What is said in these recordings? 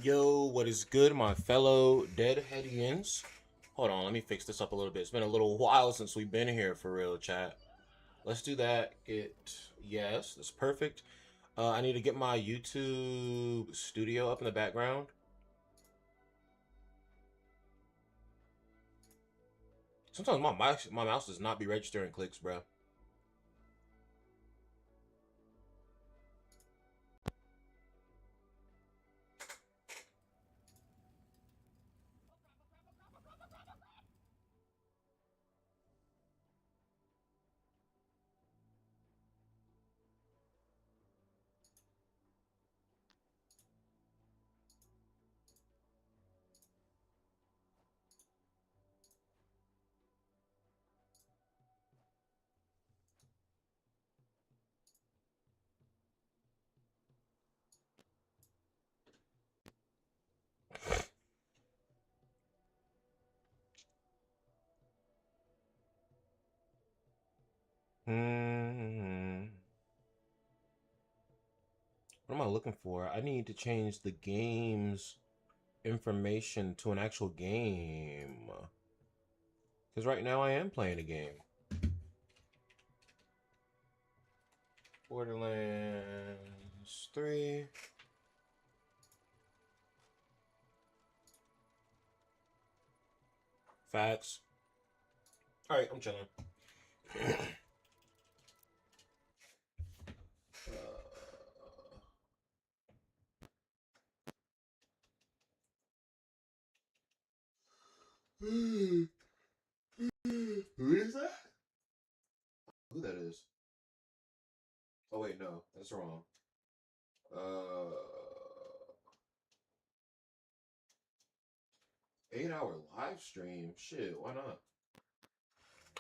Yo, what is good, my fellow deadheadians? Hold on, let me fix this up a little bit. It's been a little while since we've been here for real, chat. Let's do that. Yes, that's perfect. I need to get my YouTube studio up in the background. Sometimes my mouse does not be registering clicks, bro. Hmm. What am I looking for? I need to change the game's information to an actual game. Because right now I am playing a game. Borderlands 3. Facts. Alright, I'm chilling. Who is that? Who that is? Oh wait, no, that's wrong. Uh, 8-hour live stream. Shit, why not?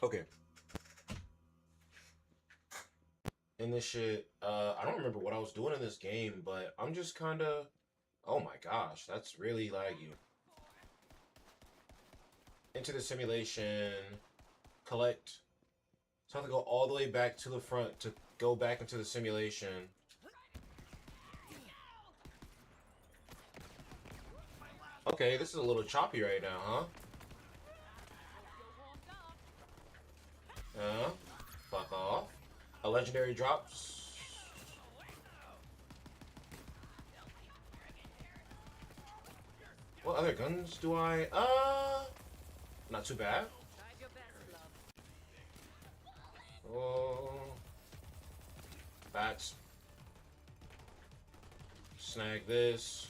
Okay. In this shit, I don't remember what I was doing in this game, but I'm just kind of. Oh my gosh, that's really laggy. Into the simulation, collect. So I have to go all the way back to the front to go back into the simulation. Okay, this is a little choppy right now, huh? Fuck off. A legendary drops. What other guns do I? Not too bad. Oh. Bats. Snag this.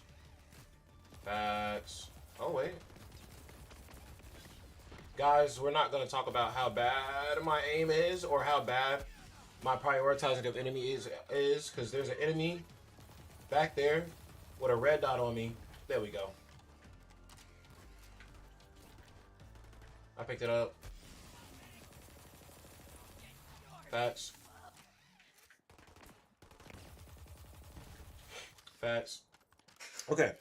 Bats. Oh, wait. Guys, we're not going to talk about how bad my aim is or how bad my prioritizing of enemy is because there's an enemy back there with a red dot on me. There we go. I picked it up. Facts. Facts. Okay.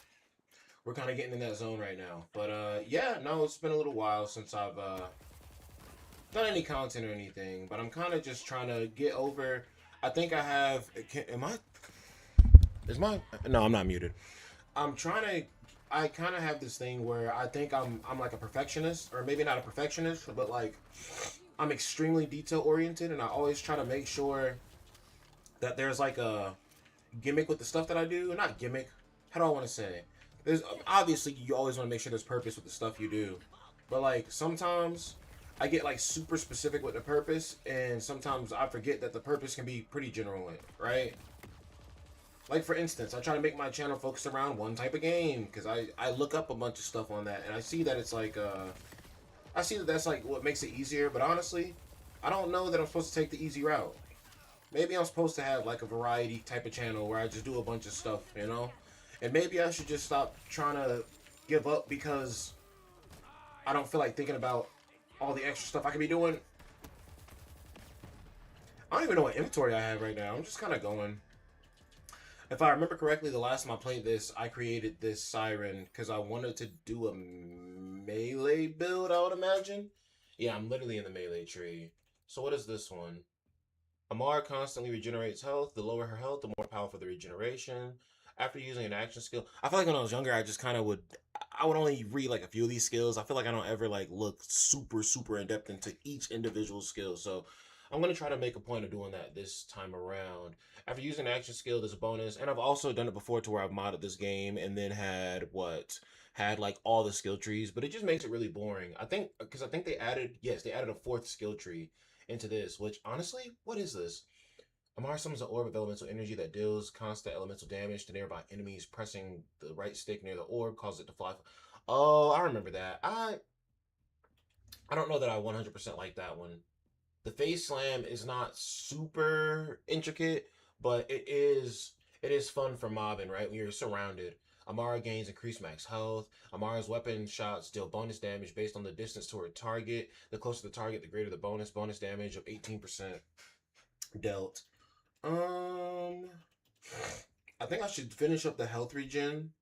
We're kind of getting in that zone right now. But, yeah, no, it's been a little while since I've, done any content or anything. But I'm kind of just trying to get over. I think I have. No, I'm not muted. I'm trying to. I kind of have this thing where I think I'm like a perfectionist, or maybe not a perfectionist, but like I'm extremely detail oriented, and I always try to make sure that there's like a gimmick with the stuff that I do. Not gimmick. How do I want to say? There's obviously you always want to make sure there's purpose with the stuff you do, but like sometimes I get like super specific with the purpose, and sometimes I forget that the purpose can be pretty general, right? Like for instance, I try to make my channel focus around one type of game because I look up a bunch of stuff on that and I see that it's like I see that that's like what makes it easier. But honestly, I don't know that I'm supposed to take the easy route. Maybe I'm supposed to have like a variety type of channel where I just do a bunch of stuff, you know. And maybe I should just stop trying to give up because I don't feel like thinking about all the extra stuff I could be doing. I don't even know what inventory I have right now. I'm just kind of going. If I remember correctly, the last time I played this, I created this siren because I wanted to do a melee build, I would imagine. Yeah, I'm literally in the melee tree. So what is this one? Amara constantly regenerates health. The lower her health, the more powerful the regeneration. after using an action skill. I feel like when I was younger, I just kind of would. I would only read like a few of these skills. I feel like I don't ever like look super in depth into each individual skill. So I'm gonna try to make a point of doing that this time around. After using an action skill, there's a bonus, and I've also done it before to where I've modded this game and then had like all the skill trees, but it just makes it really boring. I think because I think they added a fourth skill tree into this, which honestly, what is this? Amar summons an orb of elemental energy that deals constant elemental damage to nearby enemies. Pressing the right stick near the orb causes it to fly. Oh, I remember that. I don't know that I 100% like that one. The face slam is not super intricate, but it is fun for mobbing, right? When you're surrounded. Amara gains increased max health. Amara's weapon shots deal bonus damage based on the distance toward target. The closer the target, the greater the bonus. Bonus damage of 18% dealt. I think I should finish up the health regen.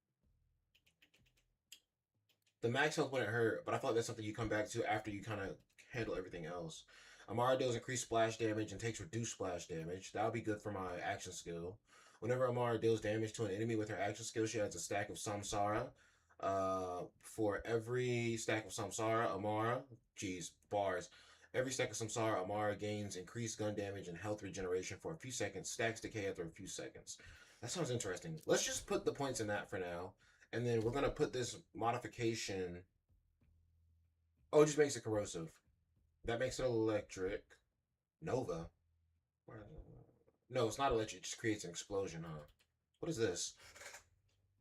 The max health wouldn't hurt, but I feel like that's something you come back to after you kind of handle everything else. Amara deals increased splash damage and takes reduced splash damage. That'll be good for my action skill. Whenever Amara deals damage to an enemy with her action skill, she adds a stack of Samsara. For every stack of Samsara, bars. Every stack of Samsara, Amara gains increased gun damage and health regeneration for a few seconds. Stacks decay after a few seconds. That sounds interesting. Let's just put the points in that for now. And then we're going to put this modification. Oh, it just makes it corrosive. That makes it electric. Nova. No, it's not electric. It just creates an explosion, huh? What is this?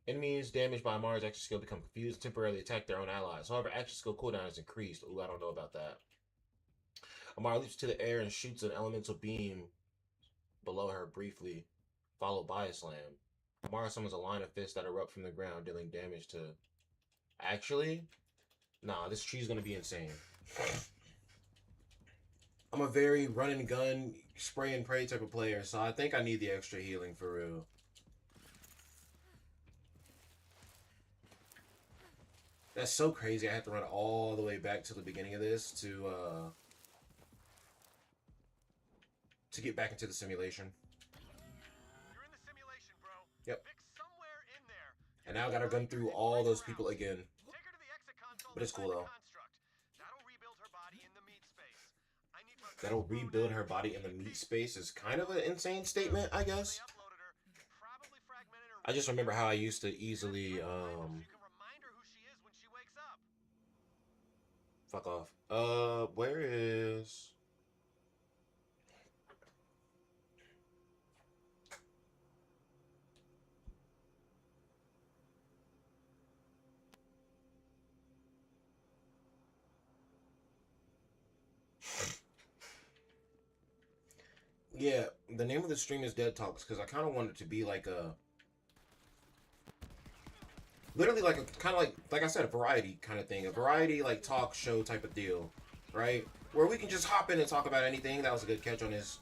Enemies damaged by Amara's action skill become confused and temporarily attack their own allies. However, action skill cooldown is increased. Ooh, I don't know about that. Amara leaps to the air and shoots an elemental beam below her briefly, followed by a slam. Amara summons a line of fists that erupt from the ground, dealing damage to... Actually? Nah, this tree's gonna be insane. I'm a very run and gun, spray and pray type of player, so I think I need the extra healing for real. That's so crazy. I have to run all the way back to the beginning of this to get back into the simulation. You're in the simulation, bro. Yep. Pick somewhere in there. And now I gotta run through all those people again. Take her to the exit console. But it's cool though. That'll rebuild her body in the meat space. That'll rebuild her body in the meat space is kind of an insane statement, I guess. I just remember how I used to easily fuck off. Where is... Yeah, the name of the stream is Dead Talks because I kind of want it to be like a... Literally like a kind of like I said, a variety kind of thing. A variety like talk show type of deal, right? Where we can just hop in and talk about anything. That was a good catch on his.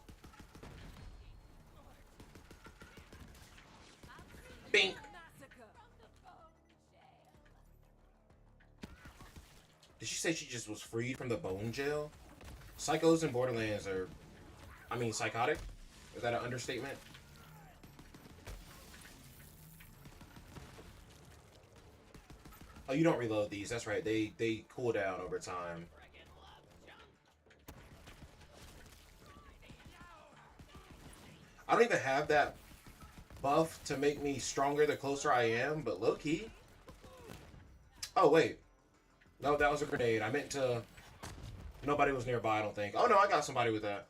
Bink. Did she say she just was freed from the bone jail? Psychos in Borderlands are... I mean, psychotic? Is that an understatement? Oh, you don't reload these. That's right. They cool down over time. I don't even have that buff to make me stronger the closer I am, but low-key. Oh, wait. No, that was a grenade. I meant to... Nobody was nearby, I don't think. Oh, no, I got somebody with that.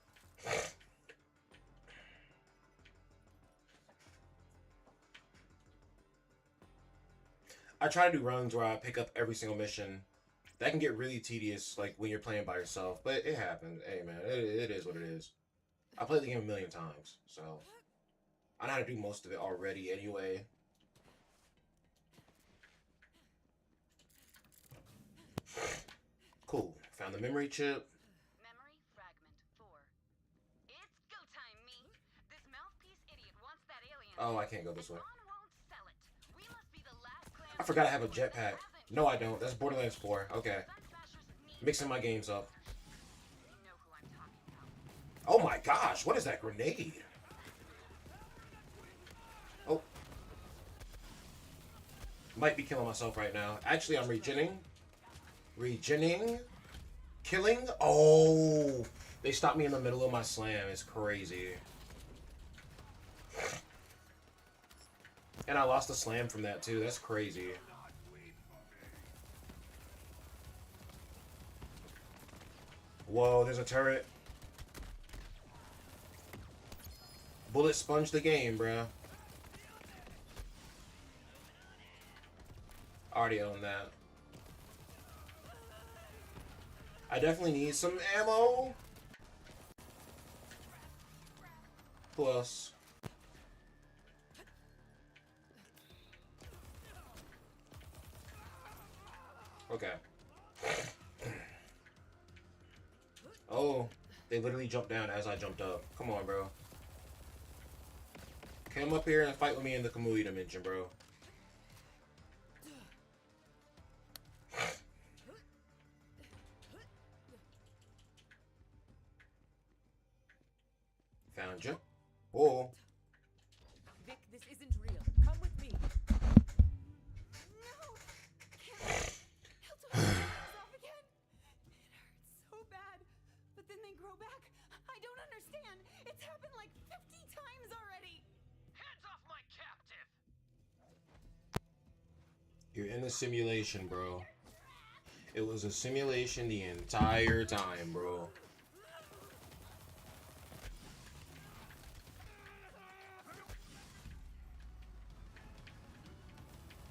I try to do runs where I pick up every single mission. That can get really tedious, like, when you're playing by yourself. But it happens. Hey, man, it is what it is. I played the game a million times, so... I know how to do most of it already anyway. Cool. Found the memory chip. Memory fragment 4. It's go time, me. This mouthpiece idiot wants that alien. Oh, I can't go this way. Won't sell it. We must be the last clan. I forgot I have a jetpack. No, I don't. That's Borderlands 4. Okay. Mixing my games up. You know who I'm talking about. Oh my gosh, what is that grenade? Oh. Might be killing myself right now. Actually, I'm regening. Regening. Killing. Oh, they stopped me in the middle of my slam. It's crazy. And I lost a slam from that too. That's crazy. Whoa, there's a turret. Bullet sponged the game, bruh. Already own that. I definitely need some ammo. Who else? Okay. Oh, they literally jumped down as I jumped up. Come on, bro. Come up here and fight with me in the Kamui dimension, bro. Found you. Whoa. Vic, this isn't real. Come with me. No! Can't. He'll totally take us off again. It hurts so bad. But then they grow back. I don't understand. It's happened like 50 times already. Hands off my captive! You're in the simulation, bro. It was a simulation the entire time, bro.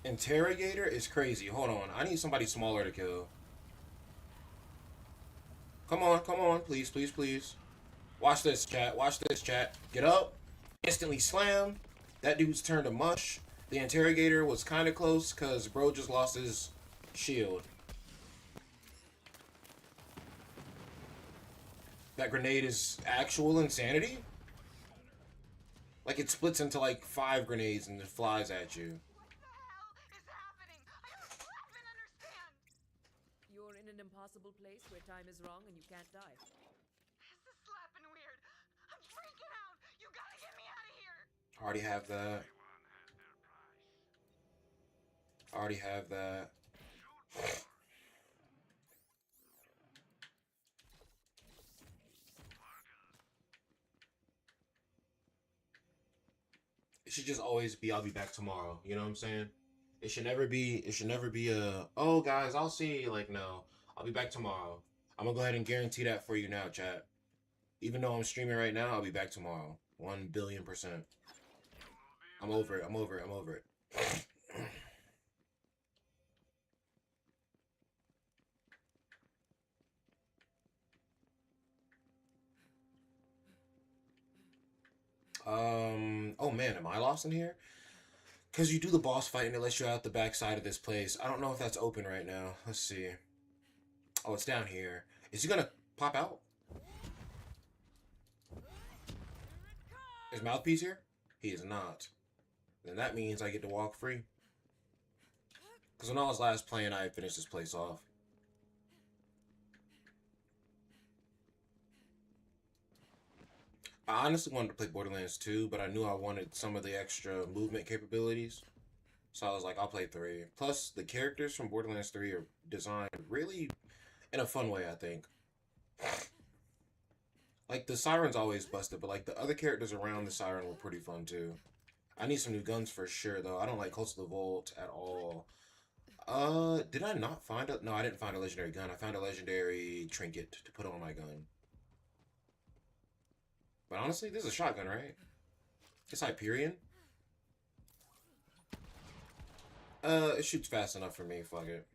Interrogator is crazy. Hold on. I need somebody smaller to kill. Come on, come on. Please, please, please. Watch this, chat. Watch this, chat. Get up. Instantly slam. That dude's turned to mush. The interrogator was kind of close because bro just lost his shield. That grenade is actual insanity? Like it splits into like 5 grenades and it flies at you. What the hell is happening? I don't flippin' understand. You're in an impossible place where time is wrong and you can't die. This is slapping weird. I'm freaking out. You gotta get me out of here. Already have that. Already have that. It should just always be I'll be back tomorrow. You know what I'm saying? It should never be a oh guys, I'll see you. Like no. I'll be back tomorrow. I'm gonna go ahead and guarantee that for you now, chat. Even though I'm streaming right now, I'll be back tomorrow. 1,000,000,000%. I'm over it. I'm over it. I'm over it. Oh man, am I lost in here? Because you do the boss fight and it lets you out the backside of this place. I don't know if that's open right now. Let's see. Oh, it's down here. Is he gonna pop out? Is Mouthpiece here? He is not. Then that means I get to walk free. Because when I was last playing, I finished this place off. I honestly wanted to play Borderlands 2, but I knew I wanted some of the extra movement capabilities. So I was like, I'll play 3. Plus, the characters from Borderlands 3 are designed really in a fun way, I think. Like, the Siren's always busted, but like the other characters around the Siren were pretty fun too. I need some new guns for sure, though. I don't like Close to the Vault at all. Did I not find a... No, I didn't find a legendary gun. I found a legendary trinket to put on my gun. But honestly, this is a shotgun, right? It's Hyperion. It shoots fast enough for me, fuck it.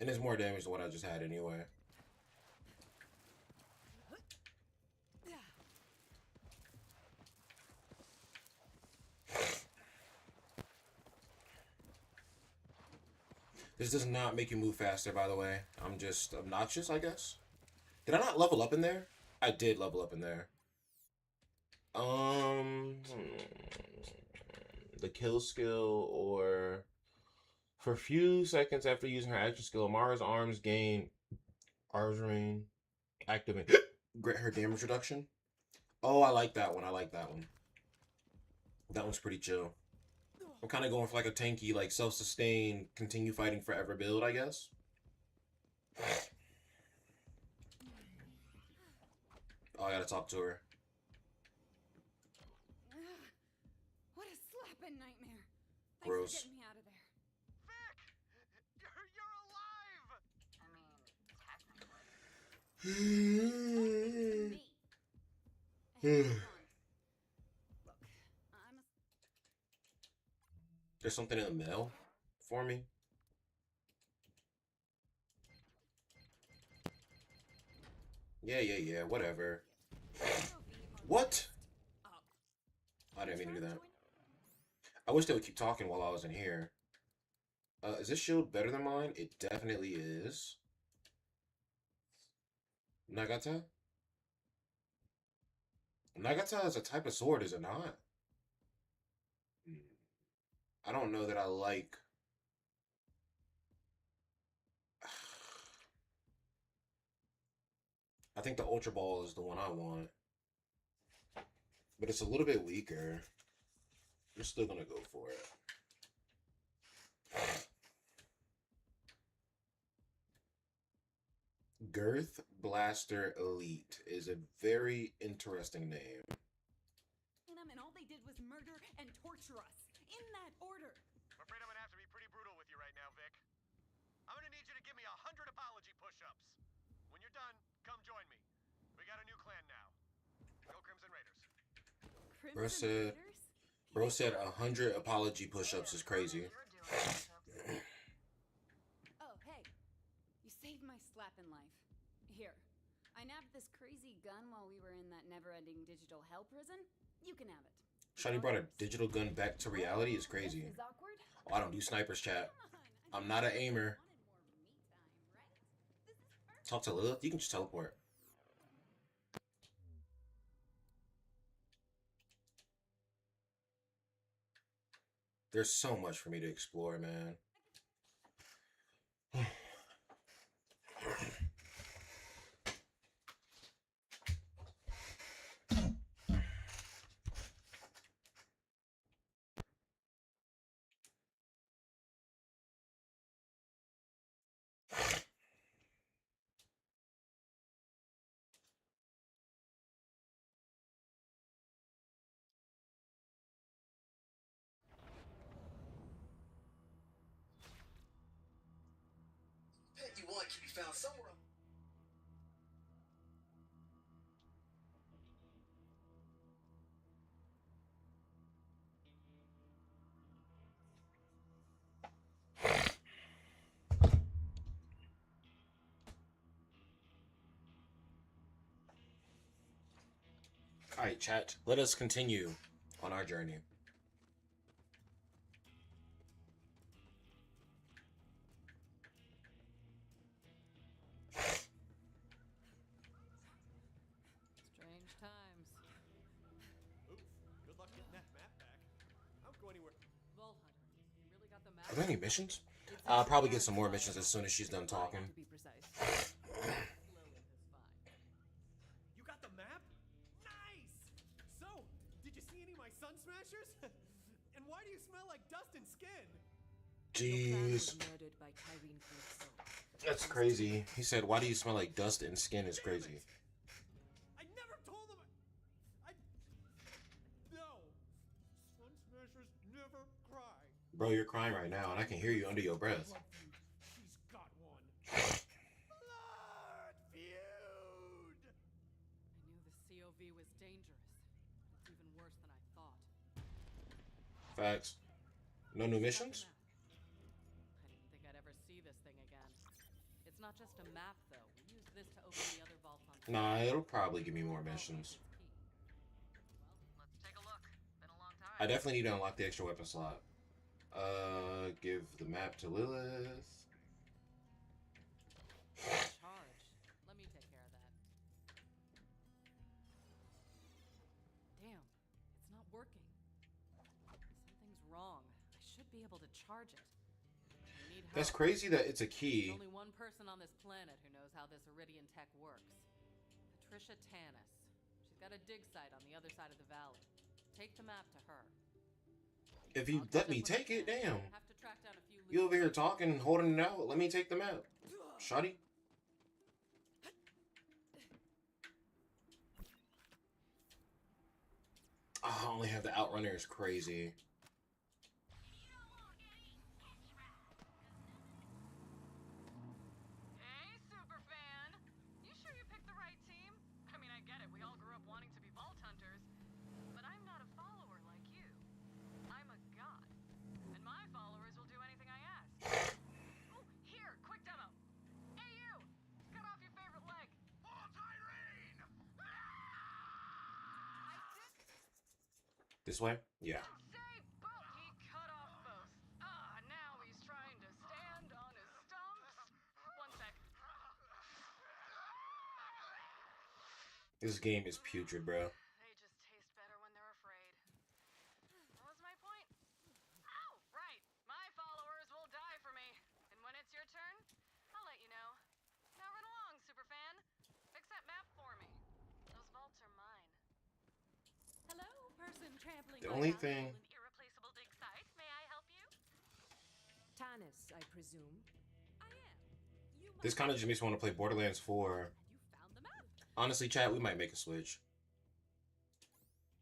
And it's more damage than what I just had anyway. This does not make you move faster, by the way. I'm just obnoxious, I guess. Did I not level up in there? I did level up in there. The kill skill or for a few seconds after using her action skill, Mara's arms gain arms rain activate grant her damage reduction. Oh, I like that one. I like that one. That one's pretty chill. I'm kind of going for like a tanky, like self-sustained, continue fighting forever build, I guess. Oh, I gotta talk to her. What a slapping nightmare. Thanks Gross. for getting me out of there. Vic! You're alive! Me. Hey, hold on. Look, I'm a... There's something in the mail for me. Yeah, whatever. What? I didn't mean to do that. I wish they would keep talking while I was in here. Is this shield better than mine? It definitely is. Nagata? Nagata is a type of sword, is it not? I don't know that I like... I think the Ultra Ball is the one I want. But it's a little bit weaker. I'm still gonna go for it. Girth Blaster Elite is a very interesting name. And all they did was murder and torture us. In that order. I'm afraid I'm gonna have to be pretty brutal with you right now, Vic. I'm gonna need you to give me 100 apology push-ups. When you're done, come join me. We got a new clan now. Go Crimson Raiders. Bro said 100 apology push-ups is crazy. Oh, hey. You saved my slapping life. Here. I nabbed this crazy gun while we were in that never-ending digital hell prison. You can have it. Shawty brought a digital gun back to reality is crazy. This is awkward. Oh, I don't do snipers, chat. Come on. I'm not an aimer. Wanted more me time, right? This is perfect. Talk to Lilith? You can just teleport. There's so much for me to explore, man. You want to be found somewhere. Alright, chat. Let us continue on our journey. Strange times. Oops. Good luck getting that map back. I don't go anywhere. Vault Hunter, you really got the map? Are there any missions? I'll probably get some more missions as soon as she's done talking. To be precise. Lilith is fine. You got the map? Nice! So, did you see any of my sun smashers? And why do you smell like dust and skin? Jeez. Murdered by Tyrene Calypso. That's crazy. He said, why do you smell like dust and skin is crazy. I never told them. No. Sun smashers never cry. Bro, you're crying right now, and I can hear you under your breath. Blood feud. She's got one. Blood feud. I knew the COV was dangerous. It's even worse than I thought. Facts. No new missions? I didn't think I'd ever see this thing again. It's not just a map, though. We use this to open the other vaults on. Nah, it'll probably give me more missions. Well, let's take a look. Been a long time. I definitely need to unlock the extra weapon slot. Give the map to Lilith. Charge. Let me take care of that. Damn, it's not working. Something's wrong. I should be able to charge it. We need help. That's crazy that it's a key. There's only one person on this planet who knows how this Iridian tech works. Patricia Tanis. She's got a dig site on the other side of the valley. Take the map to her. If you I'll let catch me up when I take it, can. damn. Have to track down a few You loose over here ends. talking, holding it out. Let me take the map. Shotty. Oh, I only have the Outrunner. It's crazy. Hey, superfan! You sure you picked the right team? I mean, I get it. We all grew up wanting to be vault hunters. But I'm not a follower like you. I'm a god. And my followers will do anything I ask. Oh, here, quick demo. Hey, you! Cut off your favorite leg. Multi-rain! I did This way? Yeah. say both. He cut off both. Now he's trying to stand on his stumps. One sec. This game is putrid, bro. They just taste better when they're afraid. What was my point? Oh, right. My followers will die for me. And when it's your turn, I'll let you know. Now run along, superfan. Fix that map for me. Those vaults are mine. Hello, person trampling The my only valuable thing. and irreplaceable dig site. May I help you? Tanis, I presume. I am. You This kind of just makes me want to play Borderlands 4. you found the map. Honestly, chat, we might make a switch.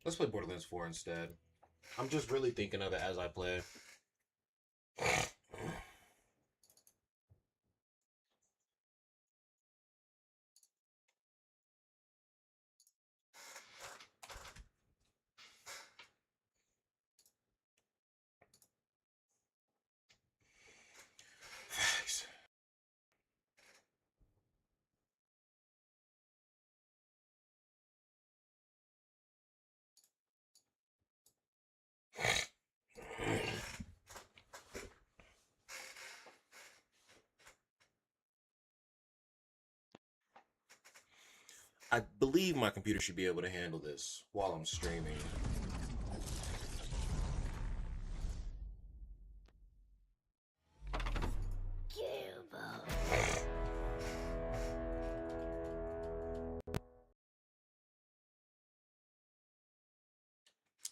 Let's play Borderlands 4 instead. I'm just really thinking of it as I play. Facts. I believe my computer should be able to handle this while I'm streaming.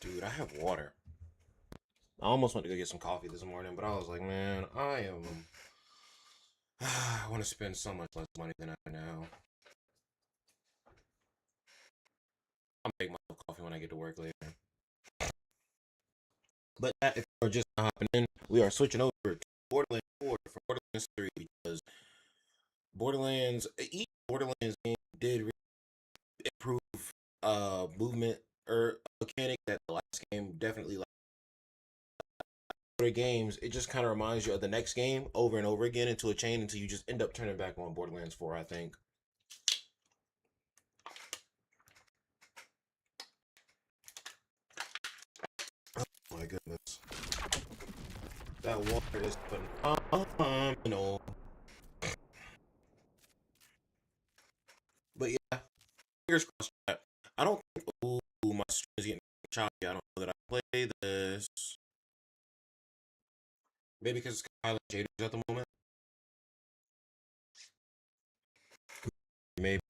Dude, I have water. I almost went to go get some coffee this morning, but I was like, man, I want to spend so much less money than I do now. I'll make myself coffee when I get to work later. But if we're just hopping in, we are switching over to Borderlands 4 from Borderlands 3 because each Borderlands game did improve movement or mechanic that the last game definitely like. Other games, it just kind of reminds you of the next game over and over again into a chain until you just end up turning back on Borderlands 4, I think. Oh my goodness. That water is phenomenal. But yeah, fingers crossed. I don't think, ooh, my stream is getting choppy. I don't know that I play this. Maybe because it's kind of like shaders at the moment. Maybe.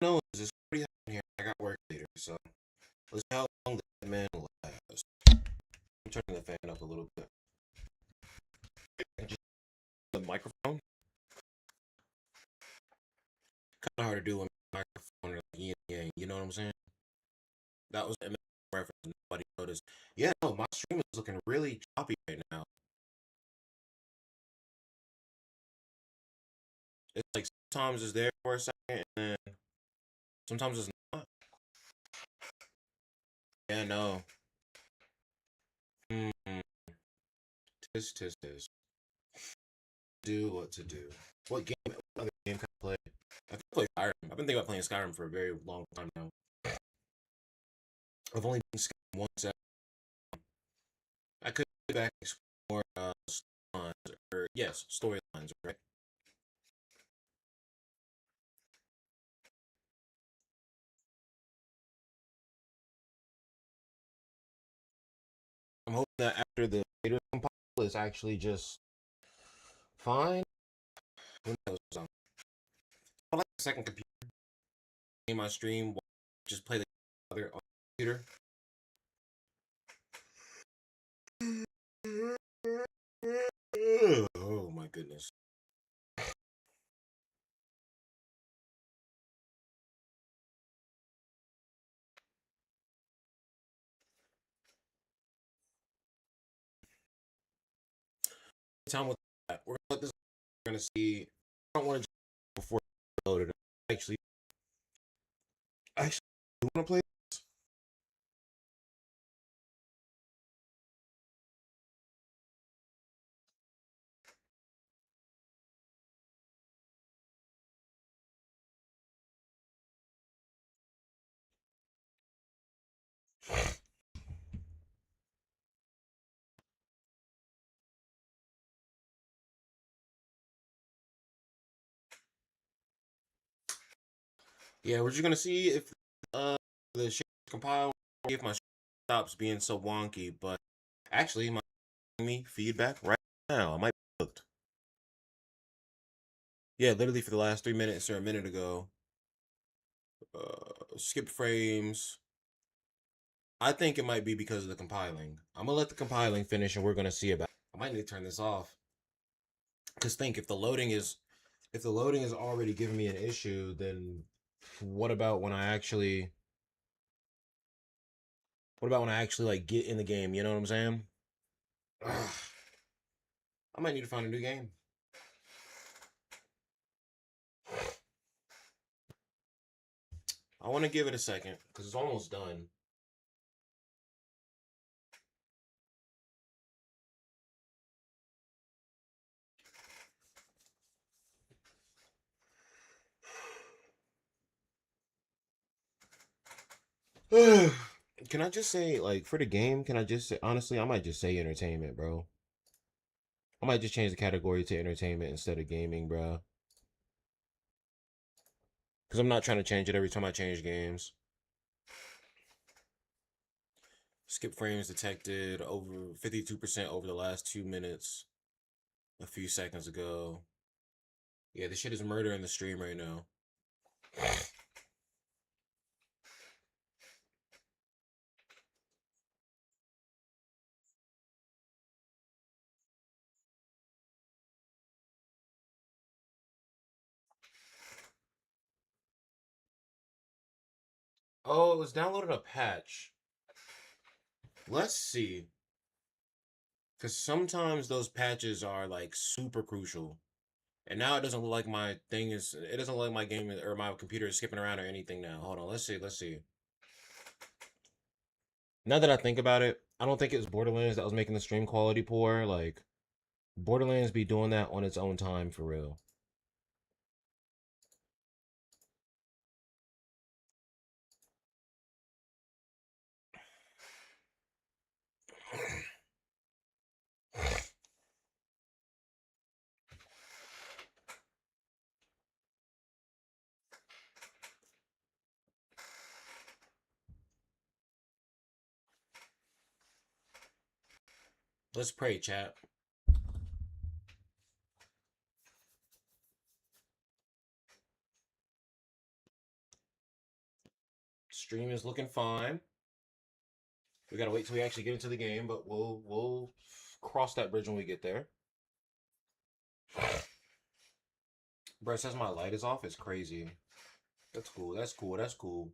No, it's pretty hot in here. I got work later, so let's see how long that man lasts. I'm turning the fan up a little bit. Just the microphone. Kind of hard to do when the microphone is like yin and yang. You know what I'm saying? That was an reference. Nobody noticed. Yeah, no, my stream is looking really choppy right now. It's like sometimes it's there for a second, and then sometimes it's not. Yeah, no. Hmm. Tis. Do what to do. What game? What other game can I play? I can play Skyrim. I've been thinking about playing Skyrim for a very long time now. I've only been Skyrim once. I could go back and explore storylines, or yes, storylines, right? I'm hoping that after the beta compile is actually just fine. Who knows? I like the second computer in my stream. Just play the other on the computer. Oh my goodness. Time with that. We're gonna let this. We're gonna see. I don't want to before it's loaded. Actually, you want to play? Yeah, we're just gonna see if the shit compile, if my stops being so wonky. But actually, my me feedback right now. I might be hooked. Yeah, literally for the last 3 minutes or a minute ago. Skip frames. I think it might be because of the compiling. I'm gonna let the compiling finish, and we're gonna see about. I might need to turn this off. Cause think if the loading is already giving me an issue, then what about when I actually like get in the game? You know what I'm saying? Ugh. I might need to find a new game. I want to give it a second because it's almost done. Can I just say, like, for the game, can I just say, honestly, I might just say entertainment, bro. I might just change the category to entertainment instead of gaming, bro. Because I'm not trying to change it every time I change games. Skip frames detected over 52% over the last 2 minutes a few seconds ago. Yeah, this shit is murder in the stream right now. Oh, it was downloaded a patch. Let's see. Because sometimes those patches are like super crucial. And now it doesn't look like my thing is, it doesn't look like my game or my computer is skipping around or anything now. Hold on, let's see, let's see. Now that I think about it, I don't think it was Borderlands that was making the stream quality poor. Like, Borderlands be doing that on its own time for real. Let's pray, chat. Stream is looking fine. We gotta wait till we actually get into the game, but we'll cross that bridge when we get there. Bro, it says my light is off. It's crazy. That's cool. That's cool. That's cool.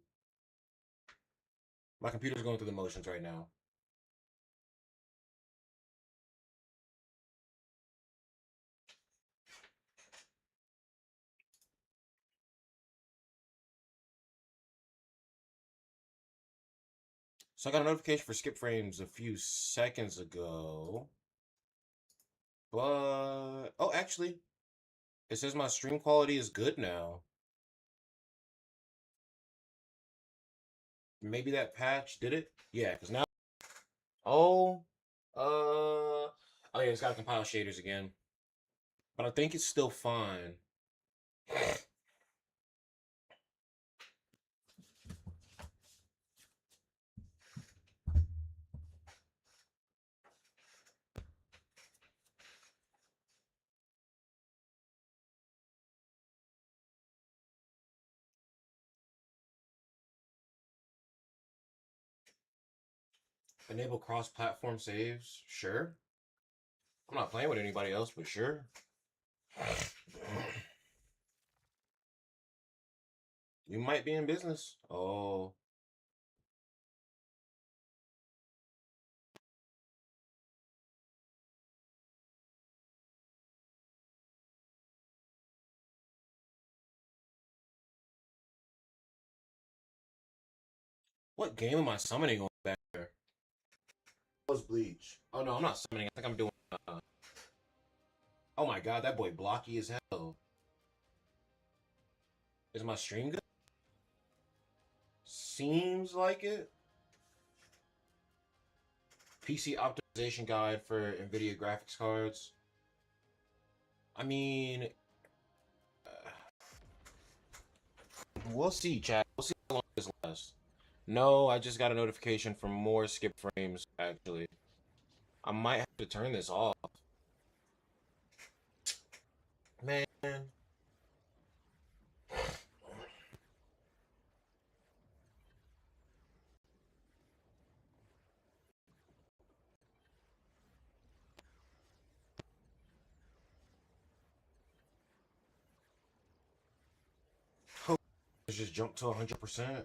My computer's going through the motions right now. So I got a notification for skip frames a few seconds ago. But oh, actually, it says my stream quality is good now. Maybe that patch did it? Yeah, because now oh oh yeah, it's gotta compile shaders again. But I think it's still fine. Enable cross-platform saves. Sure. I'm not playing with anybody else, but sure. You might be in business. Oh. What game am I summoning on back there? That was Bleach. Oh no, I'm not summoning. I think I'm doing. Oh my god, that boy blocky as hell. Is my stream good? Seems like it. PC optimization guide for NVIDIA graphics cards. I mean, we'll see, chat. We'll see how long this lasts. No, I just got a notification for more skip frames, actually. I might have to turn this off. Man. Hope it's just jumped to 100%.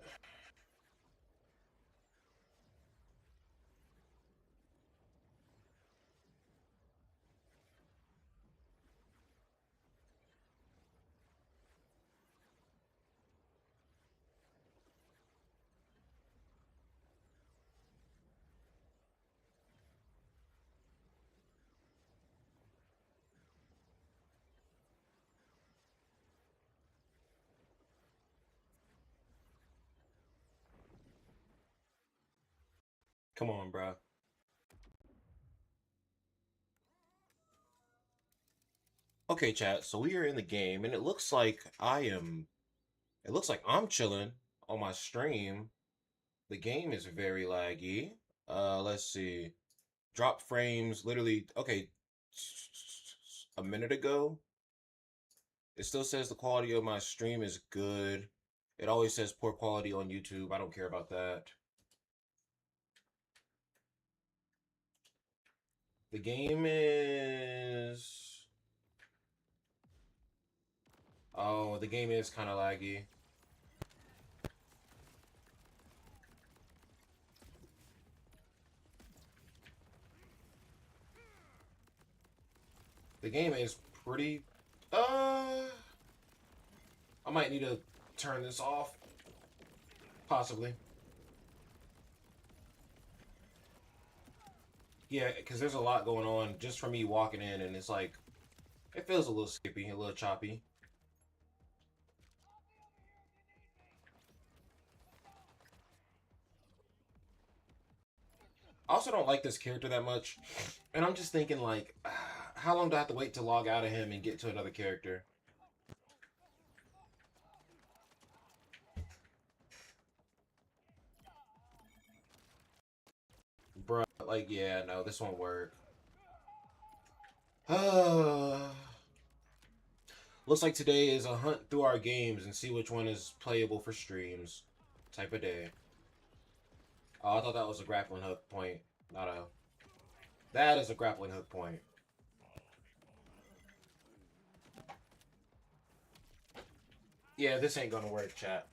Come on, bro. Okay, chat. So we are in the game, and it looks like It looks like I'm chilling on my stream. The game is very laggy. Let's see. Drop frames literally, okay, a minute ago. It still says the quality of my stream is good. It always says poor quality on YouTube. I don't care about that. The game is... Oh, the game is kind of laggy. The game is pretty... I might need to turn this off. Possibly. Yeah, because there's a lot going on just from me walking in, and it's like... It feels a little skippy, a little choppy. I also don't like this character that much. And I'm just thinking, like, how long do I have to wait to log out of him and get to another character? Bruh, like, yeah, no, this won't work. Looks like today is a hunt through our games and see which one is playable for streams type of day. Oh, I thought that was a grappling hook point. Not a... That is a grappling hook point. Yeah, this ain't gonna work, chat.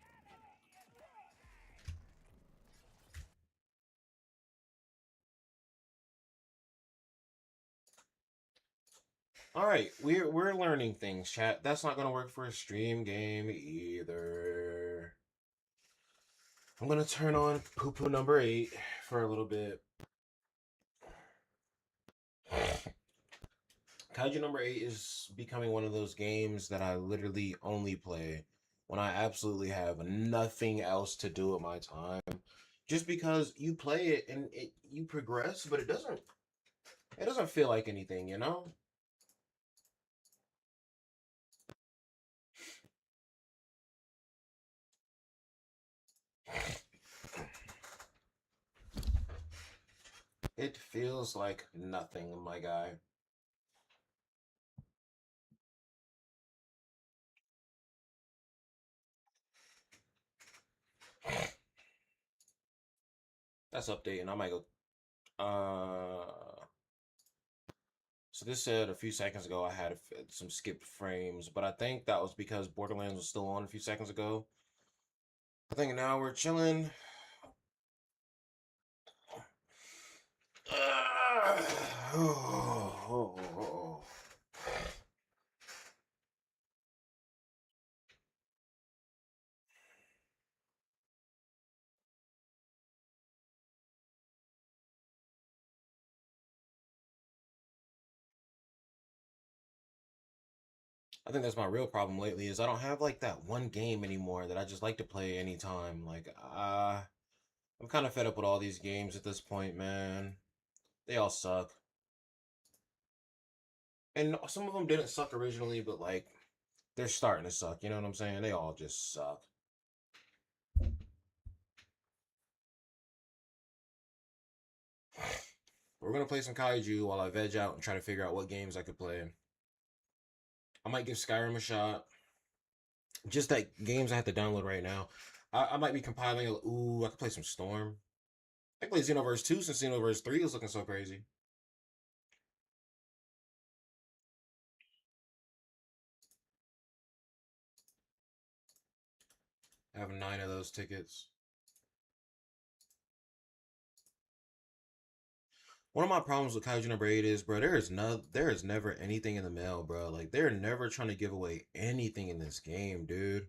Alright, we're learning things, chat. That's not gonna work for a stream game either. I'm gonna turn on poo-poo number 8 for a little bit. Kaiju number 8 is becoming one of those games that I literally only play when I absolutely have nothing else to do with my time. Just because you play it and you progress, but it doesn't feel like anything, you know? It feels like nothing, my guy. That's updating. I might go So this said a few seconds ago I had some skipped frames, but I think that was because Borderlands was still on a few seconds ago. I think now we're chilling. I think that's my real problem lately is I don't have like that one game anymore that I just like to play anytime. Like, I'm kind of fed up with all these games at this point, man. They all suck. And some of them didn't suck originally, but like, they're starting to suck. You know what I'm saying? They all just suck. We're gonna play some Kaiju while I veg out and try to figure out what games I could play. I might give Skyrim a shot. Just that games I have to download right now. I might be compiling. Ooh, I could play some Storm. I can play Xenoverse 2 since Xenoverse 3 is looking so crazy. I have 9 of those tickets. One of my problems with Kaiju number 8 is, bro, there is never anything in the mail, bro. Like, they're never trying to give away anything in this game, dude.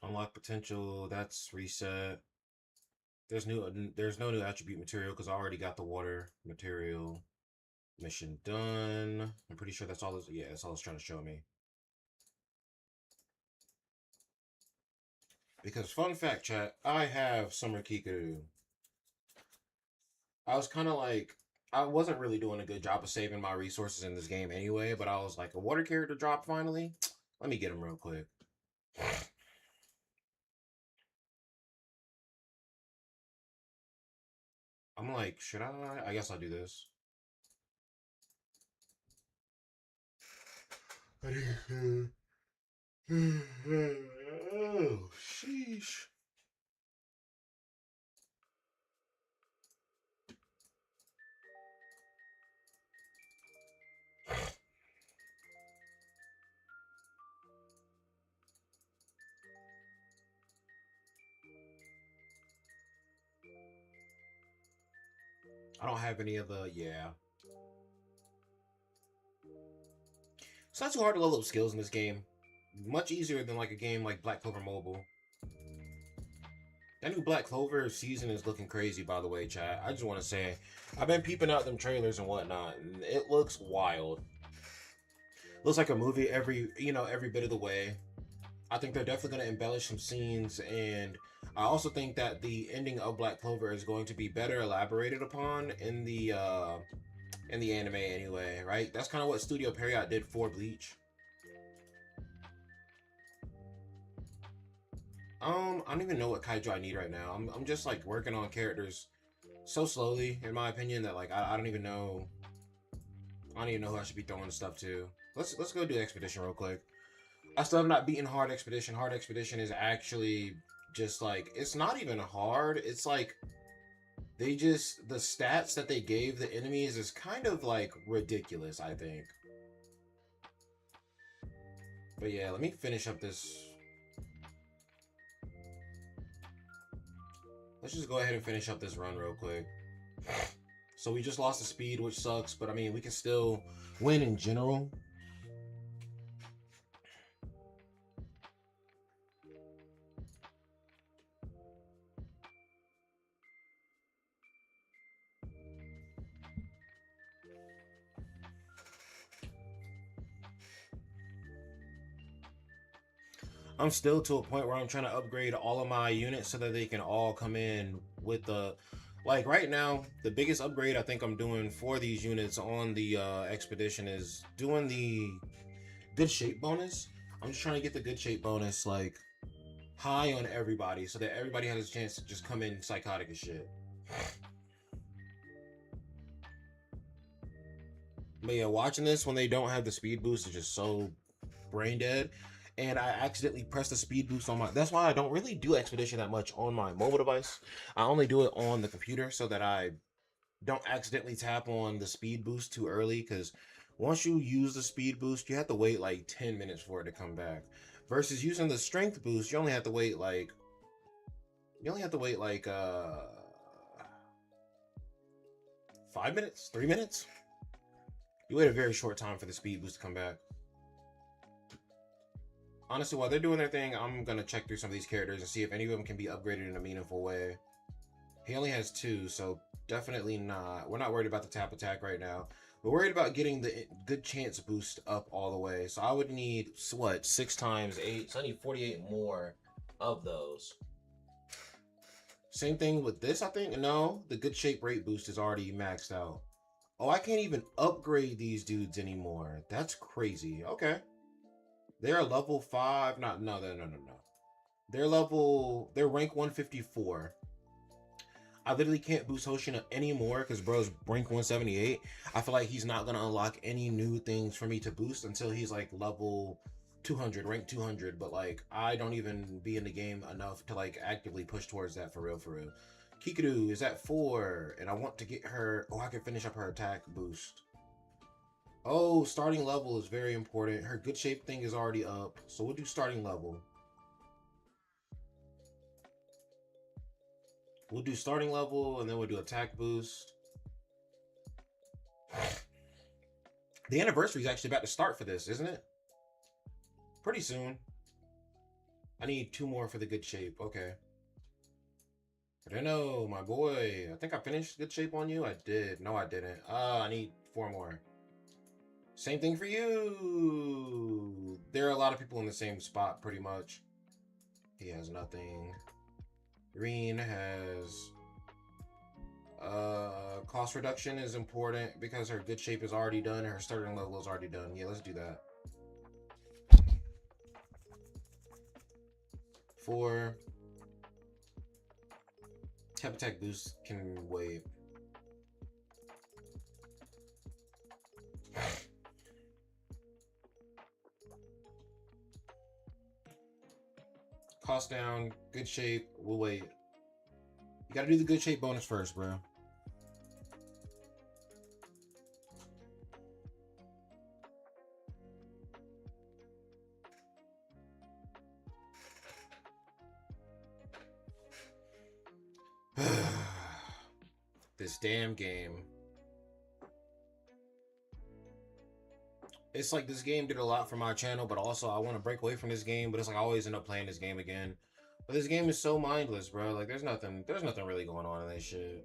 Unlock potential, that's reset. There's no new attribute material because I already got the water material. Mission done. I'm pretty sure that's all. Yeah, that's all it's trying to show me. Because fun fact, chat, I have Summer Kiku. I was kind of like, I wasn't really doing a good job of saving my resources in this game anyway, but I was like, a water character drop finally? Let me get him real quick. I'm like, should I? I guess I'll do this. Oh, sheesh. I don't have any of the, yeah. It's not too hard to level up skills in this game. Much easier than like a game like Black Clover Mobile. That new Black Clover season is looking crazy, by the way, chat. I just want to say, I've been peeping out them trailers and whatnot, and it looks wild. Looks like a movie every bit of the way. I think they're definitely going to embellish some scenes, and I also think that the ending of Black Clover is going to be better elaborated upon in the anime anyway, right? That's kind of what Studio Period did for Bleach. I don't even know what kaiju I need right now. I'm just like working on characters so slowly, in my opinion, that like I don't even know. I don't even know who I should be throwing stuff to. Let's go do Expedition real quick. I still have not beaten Hard Expedition. Hard Expedition is actually just like, it's not even hard. It's like the stats that they gave the enemies is kind of like ridiculous, I think. But yeah, let me finish up this. Let's just go ahead and finish up this run real quick. So we just lost the speed, which sucks, but I mean, we can still win in general. I'm still to a point where I'm trying to upgrade all of my units so that they can all come in with the, like right now, the biggest upgrade I think I'm doing for these units on the expedition is doing the good shape bonus. I'm just trying to get the good shape bonus like high on everybody so that everybody has a chance to just come in psychotic as shit. But yeah, watching this when they don't have the speed boost is just so brain dead. And I accidentally pressed the speed boost on my. That's why I don't really do Expedition that much on my mobile device. I only do it on the computer so that I don't accidentally tap on the speed boost too early. Because once you use the speed boost, you have to wait like 10 minutes for it to come back. Versus using the strength boost, you only have to wait like. You only have to wait like 5 minutes, 3 minutes. You wait a very short time for the speed boost to come back. Honestly, while they're doing their thing, I'm going to check through some of these characters and see if any of them can be upgraded in a meaningful way. He only has 2, so definitely not. We're not worried about the tap attack right now. We're worried about getting the good chance boost up all the way. So I would need, what, 6 times 8? So I need 48 more of those. Same thing with this, I think. No, the good shape rate boost is already maxed out. Oh, I can't even upgrade these dudes anymore. That's crazy. Okay. They're level 5. No. They're rank 154. I literally can't boost Hoshina anymore because bro's rank 178. I feel like he's not going to unlock any new things for me to boost until he's like level 200, rank 200. But like, I don't even be in the game enough to like actively push towards that for real, for real. Kikuru is at 4, and I want to get her. Oh, I can finish up her attack boost. Oh, starting level is very important. Her good shape thing is already up, so we'll do starting level. We'll do starting level, and then we'll do attack boost. The anniversary is actually about to start for this, isn't it? Pretty soon. I need 2 more for the good shape. Okay. Reno, my boy. I think I finished good shape on you. I did. No, I didn't. I need 4 more. Same thing for you. There are a lot of people in the same spot, pretty much. He has nothing. Green has... cost reduction is important because her good shape is already done. Her starting level is already done. Yeah, let's do that. 4. Tap attack boost can wait. Cost down, good shape, we'll wait. You gotta do the good shape bonus first, bro. This damn game. It's like this game did a lot for my channel, but also I want to break away from this game, but it's like I always end up playing this game again. But this game is so mindless, bro. Like there's nothing really going on in this shit.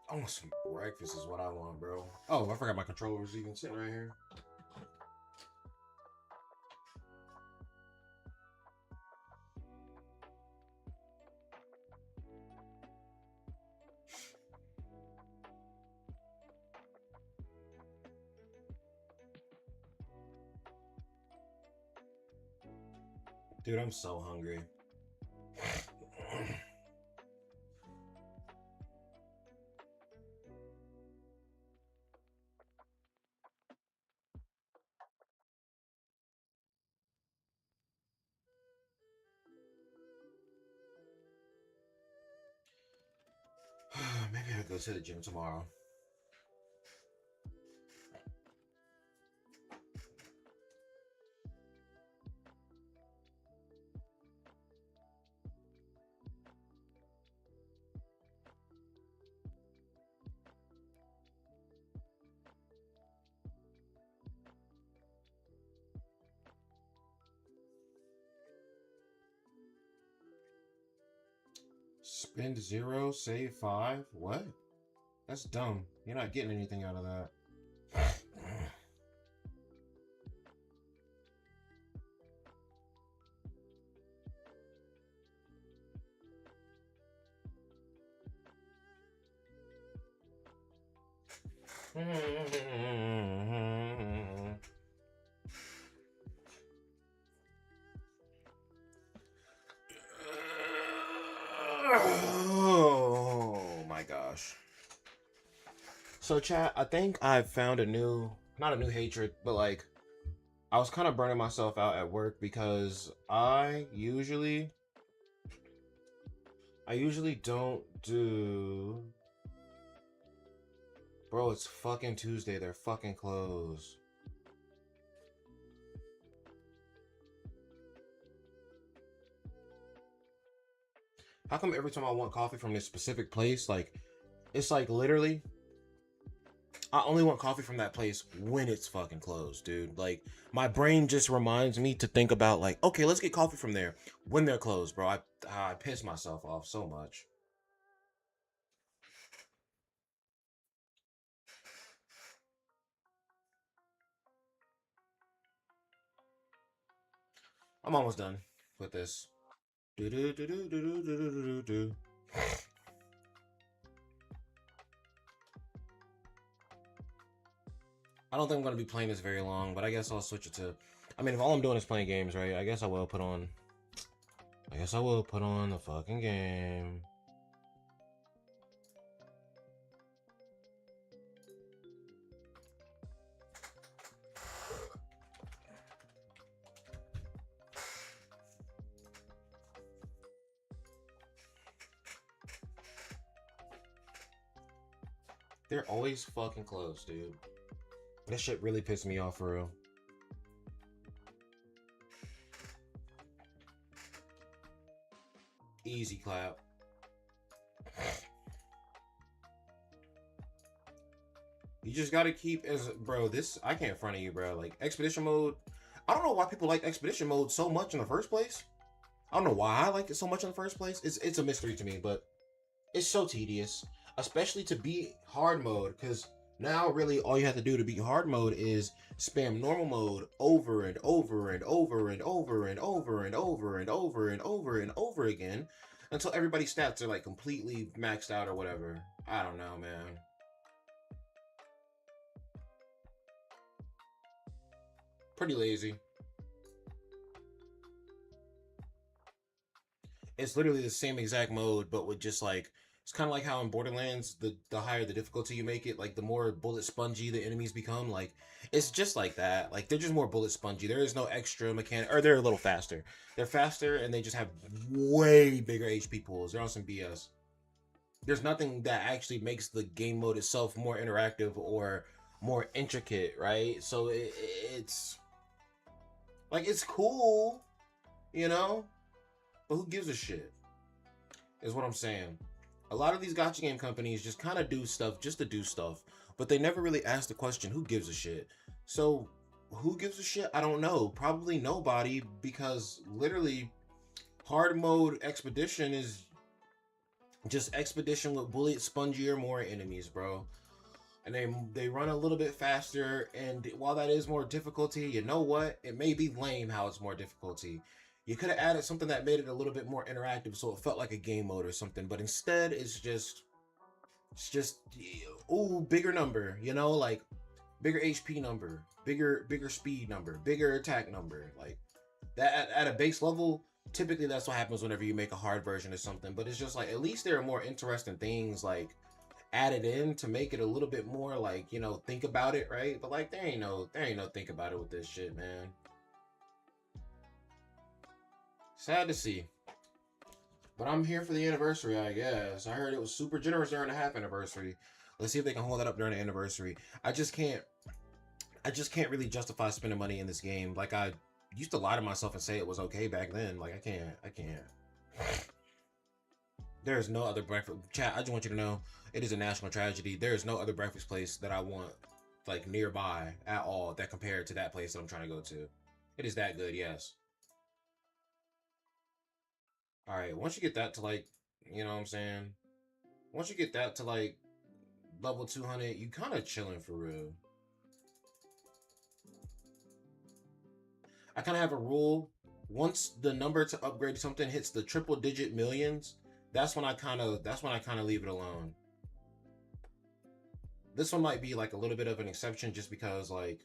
I want some breakfast is what I want, bro. Oh, I forgot my controller was even sitting right here. Dude, I'm so hungry. Maybe I'll go to the gym tomorrow. Spend 0, save 5? What? That's dumb. You're not getting anything out of that. Oh my gosh. So chat, I think I've found a new, not a new hatred, but like I was kind of burning myself out at work because I usually don't do. Bro, it's fucking Tuesday. They're fucking closed. How come every time I want coffee from this specific place, like, it's like literally, I only want coffee from that place when it's fucking closed, dude. Like, my brain just reminds me to think about, like, okay, let's get coffee from there when they're closed, bro. I piss myself off so much. I'm almost done with this. Do do do do do do do do do. I don't think I'm gonna be playing this very long, but I guess I'll switch it to. I mean, if all I'm doing is playing games, right? I guess I will put on. I guess I will put on the fucking game. They're always fucking close, dude. That shit really pissed me off for real. Easy clap. You just gotta keep as bro. This I can't front of you, bro. Like expedition mode. I don't know why people like expedition mode so much in the first place. I don't know why I liked it so much in the first place. It's a mystery to me, but it's so tedious, especially to beat hard mode. Because now really all you have to do to beat hard mode is spam normal mode over and over and over and over and over and over and over and over and over again until everybody's stats are like completely maxed out or whatever. I don't know, man. Pretty lazy. It's literally the same exact mode, but with just like it's kind of like how in Borderlands, the higher the difficulty you make it, like the more bullet spongy the enemies become. Like it's just like that. Like they're just more bullet spongy. There is no extra mechanic, or they're a little faster. They're faster and they just have way bigger HP pools. They're on some BS. There's nothing that actually makes the game mode itself more interactive or more intricate, right? So it's like it's cool, you know. But who gives a shit? Is what I'm saying. A lot of these gacha game companies just kind of do stuff just to do stuff, but they never really ask the question, who gives a shit? So, who gives a shit? I don't know. Probably nobody, because literally, hard mode expedition is just expedition with bullet spongier more enemies, bro. And they run a little bit faster, and while that is more difficulty, you know what? It may be lame how it's more difficulty. You could have added something that made it a little bit more interactive so it felt like a game mode or something, but instead it's just ooh, bigger number, you know, like bigger HP number, bigger speed number, bigger attack number. Like that at a base level, typically that's what happens whenever you make a hard version of something, but it's just like at least there are more interesting things like added in to make it a little bit more like, you know, think about it, right? But like there ain't no think about it with this shit, man. Sad to see. But I'm here for the anniversary, I guess. I heard it was super generous during the half anniversary. Let's see if they can hold that up during the anniversary. I just can't really justify spending money in this game. Like I used to lie to myself and say it was okay back then. Like I can't. There is no other breakfast chat. I just want you to know it is a national tragedy. There is no other breakfast place that I want like nearby at all that compared to that place that I'm trying to go to. It is that good, yes. All right, once you get that to like You know what I'm saying? Once you get that to like level 200, you kind of chilling for real. I kind of have a rule. Once the number to upgrade something hits the triple digit millions, that's when I kind of leave it alone. This one might be like a little bit of an exception just because like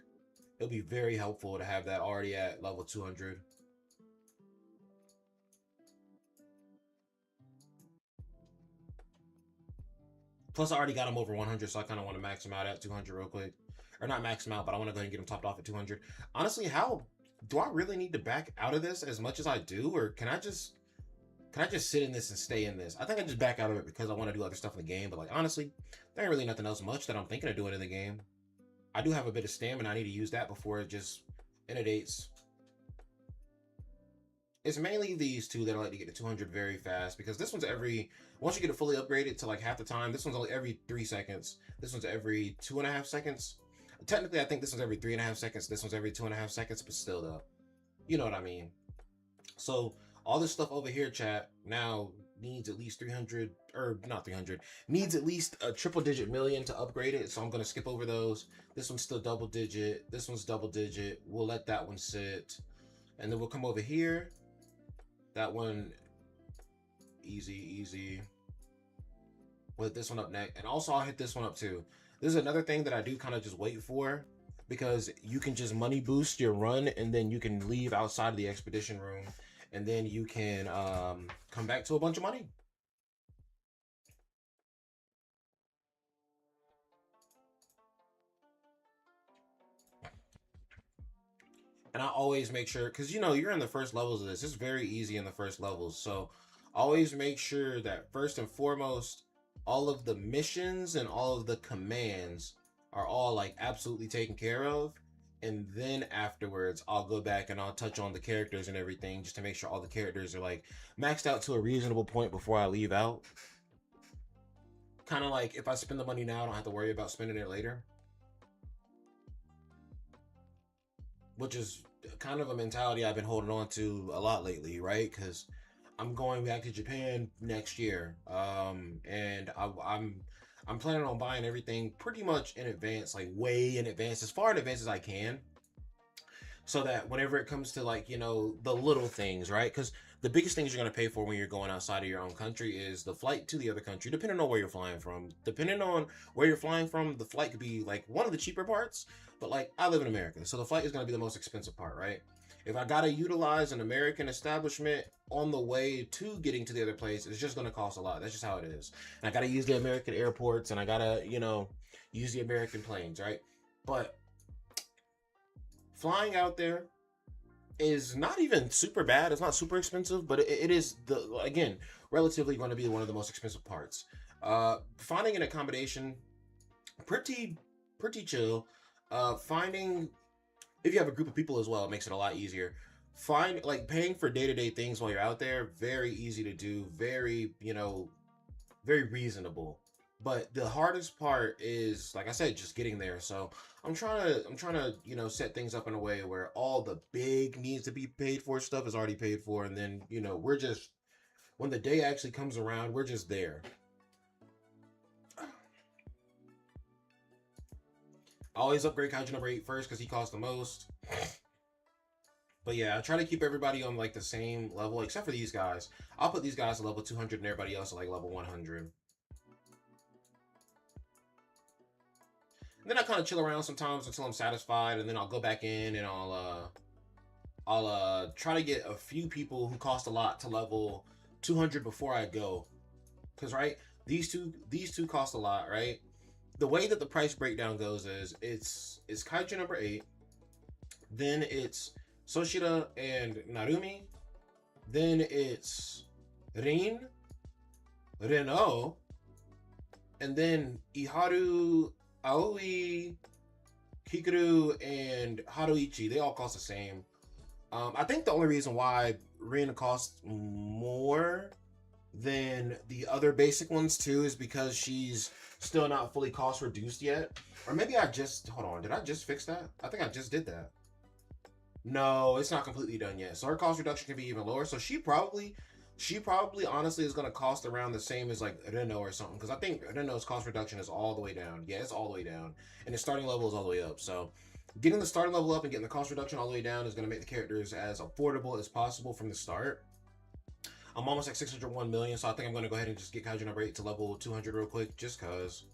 it'll be very helpful to have that already at level 200. Plus, I already got him over 100, so I kind of want to max him out at 200 real quick. Or not max him out, but I want to go ahead and get him topped off at 200. Honestly, how do I really need to back out of this as much as I do, or can I just sit in this and stay in this? I think I just back out of it because I want to do other stuff in the game. But like honestly, there ain't really nothing else much that I'm thinking of doing in the game. I do have a bit of stamina. I need to use that before it just inundates. It's mainly these two that I like to get to 200 very fast because this one's once you get it fully upgraded to like half the time, this one's only every 3 seconds. This one's every 2.5 seconds. Technically, I think this one's every 3.5 seconds. This one's every 2.5 seconds, but still though, you know what I mean. So all this stuff over here, chat, now needs at least 300, or not 300, needs at least a triple digit million to upgrade it. So I'm going to skip over those. This one's still double digit. This one's double digit. We'll let that one sit. And then we'll come over here. That one, easy. We'll hit this one up next. And also I'll hit this one up too. This is another thing that I do kind of just wait for, because you can just money boost your run and then you can leave outside of the expedition room and then you can come back to a bunch of money. And I always make sure, because you know, you're in the first levels of this. It's very easy in the first levels. So always make sure that first and foremost, all of the missions and all of the commands are all like absolutely taken care of. And then afterwards, I'll go back and I'll touch on the characters and everything just to make sure all the characters are like maxed out to a reasonable point before I leave out. Kind of like if I spend the money now, I don't have to worry about spending it later. Which is kind of a mentality I've been holding on to a lot lately, right? Because I'm going back to Japan next year, and I'm planning on buying everything pretty much in advance, like way in advance, as far in advance as I can, so that whenever it comes to like, you know, the little things, right? Because the biggest things you're going to pay for when you're going outside of your own country is the flight to the other country, depending on where you're flying from. Depending on where you're flying from, the flight could be like one of the cheaper parts, but like I live in America, so the flight is going to be the most expensive part, right? If I got to utilize an American establishment on the way to getting to the other place, it's just going to cost a lot. That's just how it is. And I got to use the American airports and I got to, you know, use the American planes, right? But flying out there is not even super bad. It's not super expensive, but it is, again, relatively going to be one of the most expensive parts. Finding an accommodation, pretty chill. Finding, if you have a group of people as well, it makes it a lot easier. Paying for day-to-day things while you're out there, very easy to do, very, you know, very reasonable. But the hardest part is, like I said, just getting there. So I'm trying to, you know, set things up in a way where all the big needs to be paid for stuff is already paid for. And then, you know, we're just, when the day actually comes around, we're just there. I always upgrade Kaiju number 8 first because he costs the most. But yeah, I try to keep everybody on like the same level, except for these guys. I'll put these guys at level 200 and everybody else at like level 100. And then I kind of chill around sometimes until I'm satisfied, and then I'll go back in and I'll try to get a few people who cost a lot to level 200 before I go. Cause right, these two cost a lot, right? The way that the price breakdown goes is it's Kaiju number 8, then it's Soshira and Narumi, then it's Rin, Reno, and then Iharu, Aoi, Hikaru, and Haruichi. They all cost the same. I think the only reason why Rin costs more than the other basic ones too is because she's still not fully cost reduced yet. Or maybe hold on, did I just fix that? I think I just did that. No, it's not completely done yet. So her cost reduction can be even lower. So she She probably honestly is gonna cost around the same as like Reno or something, because I think Reno's cost reduction is all the way down. Yeah, it's all the way down, and the starting level is all the way up. So getting the starting level up and getting the cost reduction all the way down is gonna make the characters as affordable as possible from the start. I'm almost like 601 million, so I think I'm gonna go ahead and just get Kaiju number 8 to level 200 real quick, just cause.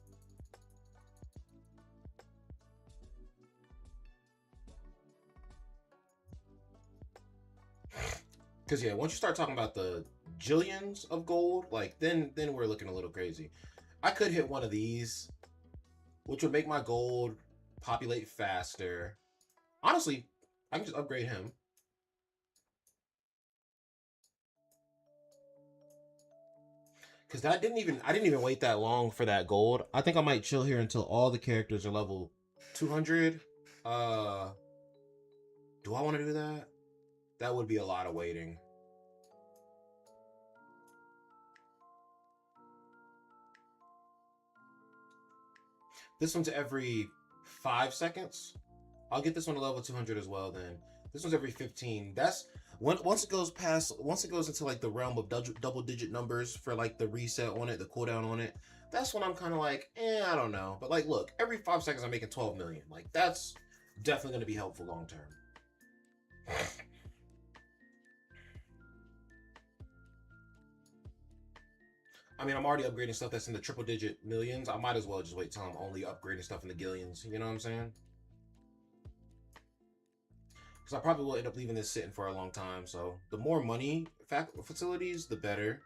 Because yeah, once you start talking about the jillions of gold, like then we're looking a little crazy. I could hit one of these, which would make my gold populate faster. Honestly, I can just upgrade him. Because I didn't even wait that long for that gold. I think I might chill here until all the characters are level 200. Do I want to do that? That would be a lot of waiting. This one's every 5 seconds. I'll get this one to level 200 as well then. This one's every 15. That's once it goes into like the realm of double digit numbers for like the reset on it, the cooldown on it. That's when I'm kind of like, I don't know. But like, look, every 5 seconds I'm making 12 million. Like that's definitely going to be helpful long term. I mean, I'm already upgrading stuff that's in the triple digit millions. I might as well just wait till I'm only upgrading stuff in the gillions. You know what I'm saying? Because I probably will end up leaving this sitting for a long time. So the more money facilities, the better.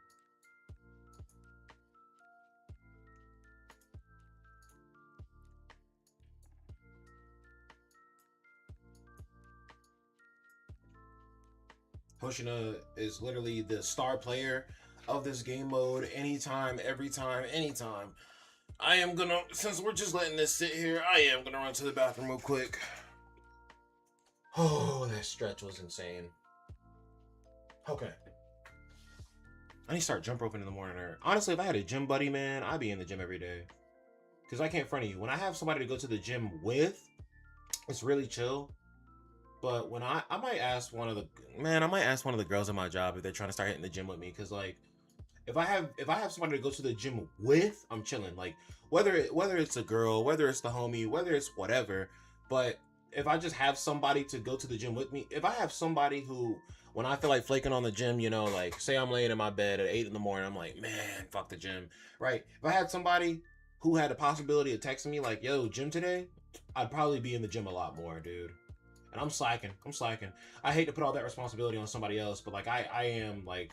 Hoshina is literally the star player of this game mode. Anytime, every time, anytime. I am gonna, since we're just letting this sit here, I am gonna run to the bathroom real quick. Oh, that stretch was insane. Okay. I need to start jump roping in the morning. Or honestly, if I had a gym buddy, man, I'd be in the gym every day. Because I can't front of you. When I have somebody to go to the gym with, it's really chill. But when I might ask one of the girls at my job if they're trying to start hitting the gym with me. Because like, if I have somebody to go to the gym with, I'm chilling. Like whether it's a girl, whether it's the homie, whether it's whatever. But if I just have somebody to go to the gym with me, if I have somebody who, when I feel like flaking on the gym, you know, like say I'm laying in my bed at 8 in the morning, I'm like, man, fuck the gym, right? If I had somebody who had the possibility of texting me like, yo, gym today, I'd probably be in the gym a lot more, dude. And I'm slacking. I hate to put all that responsibility on somebody else, but like I am like,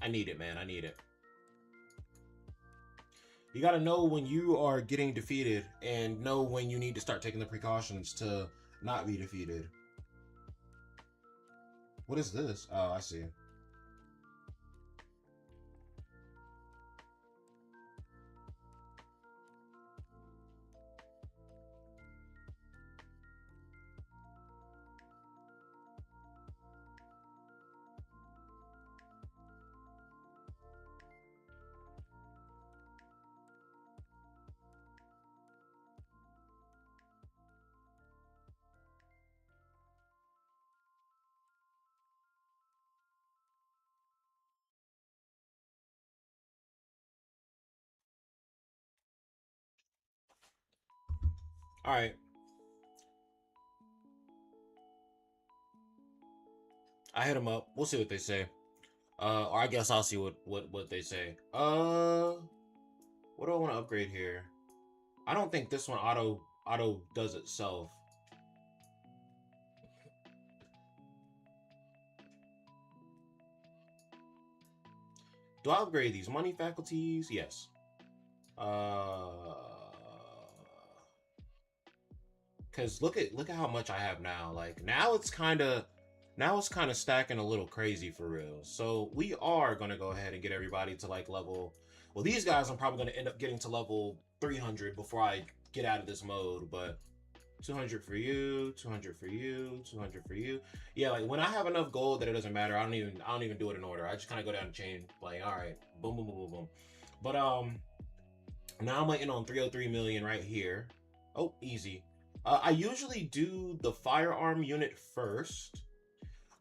I need it, man. I need it. You got to know when you are getting defeated and know when you need to start taking the precautions to not be defeated. What is this? Oh, I see. All right. I hit them up. We'll see what they say. Or I guess I'll see what they say. What do I want to upgrade here? I don't think this one auto does itself. Do I upgrade these money faculties? Yes. Cause look at how much I have now. Like now it's kind of stacking a little crazy for real. So we are gonna go ahead and get everybody to like level. Well, these guys I'm probably gonna end up getting to level 300 before I get out of this mode. But 200 for you, 200 for you, 200 for you. Yeah, like when I have enough gold that it doesn't matter. I don't even do it in order. I just kind of go down the chain. Like all right, boom, boom, boom, boom, boom. But now I'm waiting on 303 million right here. Oh, easy. I usually do the firearm unit first.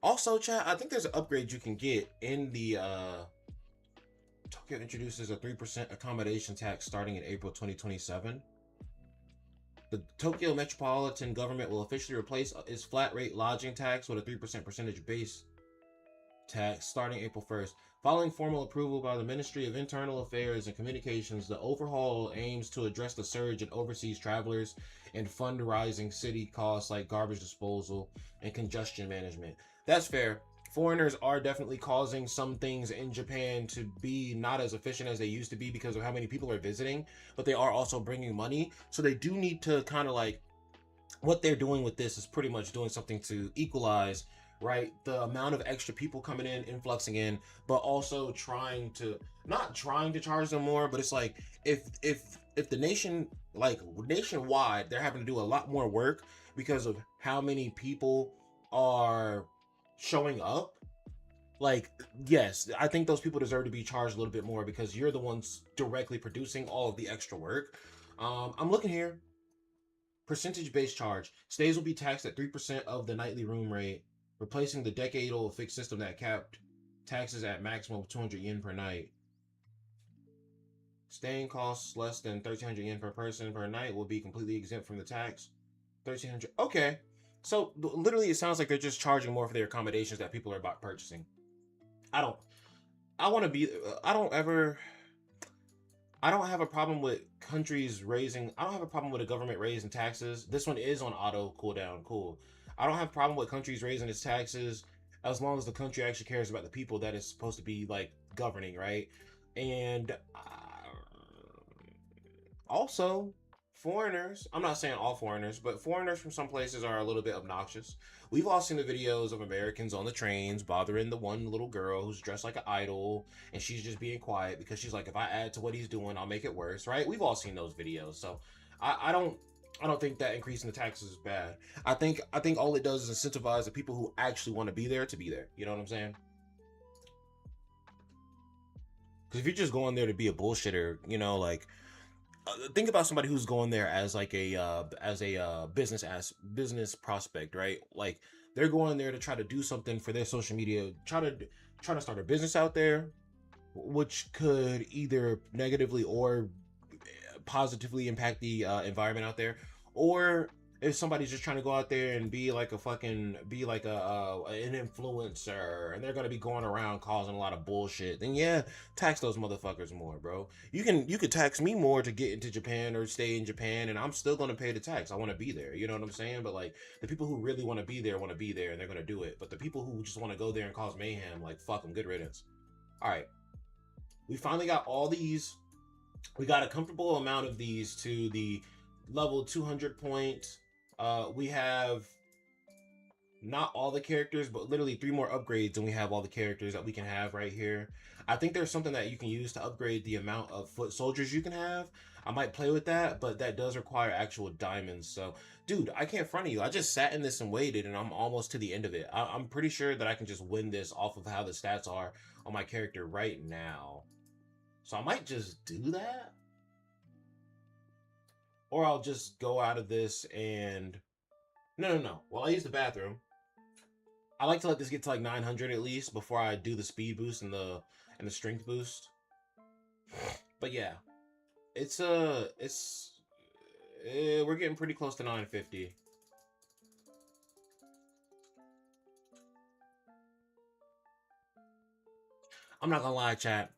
Also, chat, I think there's an upgrade you can get in the Tokyo introduces a 3% accommodation tax starting in April 2027. The Tokyo metropolitan government will officially replace its flat rate lodging tax with a 3% percentage base tax starting April 1st. Following formal approval by the Ministry of Internal Affairs and Communications, the overhaul aims to address the surge in overseas travelers and fund rising city costs like garbage disposal and congestion management. That's fair. Foreigners are definitely causing some things in Japan to be not as efficient as they used to be because of how many people are visiting, but they are also bringing money. So they do need to kind of like, what they're doing with this is pretty much doing something to equalize, right, the amount of extra people coming in, influxing in, but also trying to not trying to charge them more, but it's like if the nation, like nationwide, they're having to do a lot more work because of how many people are showing up. Like, yes, I think those people deserve to be charged a little bit more because you're the ones directly producing all of the extra work. I'm looking here. Percentage based charge. Stays will be taxed at 3% of the nightly room rate, replacing the decade-old fixed system that capped taxes at maximum of 200 yen per night. Staying costs less than 1,300 yen per person per night will be completely exempt from the tax. 1,300. Okay. So literally, it sounds like they're just charging more for their accommodations that people are about purchasing. I don't. I want to be. I don't have a problem with countries raising. I don't have a problem with a government raising taxes. This one is on auto cooldown. Cool. I don't have a problem with countries raising its taxes as long as the country actually cares about the people that it's supposed to be like governing, right? And also, foreigners. I'm not saying all foreigners, but foreigners from some places are a little bit obnoxious. We've all seen the videos of Americans on the trains bothering the one little girl who's dressed like an idol, and she's just being quiet because she's like, if I add to what he's doing, I'll make it worse, right? We've all seen those videos, so I don't think that increasing the taxes is bad. I think all it does is incentivize the people who actually want to be there to be there. You know what I'm saying? Because if you're just going there to be a bullshitter, you know, like think about somebody who's going there as like a business prospect, right? Like they're going there to try to do something for their social media, try to start a business out there, which could either negatively or positively impact the environment out there, or if somebody's just trying to go out there and be like an influencer and they're gonna be going around causing a lot of bullshit, then yeah, tax those motherfuckers more, bro. You could tax me more to get into Japan or stay in Japan, and I'm still gonna pay the tax. I want to be there. You know what I'm saying? But like the people who really want to be there, and they're gonna do it. But the people who just want to go there and cause mayhem, like fuck them, good riddance. All right, we finally got all these. We got a comfortable amount of these to the level 200 point. We have not all the characters, but literally 3 more upgrades, and we have all the characters that we can have right here. I think there's something that you can use to upgrade the amount of foot soldiers you can have. I might play with that, but that does require actual diamonds. So, dude, I can't front of you. I just sat in this and waited, and I'm almost to the end of it. I'm pretty sure that I can just win this off of how the stats are on my character right now. So I might just do that. Or I'll just go out of this and... No. Well, I use the bathroom. I like to let this get to like 900 at least before I do the speed boost and the strength boost. But yeah, we're getting pretty close to 950. I'm not gonna lie, chat.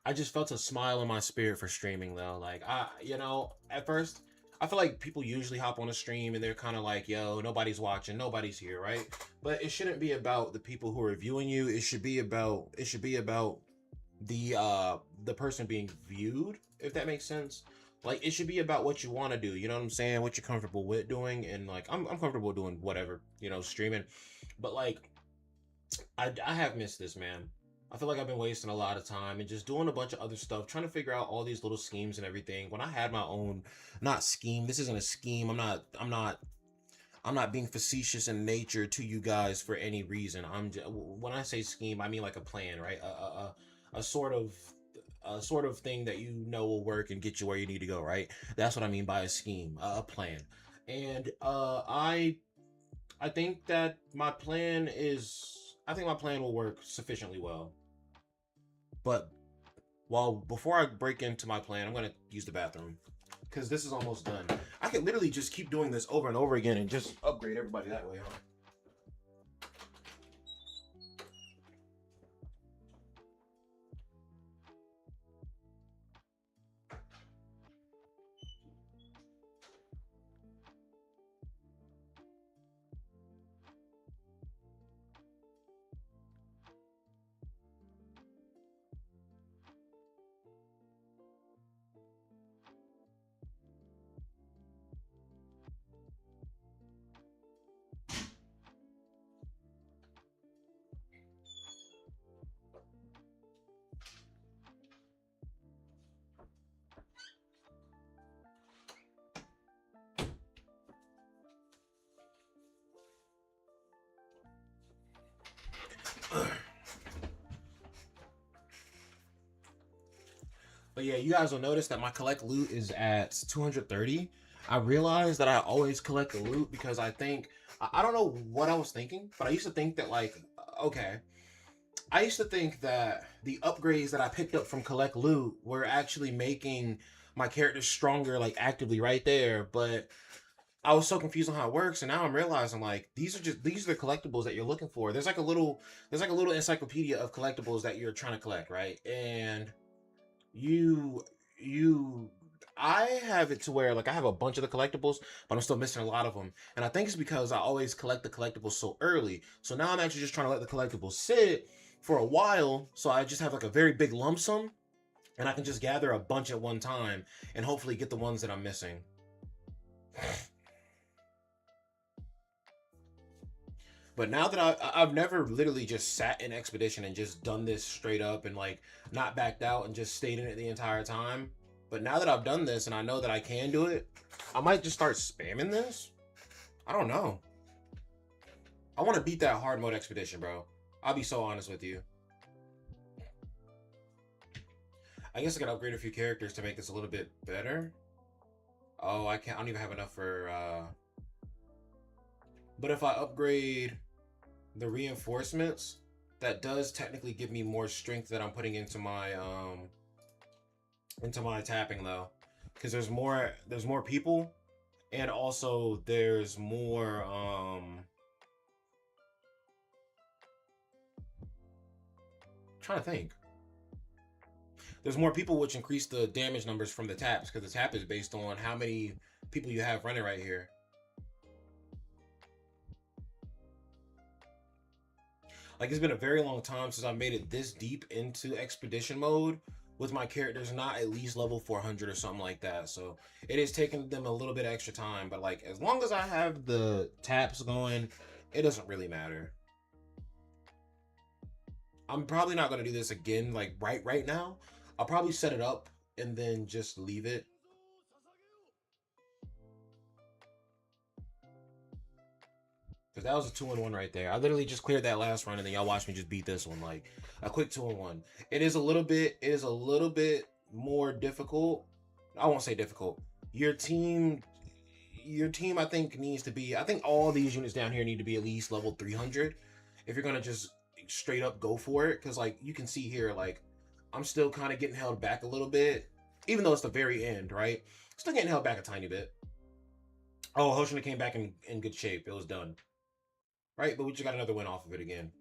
I just felt a smile in my spirit for streaming though. Like at first I feel like people usually hop on a stream and they're kind of like, yo, nobody's watching, nobody's here, right? But it shouldn't be about the people who are viewing you. It should be about the person being viewed, if that makes sense. Like it should be about what you want to do, you know what I'm saying? What you're comfortable with doing, and like I'm comfortable doing whatever, streaming. But like I have missed this, man. I feel like I've been wasting a lot of time and just doing a bunch of other stuff, trying to figure out all these little schemes and everything. When I had my own, not scheme, this isn't a scheme. I'm not being facetious in nature to you guys for any reason. When I say scheme, I mean like a plan, right? A sort of thing that will work and get you where you need to go, right? That's what I mean by a scheme, a plan. And I think that my plan is, I think my plan will work sufficiently well. But before I break into my plan, I'm gonna use the bathroom because this is almost done. I could literally just keep doing this over and over again and just upgrade everybody that way, huh? But yeah, you guys will notice that my collect loot is at 230. I realized that I always collect the loot because I think, I don't know what I was thinking, but I used to think that like, okay, I used to think that the upgrades that I picked up from collect loot were actually making my character stronger, like actively right there. But I was so confused on how it works, and now I'm realizing like these are the collectibles that you're looking for. There's like a little encyclopedia of collectibles that you're trying to collect, right? And you you I have it to where like I have a bunch of the collectibles, but I'm still missing a lot of them. And I think it's because I always collect the collectibles so early. So now I'm actually just trying to let the collectibles sit for a while, so I just have like a very big lump sum, and I can just gather a bunch at one time and hopefully get the ones that I'm missing. But now that I've never literally just sat in Expedition and just done this straight up and like not backed out and just stayed in it the entire time. But now that I've done this and I know that I can do it, I might just start spamming this. I don't know. I want to beat that hard mode Expedition, bro. I'll be so honest with you. I guess I gotta upgrade a few characters to make this a little bit better. Oh, I don't even have enough for but if I upgrade the reinforcements, that does technically give me more strength that I'm putting into my tapping though, because there's more people, and also there's more trying to think. There's more people, which increase the damage numbers from the taps, because the tap is based on how many people you have running right here. Like, it's been a very long time since I made it this deep into Expedition mode with my characters not at least level 400 or something like that. So it is taking them a little bit extra time, but like as long as I have the taps going, it doesn't really matter. I'm probably not going to do this again like right now. I'll probably set it up and then just leave it. Because that was a 2-in-1 right there. I literally just cleared that last run and then y'all watched me just beat this one. Like a quick 2-in-1. It is a little bit more difficult. I won't say difficult. Your team I think needs to be, I think all these units down here need to be at least level 300 if you're going to just straight up go for it. Because like you can see here, like I'm still kind of getting held back a little bit, even though it's the very end, right? Still getting held back a tiny bit. Oh, Hoshina came back in good shape. It was done. Right, but we just got another win off of it again.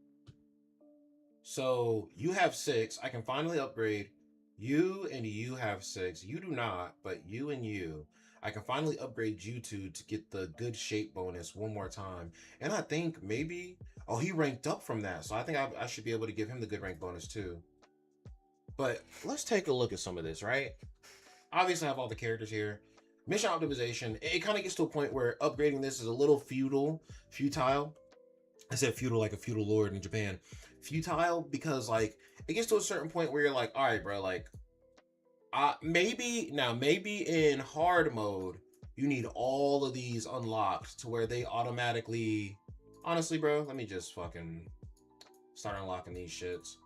So you have 6. I can finally upgrade. You and you have 6. You do not, but you and you. I can finally upgrade you two to get the good shape bonus one more time. And I think maybe, oh, he ranked up from that. So I think I should be able to give him the good rank bonus too. But let's take a look at some of this, right? Obviously I have all the characters here. Mission optimization, it kind of gets to a point where upgrading this is a little futile. I said feudal like a feudal lord in Japan. Futile because like it gets to a certain point where you're like, all right, bro, like maybe in hard mode you need all of these unlocked to where they automatically, honestly, bro, let me just fucking start unlocking these shits.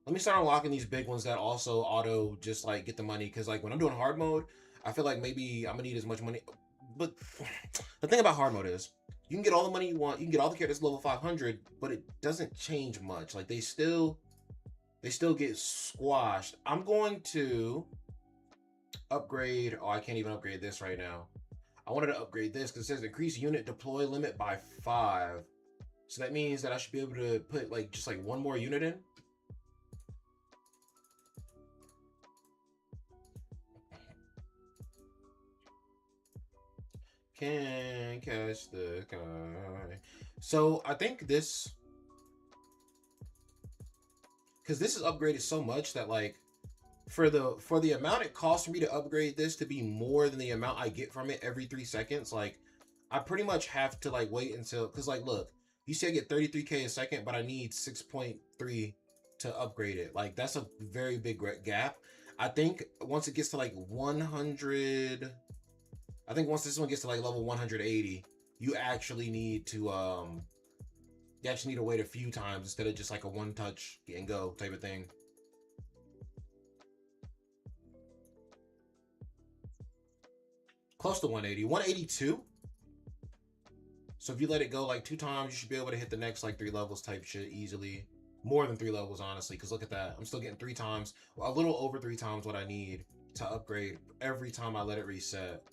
Let me start unlocking these big ones that also auto just like get the money, because like when I'm doing hard mode, I feel like maybe I'm gonna need as much money. But the thing about hard mode is You can get all the money you want. You can get all the characters level 500, but it doesn't change much. Like they still get squashed. I'm going to upgrade. Oh, I can't even upgrade this right now. I wanted to upgrade this because it says increase unit deploy limit by 5. So that means that I should be able to put like just like one more unit in. Can catch the guy. So I think this, because this is upgraded so much that like for the amount it costs for me to upgrade this to be more than the amount I get from it every 3 seconds, like I pretty much have to like wait until, because like look, you see I get 33k a second, but I need 6.3 to upgrade it. Like that's a very big gap. I think once it gets to like 100, I think once this one gets to like level 180, you actually need to wait a few times instead of just like a one touch and go type of thing. Close to 180, 182. So if you let it go like 2 times, you should be able to hit the next like 3 levels type shit easily. More than 3 levels, honestly, because look at that. I'm still getting 3 times, a little over 3 times what I need to upgrade every time I let it reset.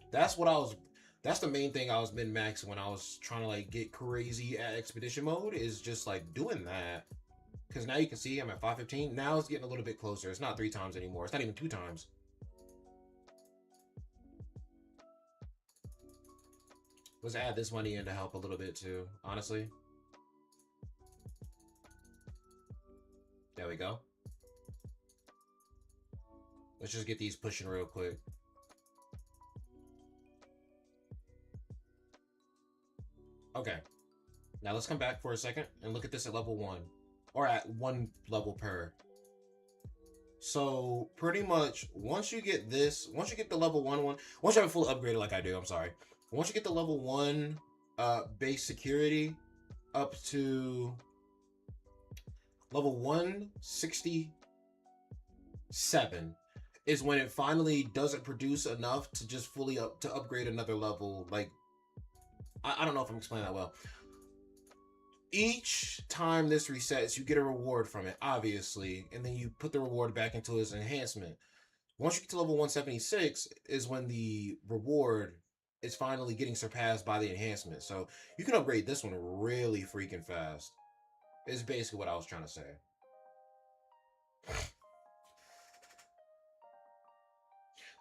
That's the main thing I was min-maxing when I was trying to like get crazy at expedition mode, is just like doing that. Because now you can see I'm at 515. Now it's getting a little bit closer. It's not 3 times anymore. It's not even 2 times. Let's add this money in to help a little bit too, honestly. There we go. Let's just get these pushing real quick. Okay. Now let's come back for a second and look at this at level 1. Or at 1 level per. So pretty much once you get this, once you get the level 1, once you have it fully upgraded like I do, I'm sorry. Once you get the level 1 base security up to level 167 is when it finally doesn't produce enough to just fully upgrade another level. Like I don't know if I'm explaining that well. Each time this resets, you get a reward from it, obviously, and then you put the reward back into its enhancement. Once you get to level 176 is when the reward is finally getting surpassed by the enhancement. So you can upgrade this one really freaking fast. Is basically what I was trying to say.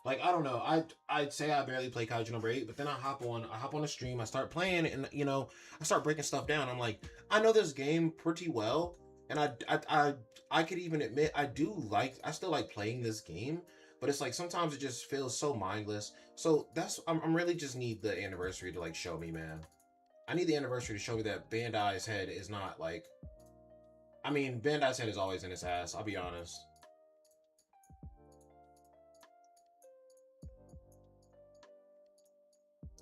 Like, I don't know. I'd say I barely play Kaiju number 8, but then I hop on a stream, I start playing, and you know, I start breaking stuff down. I'm like, I know this game pretty well, and I could even admit I still like playing this game, but it's like sometimes it just feels so mindless. So I'm really just need the anniversary to like show me, man. I need the anniversary to show me that Bandai's head is not like, I mean, Bandai's head is always in its ass, I'll be honest.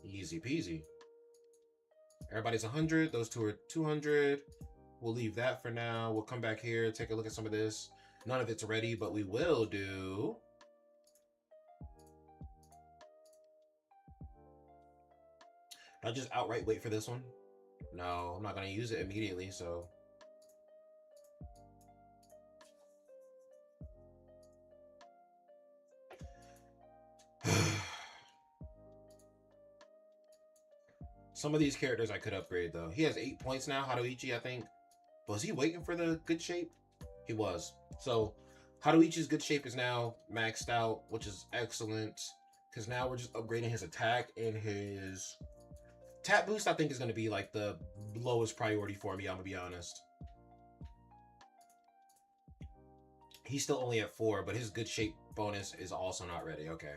Easy peasy. Everybody's 100. Those two are 200. We'll leave that for now. We'll come back here, take a look at some of this. None of it's ready, but we will do. Did I just outright wait for this one? No, I'm not going to use it immediately, so. Some of these characters I could upgrade, though. He has 8 points now, Haruichi, I think. Was he waiting for the good shape? He was. So, Haruichi's good shape is now maxed out, which is excellent. Because now we're just upgrading his attack, and his tap boost, I think, is going to be, like, the lowest priority for me, I'm going to be honest. He's still only at 4, but his good shape bonus is also not ready. Okay.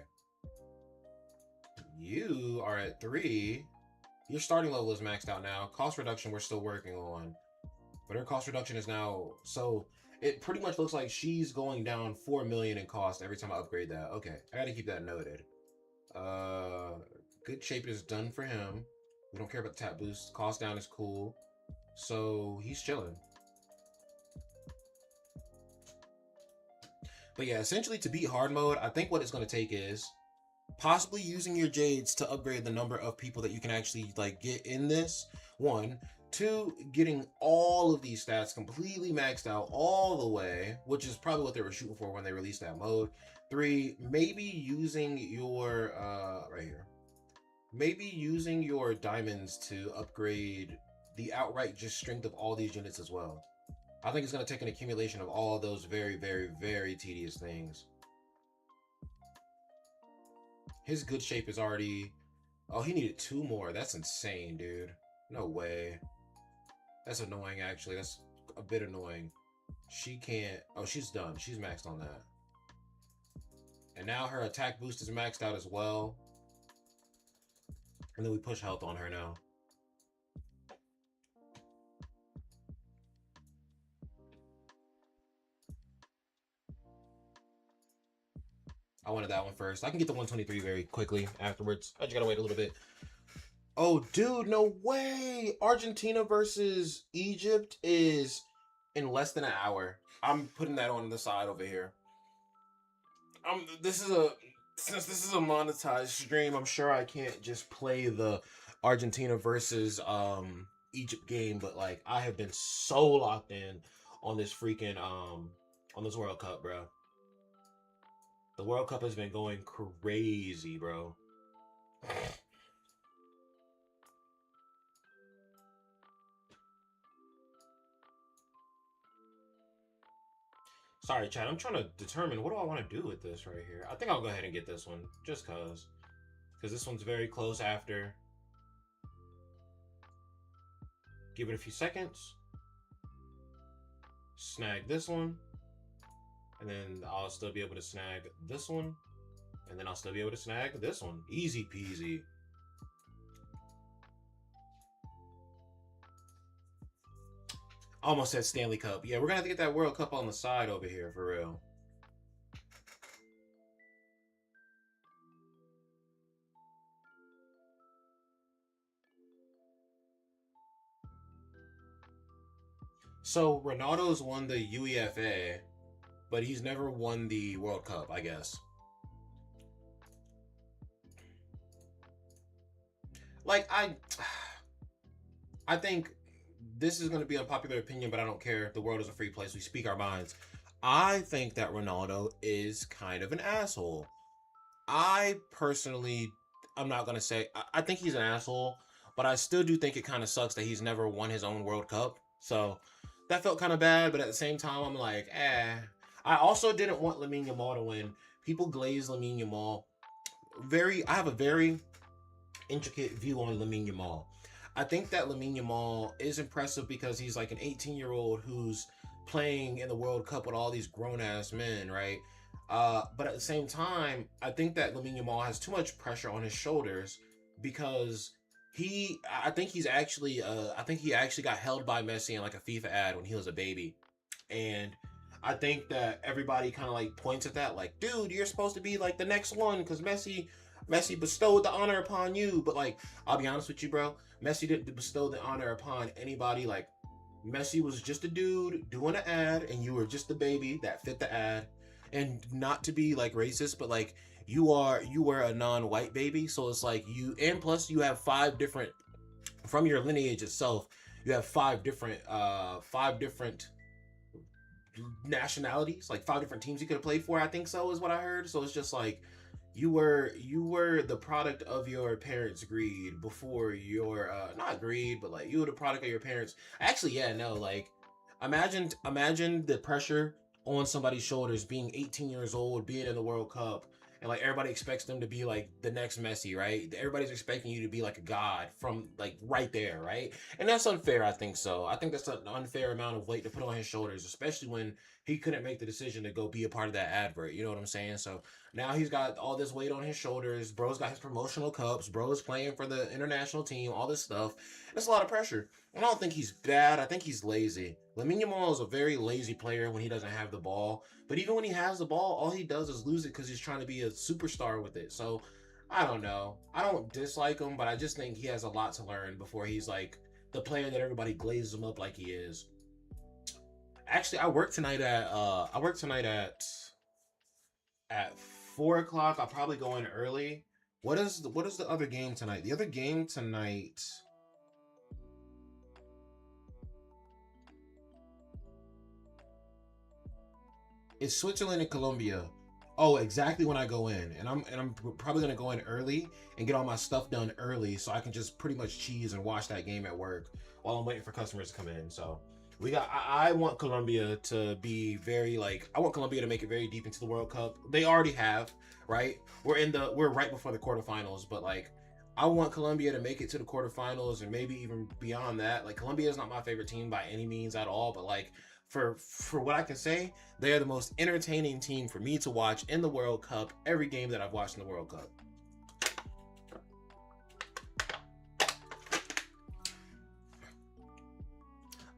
You are at 3. Your starting level is maxed out now. Cost reduction we're still working on. But her cost reduction is now... So, it pretty much looks like she's going down 4 million in cost every time I upgrade that. Okay, I gotta keep that noted. Good shape is done for him. We don't care about the tap boost. Cost down is cool. So, he's chilling. But yeah, essentially to beat hard mode, I think what it's going to take is... possibly using your jades to upgrade the number of people that you can actually like get in this. One, two, getting all of these stats completely maxed out all the way, which is probably what they were shooting for when they released that mode. Three, maybe using your right here. Maybe using your diamonds to upgrade the outright just strength of all these units as well. I think it's going to take an accumulation of all those very, very, very tedious things. His good shape is already... Oh, he needed 2 more. That's insane, dude. No way. That's annoying, actually. That's a bit annoying. She can't... Oh, she's done. She's maxed on that. And now her attack boost is maxed out as well. And then we push health on her now. I wanted that one first. I can get the 123 very quickly afterwards. I just gotta wait a little bit. Oh, dude, no way! Argentina versus Egypt is in less than an hour. I'm putting that on the side over here. Since this is a monetized stream, I'm sure I can't just play the Argentina versus Egypt game, but like I have been so locked in on this freaking on this World Cup, bro. The World Cup has been going crazy, bro. Sorry, Chad. I'm trying to determine what do I want to do with this right here. I think I'll go ahead and get this one just because this one's very close after. Give it a few seconds. Snag this one. And then I'll still be able to snag this one. And then I'll still be able to snag this one. Easy peasy. Almost said Stanley Cup. Yeah, we're going to have to get that World Cup on the side over here, for real. So, Ronaldo's won the UEFA, but he's never won the World Cup, I guess. Like, I think this is going to be unpopular opinion, but I don't care. The world is a free place. We speak our minds. I think that Ronaldo is kind of an asshole. I personally, I'm not going to say, I think he's an asshole, but I still do think it kind of sucks that he's never won his own World Cup. So that felt kind of bad, but at the same time, I'm like, I also didn't want Lamine Yamal to win. People glaze Lamine Yamal. I have a very intricate view on Lamine Yamal. I think that Lamine Yamal is impressive because he's like an 18-year-old who's playing in the World Cup with all these grown-ass men, right? But at the same time, I think that Lamine Yamal has too much pressure on his shoulders because I think he actually got held by Messi in like a FIFA ad when he was a baby. And I think that everybody kind of like points at that like, dude, you're supposed to be like the next one because Messi bestowed the honor upon you. But like, I'll be honest with you, bro. Messi didn't bestow the honor upon anybody. Like, Messi was just a dude doing an ad, and you were just the baby that fit the ad. And not to be like racist, but like you were a non-white baby, so it's like and plus you have 5 different from your lineage itself. You have 5 different nationalities, like 5 different teams you could have played for. I think so is what I heard. So it's just like. You were the product of your parents' greed before your not greed, but like you were the product of your parents. Actually, yeah, no, like imagine the pressure on somebody's shoulders being 18 years old, being in the World Cup, and like everybody expects them to be like the next Messi, right? Everybody's expecting you to be like a god from like right there, right? And that's unfair, I think so. I think that's an unfair amount of weight to put on his shoulders, especially when he couldn't make the decision to go be a part of that advert. You know what I'm saying? So now he's got all this weight on his shoulders. Bro's got his promotional cups. Bro's playing for the international team, all this stuff. That's a lot of pressure. I don't think he's bad. I think he's lazy. Lamine Yamal is a very lazy player when he doesn't have the ball. But even when he has the ball, all he does is lose it because he's trying to be a superstar with it. So, I don't know. I don't dislike him, but I just think he has a lot to learn before he's like the player that everybody glazes him up like he is. Actually, I work tonight at 4 o'clock. I'll probably go in early. What is the other game tonight? The other game tonight. It's Switzerland and Colombia. Oh, exactly when I go in, and I'm probably gonna go in early and get all my stuff done early, so I can just pretty much cheese and watch that game at work while I'm waiting for customers to come in. So we got. I want Colombia to be very like. I want Colombia to make it very deep into the World Cup. They already have, right? We're right before the quarterfinals, but like. I want Colombia to make it to the quarterfinals and maybe even beyond that. Like Colombia is not my favorite team by any means at all, but like for what I can say, they are the most entertaining team for me to watch in the World Cup. Every game that I've watched in the World Cup.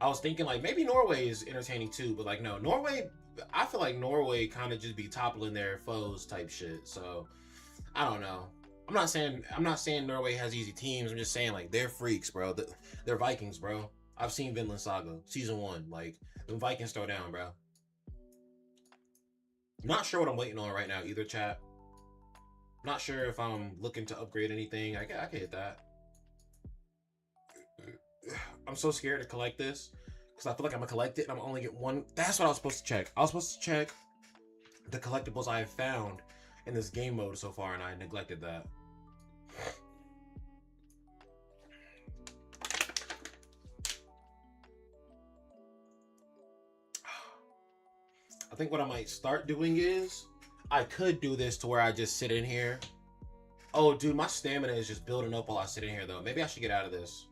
I was thinking like maybe Norway is entertaining too, but like no, Norway. I feel like Norway kind of just be toppling their foes type shit. So I don't know. I'm not saying Norway has easy teams. I'm just saying like they're freaks, bro. They're Vikings, bro. I've seen Vinland Saga season 1. Like the Vikings throw down, bro. Not sure what I'm waiting on right now either, chat. Not sure if I'm looking to upgrade anything. I can hit that. I'm so scared to collect this because I feel like I'm gonna collect it and I'm only get one. That's what I was supposed to check. I was supposed to check the collectibles I have found in this game mode so far, and I neglected that. I think what I might start doing is I could do this to where I just sit in here. Oh, dude, my stamina is just building up while I sit in here, though. Maybe I should get out of this.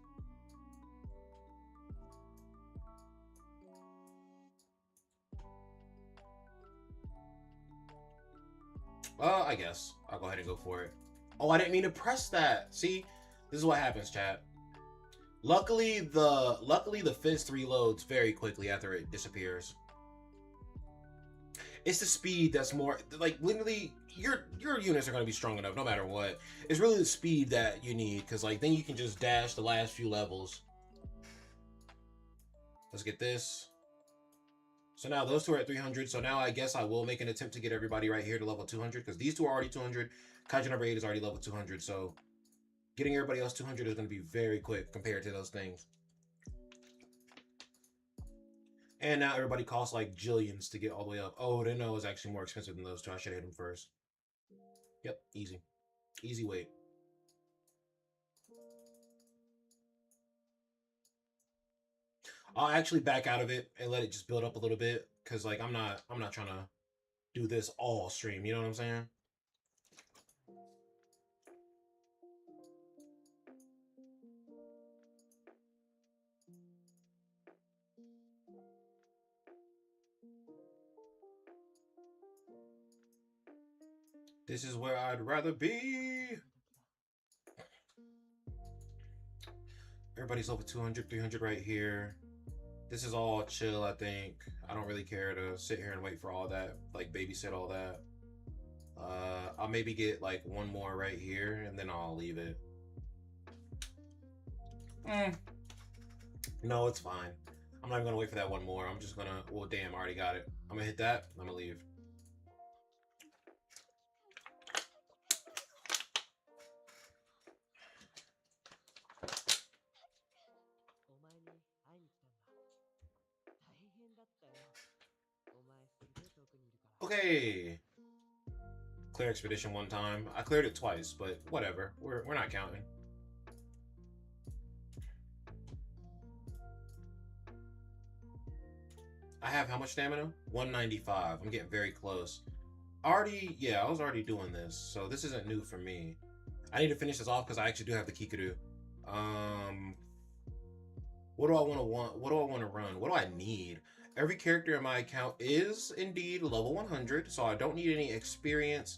Well, I guess I'll go ahead and go for it. Oh, I didn't mean to press that. See, this is what happens, chat. Luckily, the fist reloads very quickly after it disappears. It's the speed that's more like literally your units are gonna be strong enough no matter what. It's really the speed that you need because like then you can just dash the last few levels. Let's get this. So now those two are at 300. So now I guess I will make an attempt to get everybody right here to level 200 because these two are already 200. Kaiju number 8 is already level 200. So getting everybody else 200 is going to be very quick compared to those things. And now everybody costs like jillions to get all the way up. Oh, they know it's actually more expensive than those two. I should have hit them first. Yep, easy. Easy wait. I'll actually back out of it and let it just build up a little bit because like I'm not trying to do this all stream, you know what I'm saying? This is where I'd rather be. Everybody's over 200, 300 right here. This is all chill, I think. I don't really care to sit here and wait for all that, like babysit all that. I'll maybe get like one more right here and then I'll leave it. No, it's fine. I'm not even gonna wait for that one more. I'm just gonna, well, damn, I already got it. I'm gonna hit that, I'm gonna leave. Okay. Clear expedition one time. I cleared it twice, but whatever. We're not counting. I have how much stamina? 195. I'm getting very close. I was already doing this, so this isn't new for me. I need to finish this off because I actually do have the Kikuru. What do I want to run? What do I need? Every character in my account is indeed level 100, so I don't need any experience.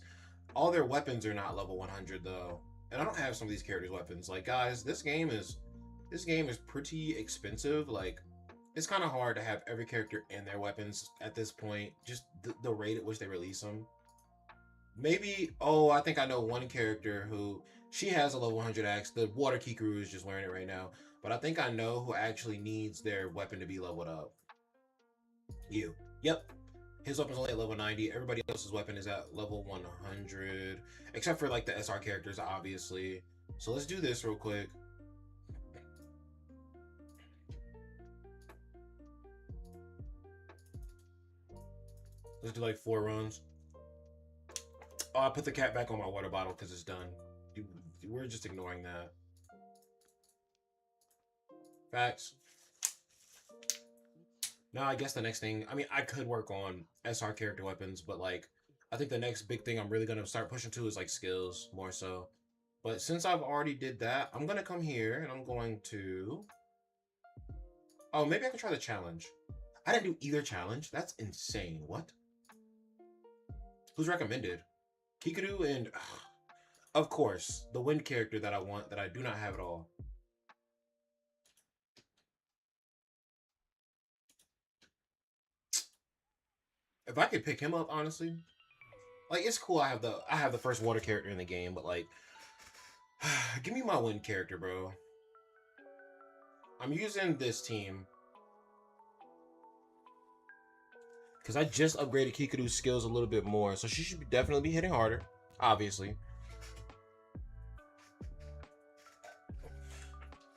All their weapons are not level 100 though, and I don't have some of these characters' weapons. Like guys, this game is pretty expensive. Like it's kind of hard to have every character and their weapons at this point. Just the rate at which they release them. Maybe, oh, I think I know one character who she has a level 100 axe. The water Kikuru is just wearing it right now, but I think I know who actually needs their weapon to be leveled up. You. Yep. His weapon's only at level 90. Everybody else's weapon is at level 100. Except for like the SR characters, obviously. So let's do this real quick. Let's do like 4 runs. Oh, I put the cap back on my water bottle because it's done. We're just ignoring that. Facts. Now, I guess the next thing, I mean, I could work on SR character weapons, but like, I think the next big thing I'm really going to start pushing to is like skills more so. But since I've already did that, I'm going to come here and I'm going to... Oh, maybe I can try the challenge. I didn't do either challenge. That's insane. What? Who's recommended? Kikuru and... of course, the wind character that I want that I do not have at all. If I could pick him up, honestly, like it's cool. I have the first water character in the game, but like, give me my wind character, bro. I'm using this team because I just upgraded Kikuru's skills a little bit more, so she should definitely be hitting harder, obviously.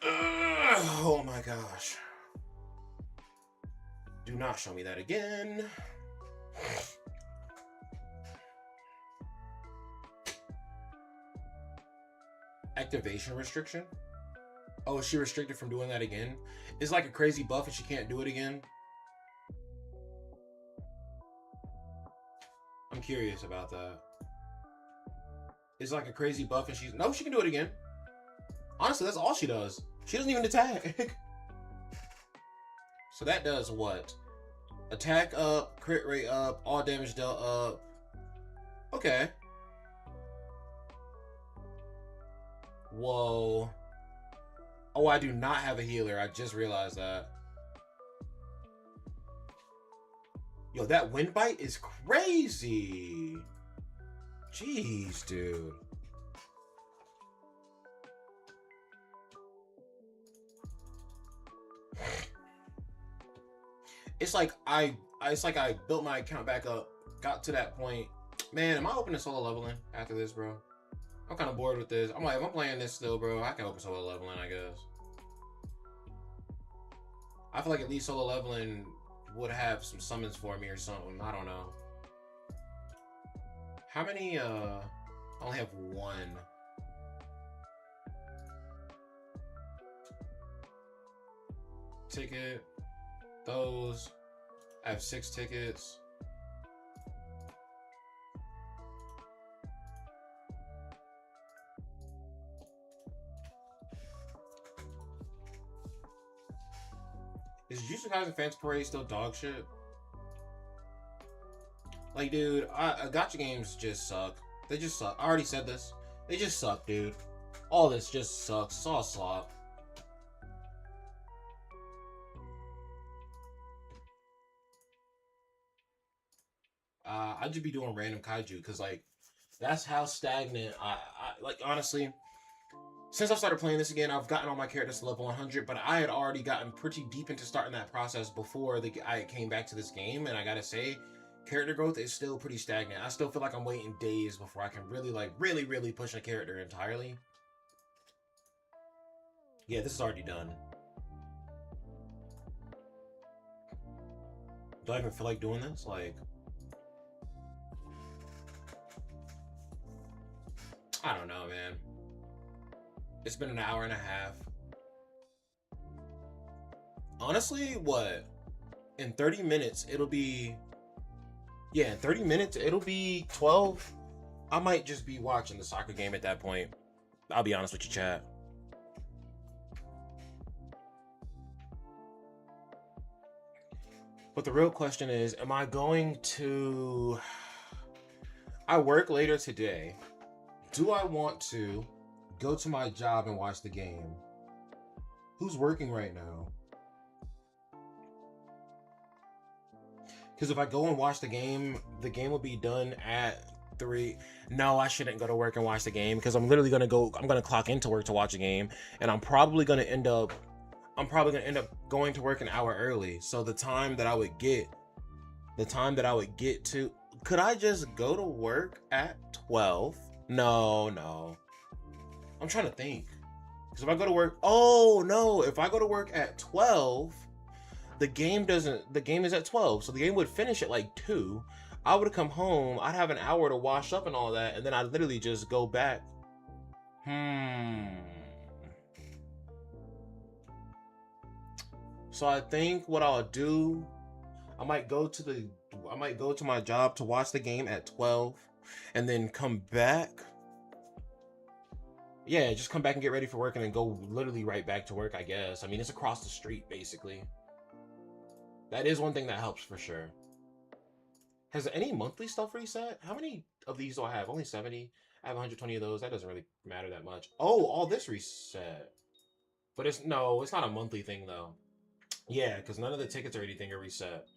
Oh my gosh! Do not show me that again. Activation restriction? Oh, is she restricted from doing that again? It's like a crazy buff and she can't do it again. I'm curious about that. It's like a crazy buff and she's... No, she can do it again. Honestly, that's all she does. She doesn't even attack. So that does what? Attack up, crit rate up, all damage dealt up. Okay. Whoa. Oh, I do not have a healer. I just realized that. Yo, that wind bite is crazy. Jeez, dude. It's like I built my account back up, got to that point. Man, am I opening solo leveling after this, bro? I'm kind of bored with this. I'm like, if I'm playing this still, bro, I can open solo leveling, I guess. I feel like at least solo leveling would have some summons for me or something. I don't know. How many, I only have 1. Ticket. Those. I have 6 tickets. Is Jujutsu Kaisen Fans Parade still dog shit? Like, dude, gacha games just suck. They just suck. I already said this. They just suck, dude. All this just sucks. It's all slop. I'd just be doing random kaiju because, like, that's how stagnant I like, honestly, since I started playing this again, I've gotten all my characters to level 100, but I had already gotten pretty deep into starting that process before I came back to this game, and I gotta say, character growth is still pretty stagnant. I still feel like I'm waiting days before I can really, like, really push a character entirely. Yeah, this is already done. Do I even feel like doing this? Like... I don't know, man. It's been an hour and a half. Honestly, what? In 30 minutes, it'll be... Yeah, in 30 minutes, it'll be 12. I might just be watching the soccer game at that point. I'll be honest with you, chat. But the real question is, am I going to... I work later today. Do I want to go to my job and watch the game? Who's working right now? Because if I go and watch the game will be done at 3. No, I shouldn't go to work and watch the game because I'm literally gonna clock into work to watch a game, and I'm probably gonna end up going to work an hour early. So the time that I would get the time that I would get to. Could I just go to work at 12? No, no. I'm trying to think. Because if I go to work, oh no, if I go to work at 12, the game is at 12. So the game would finish at like 2. I would come home, I'd have an hour to wash up and all that, and then I'd literally just go back. So I think what I'll do, I might go to my job to watch the game at 12 and then come back. Yeah, just come back and get ready for work and then go literally right back to work, I guess. I mean, it's across the street, basically. That is one thing that helps for sure. Has any monthly stuff reset? How many of these do I have? Only 70. I have 120 of those. That doesn't really matter that much. Oh, all this reset. But it's not a monthly thing, though. Yeah, because none of the tickets or anything are reset.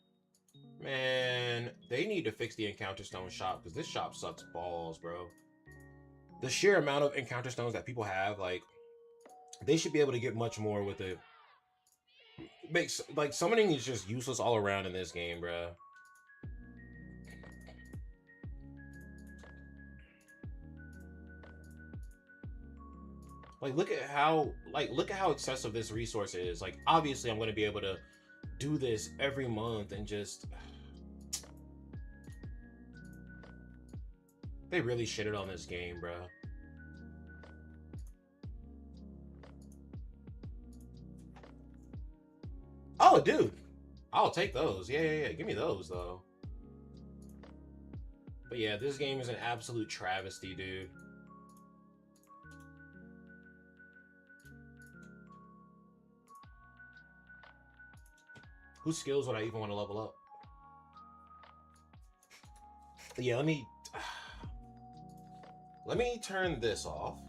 Man, they need to fix the Encounter Stone shop because this shop sucks balls, bro. The sheer amount of Encounter Stones that people have, like, they should be able to get much more with it. Makes like summoning is just useless all around in this game, bro. Like, look at how excessive this resource is. Like, obviously, I'm gonna be able to do this every month and just. They really shitted on this game, bro. Oh, dude. I'll take those. Yeah. Give me those, though. But yeah, this game is an absolute travesty, dude. Whose skills would I even want to level up? Yeah, let me turn this off.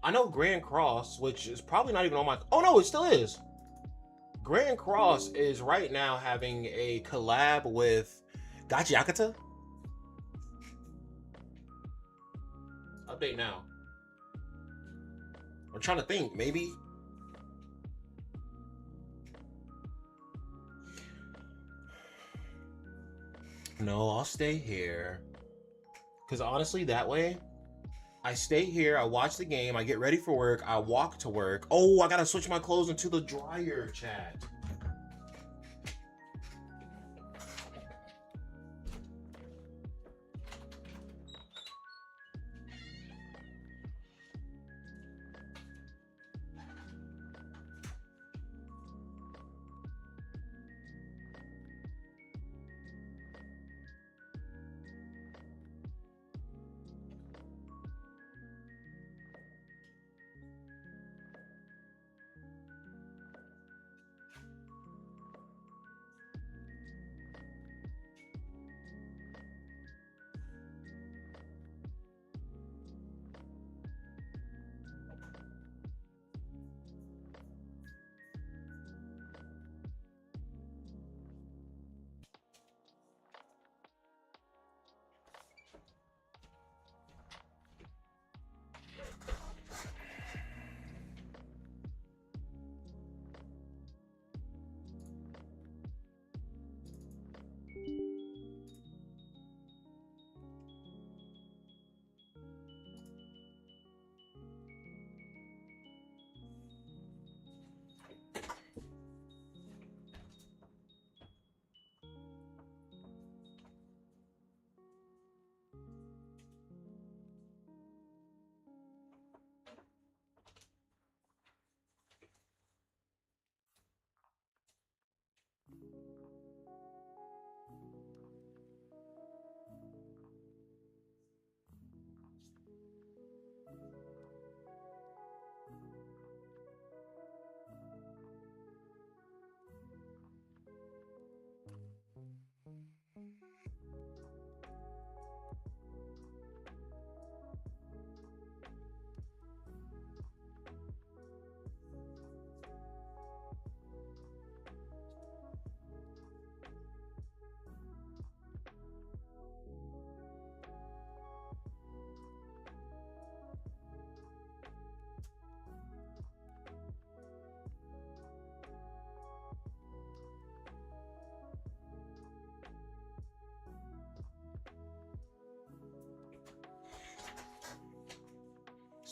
I know Grand Cross, which is probably not even on my... Oh, no, it still is. Grand Cross is right now having a collab with Gachi. Update now. I'm trying to think, maybe... No, I'll stay here. Because honestly, that way... I stay here, I watch the game, I get ready for work, I walk to work. Oh, I gotta switch my clothes into the dryer, chat.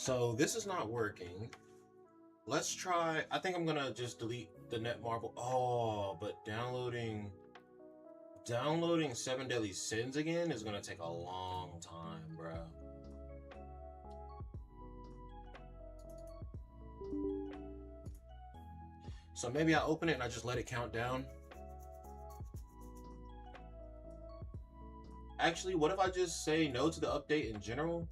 So this is not working. Let's try. I think I'm gonna just delete the Netmarble. Oh, but downloading 7 Deadly Sins again is gonna take a long time, bro. So maybe I open it and I just let it count down. Actually, what if I just say no to the update in general?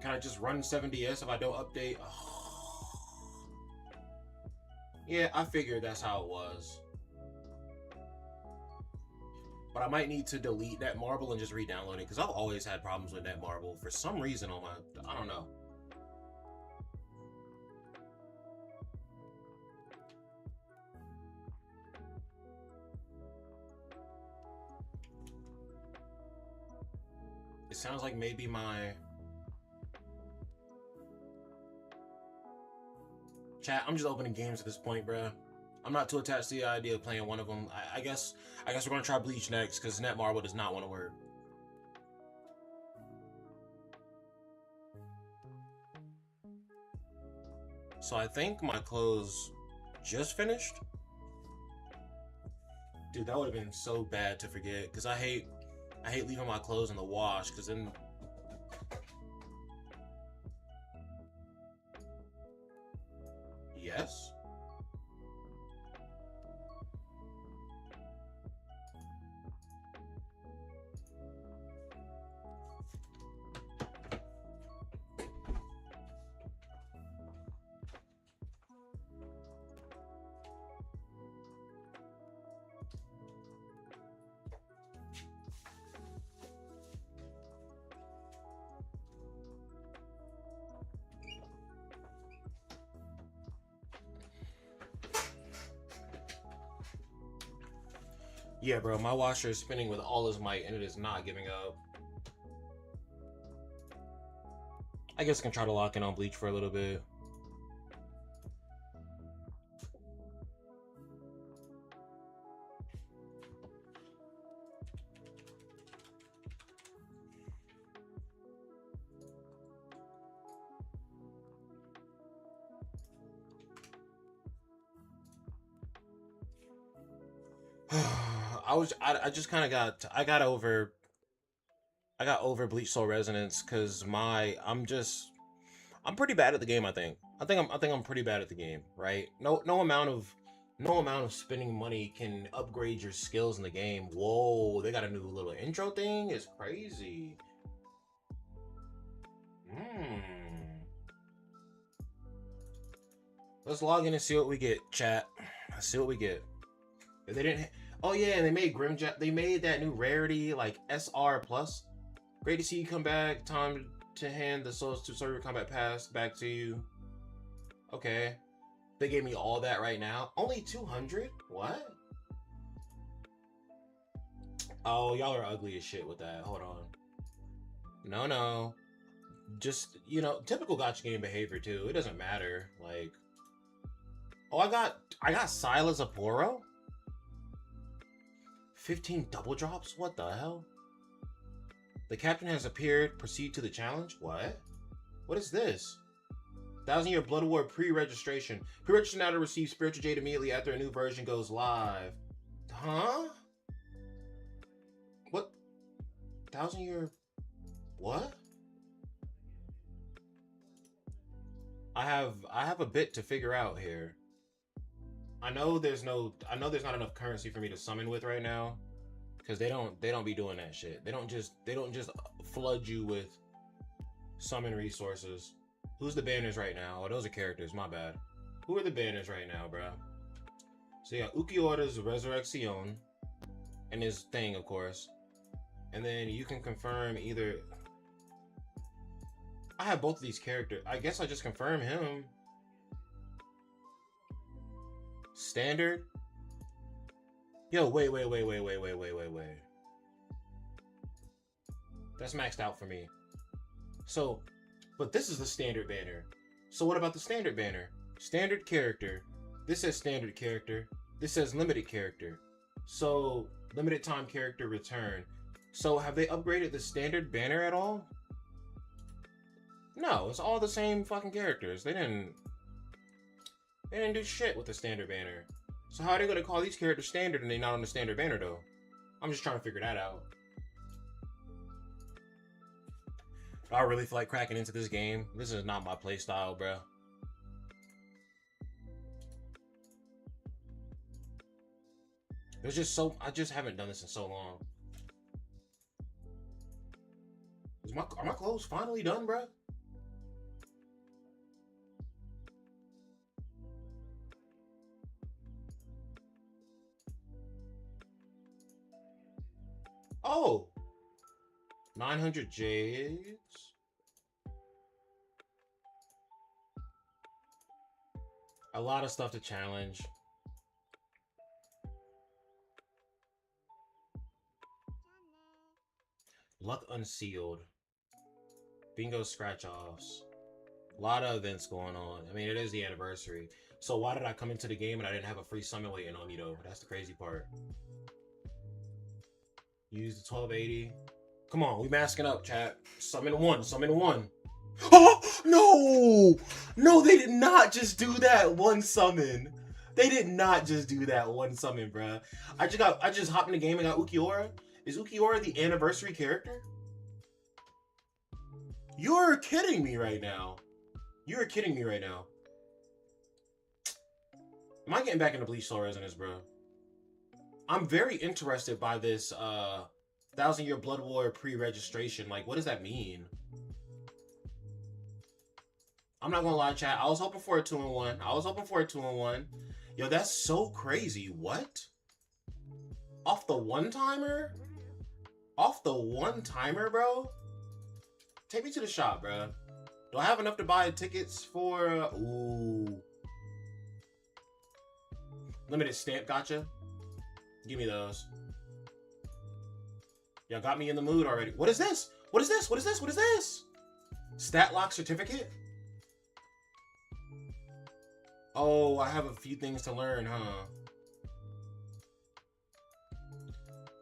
Can I just run 7DS if I don't update? Oh. Yeah, I figured that's how it was. But I might need to delete Netmarble and just re-download it because I've always had problems with Netmarble for some reason on my, I don't know. It sounds like maybe my chat. I'm just opening games at this point, bruh. I'm not too attached to the idea of playing one of them. I guess we're gonna try Bleach next because Netmarble does not want to work. So I think my clothes just finished. Dude, that would have been so bad to forget because I hate leaving my clothes in the wash because then. Yes. Yeah, bro, my washer is spinning with all his might and it is not giving up. I guess I can try to lock in on Bleach for a little bit. I just kind of got over Bleach Soul Resonance because I'm pretty bad at the game. I think I'm pretty bad at the game, right? No amount of spending money can upgrade your skills in the game. Whoa, they got a new little intro thing. It's crazy. Let's log in and see what we get, chat. Let's see what we get. If they didn't. Oh yeah, and they made They made that new rarity like SR plus. Great to see you come back. Time to hand the Souls to Server Combat Pass back to you. Okay, they gave me all that right now. Only 200? What? Oh, y'all are ugly as shit with that. Hold on. No. Just, typical gacha game behavior too. It doesn't matter. Like, oh, I got Silas Aporo. 15 double drops? What the hell? The captain has appeared. Proceed to the challenge? What? What is this? 1,000-year Blood War pre-registration. Pre-register now to receive Spiritual Jade immediately after a new version goes live. Huh? What? 1,000-year... What? I have a bit to figure out here. I know there's not enough currency for me to summon with right now, because they don't be doing that shit. They don't just flood you with summon resources. Who's the banners right now? Oh, those are characters. My bad. Who are the banners right now, bro? So you got Ulquiorra's Resurreccion and his thing, of course, and then you can confirm either. I have both of these characters. I guess I just confirm him. Standard? Yo, wait. That's maxed out for me. So, but this is the standard banner. So what about the standard banner? Standard character. This says standard character. This says limited character. So, limited time character return. So, have they upgraded the standard banner at all? No, it's all the same fucking characters. They didn't do shit with the standard banner. So how are they gonna call these characters standard and they not on the standard banner though? I'm just trying to figure that out. I really feel like cracking into this game. This is not my play style, bro. There's just I just haven't done this in so long. Are my clothes finally done, bro? Oh, 900 jades. A lot of stuff to challenge. Luck unsealed. Bingo scratch offs. A lot of events going on. I mean, it is the anniversary. So why did I come into the game and I didn't have a free summon waiting on me though? That's the crazy part. Use the 1280. Come on, we masking up, chat. Summon one, summon one. Oh no! No, they did not just do that one summon. They did not just do that one summon, bruh. I just hopped in the game and got Ulquiorra. Is Ulquiorra the anniversary character? You're kidding me right now. You're kidding me right now. Am I getting back into Bleach Soul Resonance, bro? I'm very interested by this 1000-Year Blood War pre-registration. Like, what does that mean? I'm not gonna lie, chat. I was hoping for a 2-in-1. I was hoping for a 2-in-1. Yo, that's so crazy. What? Off the one-timer? Off the one-timer, bro? Take me to the shop, bro. Do I have enough to buy tickets for... ooh. Limited stamp gotcha? Give me those. Y'all got me in the mood already. What is this? What is this? What is this? What is this? Stat lock certificate? Oh, I have a few things to learn, huh?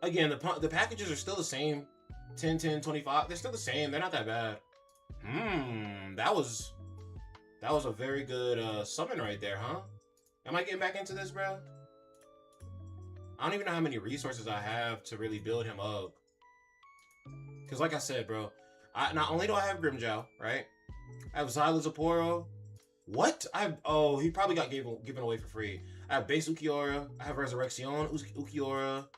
Again, the packages are still the same. 10, 10, 25. They're still the same. They're not that bad. That was a very good summon right there, huh? Am I getting back into this, bro? I don't even know how many resources I have to really build him up. Because like I said, bro, not only do I have Grimjow, right? I have Xyla Zaporo. What? Oh, he probably got given away for free. I have base Ulquiorra. I have Resurreccion Ulquiorra.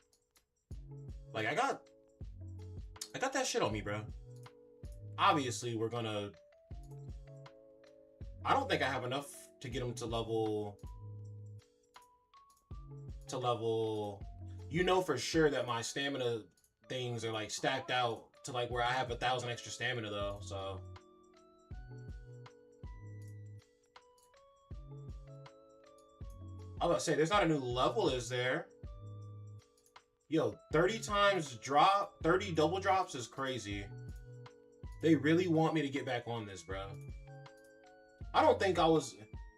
Like, I got that shit on me, bro. Obviously, we're gonna... I don't think I have enough to get him to level... You know for sure that my stamina things are, like, stacked out to, like, where I have 1,000 extra stamina, though, so... I was about to say, there's not a new level, is there? Yo, 30 times drop, 30 double drops is crazy. They really want me to get back on this, bro. I don't think I was...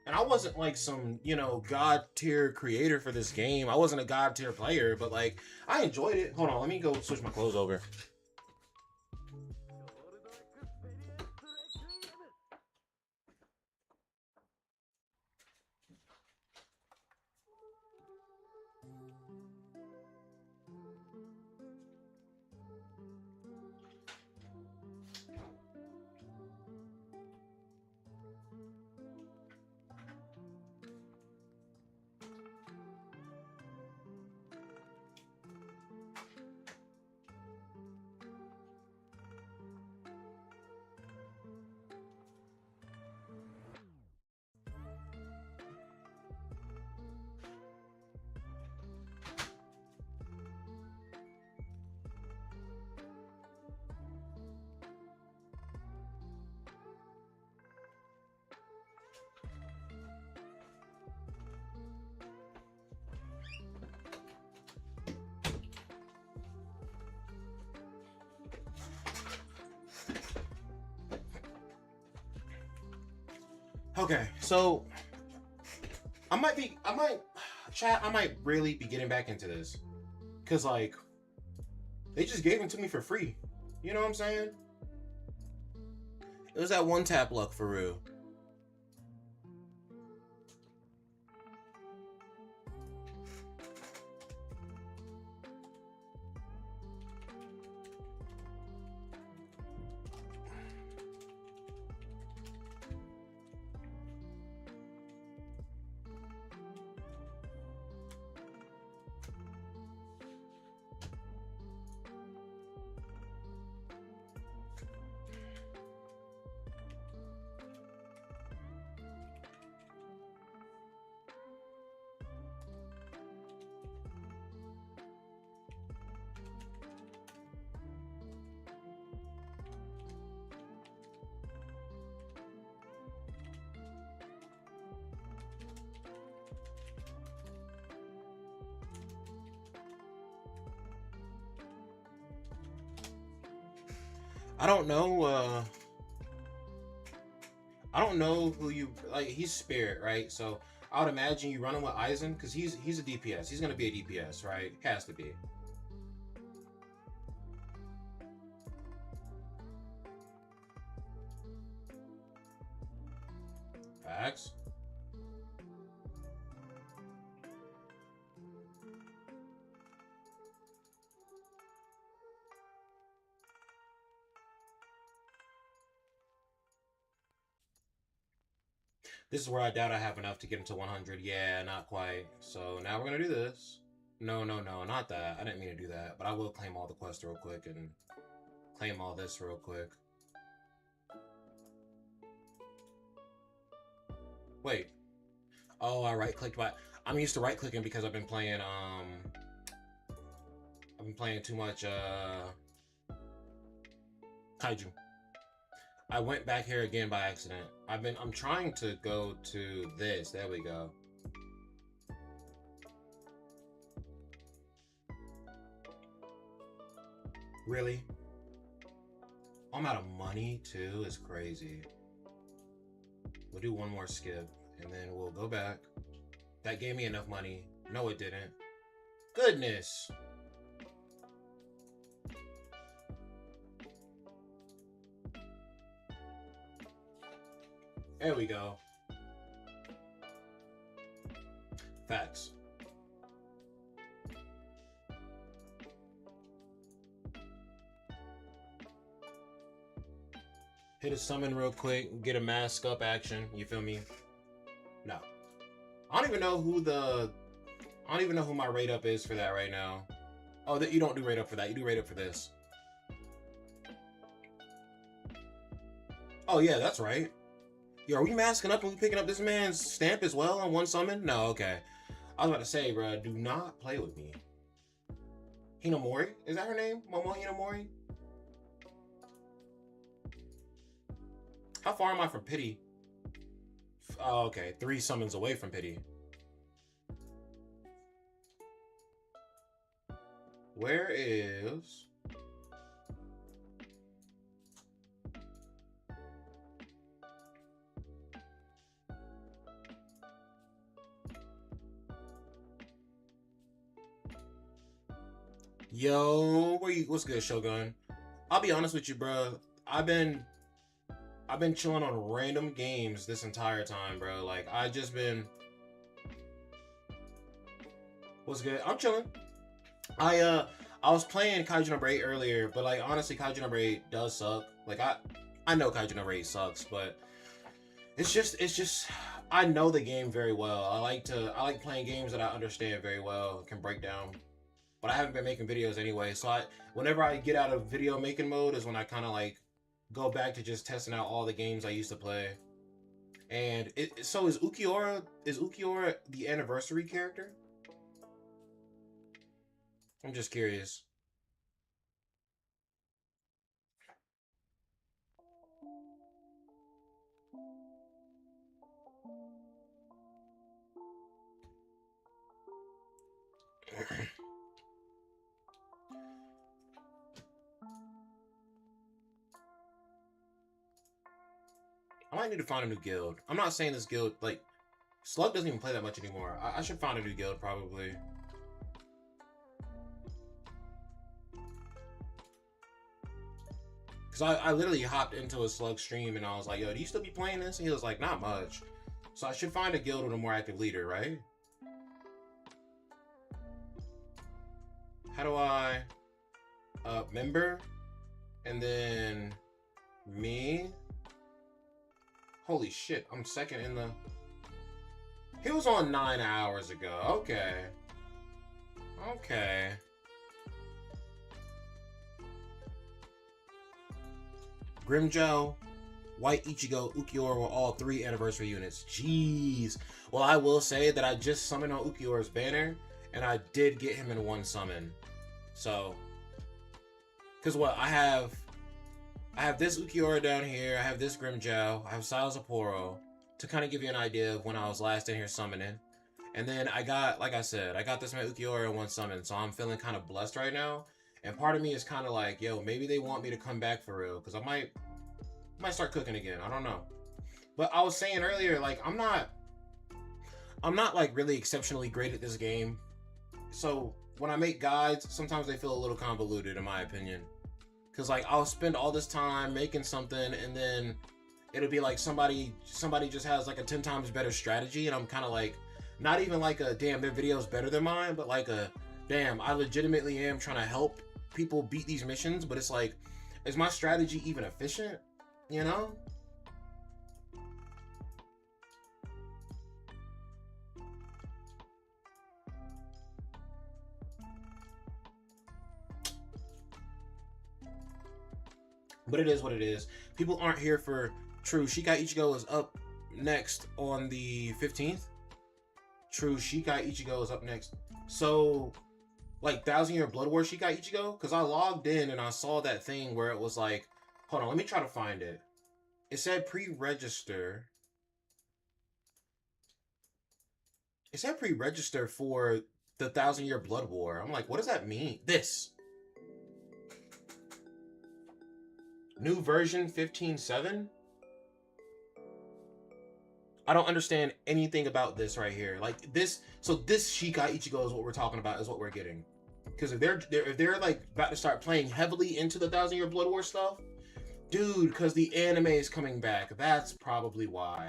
And I wasn't like some, you know, god tier creator for this game. I wasn't a god tier player, but like, I enjoyed it. Hold on, let me go switch my clothes over. Okay, so I might really be getting back into this. Cause like, they just gave them to me for free. You know what I'm saying? It was that one tap luck for real. I don't know, I don't know who you like. He's Spirit, right? So I would imagine you running with Aizen because he's a DPS. He's gonna be a DPS, right? Has to be. Facts. This is where I doubt I have enough to get him to 100. Yeah, not quite. So now we're gonna do this. No, not that. I didn't mean to do that. But I will claim all the quests real quick and claim all this real quick. Wait. Oh, I right-clicked my... I'm used to right-clicking because I've been playing too much Kaiju. I went back here again by accident. I'm trying to go to this. There we go. Really? I'm out of money too. It's crazy. We'll do one more skip and then we'll go back. That gave me enough money. No, it didn't. Goodness. There we go. Facts. Hit a summon real quick, get a mask up action, you feel me? No. I don't even know who my rate up is for that right now. Oh, you don't do rate up for that, you do rate up for this. Oh yeah, that's right. Yo, are we masking up and we picking up this man's stamp as well on one summon? No, okay. I was about to say, bro, do not play with me. Hinamori? Is that her name? Momo Hinamori? How far am I from Pity? Oh, okay. 3 summons away from Pity. Where is... Yo, what's good, Shogun? I'll be honest with you, bro. I've been chilling on random games this entire time, bro. Like, I just been... What's good? I'm chilling. I was playing Kaiju number 8 earlier, but, like, honestly, Kaiju number 8 does suck. Like, I know Kaiju number 8 sucks, but it's just... I know the game very well. I like playing games that I understand very well, can break down. But I haven't been making videos anyway, so whenever I get out of video making mode is when I kind of like go back to just testing out all the games I used to play. And so is Ulquiorra the anniversary character? I'm just curious. I might need to find a new guild. I'm not saying this guild, like, Slug doesn't even play that much anymore. I should find a new guild, probably. Because I literally hopped into a slug stream and I was like, yo, do you still be playing this? And he was like, not much. So I should find a guild with a more active leader, right? How do I member? And then me? Holy shit, I'm second in the... He was on 9 hours ago. Okay. Okay. Grimjoe, White Ichigo, Ulquiorra were all 3 anniversary units. Jeez. Well, I will say that I just summoned on Ulquiorra's banner, and I did get him in 1 summon. So, because what I have this Ulquiorra down here. I have this Grimjoe. I have Silas Aporo to kind of give you an idea of when I was last in here summoning. And then I got, like I said, I got this man Ulquiorra in 1 summon, so I'm feeling kind of blessed right now. And part of me is kind of like, yo, maybe they want me to come back for real, because I might start cooking again. I don't know. But I was saying earlier, like, I'm not like really exceptionally great at this game. So when I make guides, sometimes they feel a little convoluted in my opinion. Because like I'll spend all this time making something and then it'll be like somebody just has like a 10 times better strategy and I'm kind of like, not even like a damn their video's better than mine, but like a damn I legitimately am trying to help people beat these missions, but it's like, is my strategy even efficient? You know? But it is what it is. People aren't here for True. Shikai Ichigo is up next on the 15th. True, Shikai Ichigo is up next. So, like, 1,000-Year Blood War Shikai Ichigo? Because I logged in and I saw that thing where it was like, hold on, let me try to find it. It said pre-register. It said pre-register for the 1,000-Year Blood War. I'm like, what does that mean? This. New version 15.7? I don't understand anything about this right here. Like this, so this Shikai Ichigo is what we're talking about, is what we're getting. Because if they're like about to start playing heavily into the 1,000-Year Blood War stuff, dude, because the anime is coming back. That's probably why.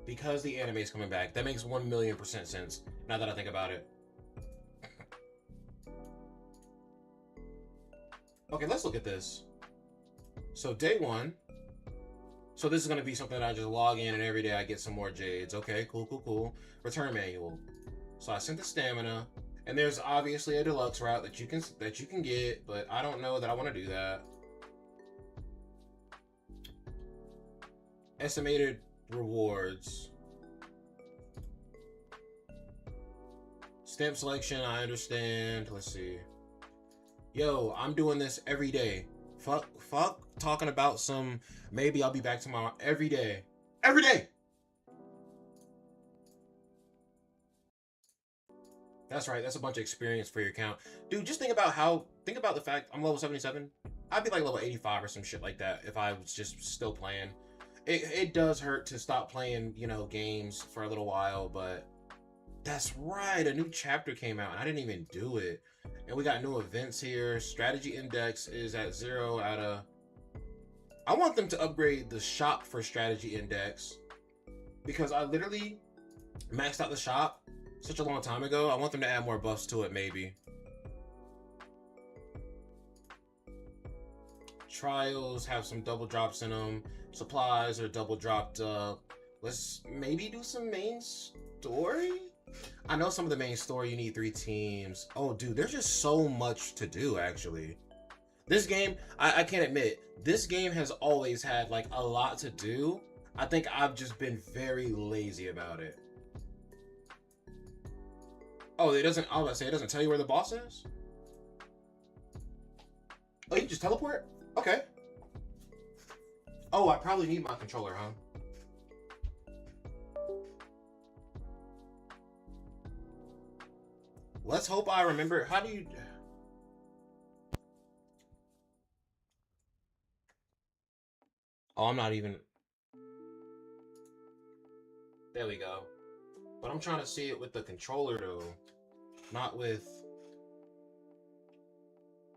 Because the anime is coming back. That makes 1,000,000% sense, now that I think about it. Okay, let's look at this. So day 1. So this is going to be something that I just log in and every day I get some more jades. Okay, cool. Return manual. So I sent the stamina. And there's obviously a deluxe route that you can get, but I don't know that I want to do that. Estimated rewards. Stamp selection, I understand. Let's see. Yo, I'm doing this every day. Fuck talking about some maybe I'll be back tomorrow. Every day. Every day! That's right, that's a bunch of experience for your account. Dude, just think about the fact I'm level 77. I'd be like level 85 or some shit like that if I was just still playing. It does hurt to stop playing, you know, games for a little while, but that's right, a new chapter came out and I didn't even do it. And we got new events here. Strategy index is at 0 out of... I want them to upgrade the shop for strategy index. Because I literally maxed out the shop such a long time ago. I want them to add more buffs to it, maybe. Trials have some double drops in them. Supplies are double dropped up. Let's maybe do some main story? I know some of the main story you need 3 teams. Oh, dude, there's just so much to do, actually. This game, I can't admit, this game has always had, like, a lot to do. I think I've just been very lazy about it. Oh, I was about to say, it doesn't tell you where the boss is? Oh, you can just teleport? Okay. Oh, I probably need my controller, huh? Let's hope I remember. How do you... Oh, I'm not even... There we go. But I'm trying to see it with the controller, though. Not with...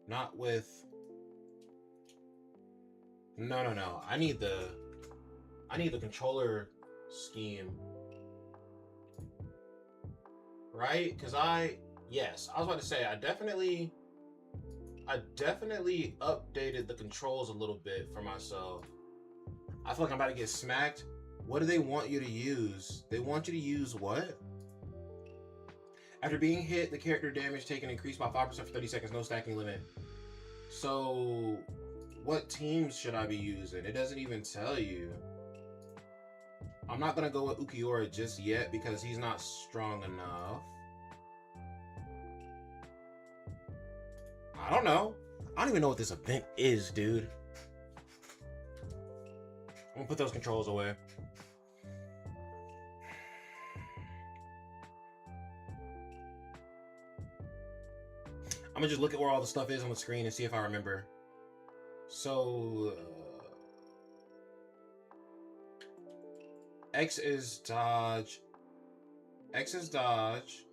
Not with... No. I need the controller scheme. Right? Because yes, I was about to say, I definitely updated the controls a little bit for myself. I feel like I'm about to get smacked. What do they want you to use? They want you to use what? After being hit, the character damage taken increased by 5% for 30 seconds, no stacking limit. So, what teams should I be using? It doesn't even tell you. I'm not going to go with Ulquiorra just yet because he's not strong enough. I don't know. I don't even know what this event is, dude. I'm going to put those controls away. I'm gonna just look at where all the stuff is on the screen and see if I remember. So, X is dodge. X is dodge.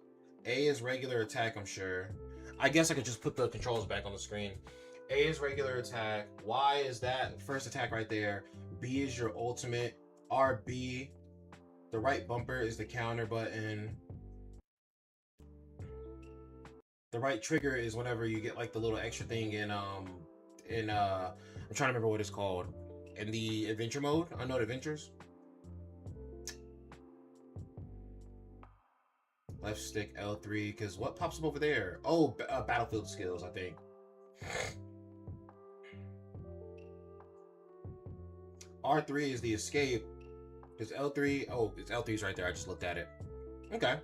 A is regular attack, I'm sure. I guess I could just put the controls back on the screen. A is regular attack. Y is that first attack right there. B is your ultimate. RB. The right bumper is the counter button. The right trigger is whenever you get like the little extra thing in I'm trying to remember what it's called. In the adventure mode, Unknown Adventures. Left stick L3, because what pops up over there? Oh, battlefield skills, I think. R3 is the escape. Is L3? Oh, it's L3's right there. I just looked at it. Okay.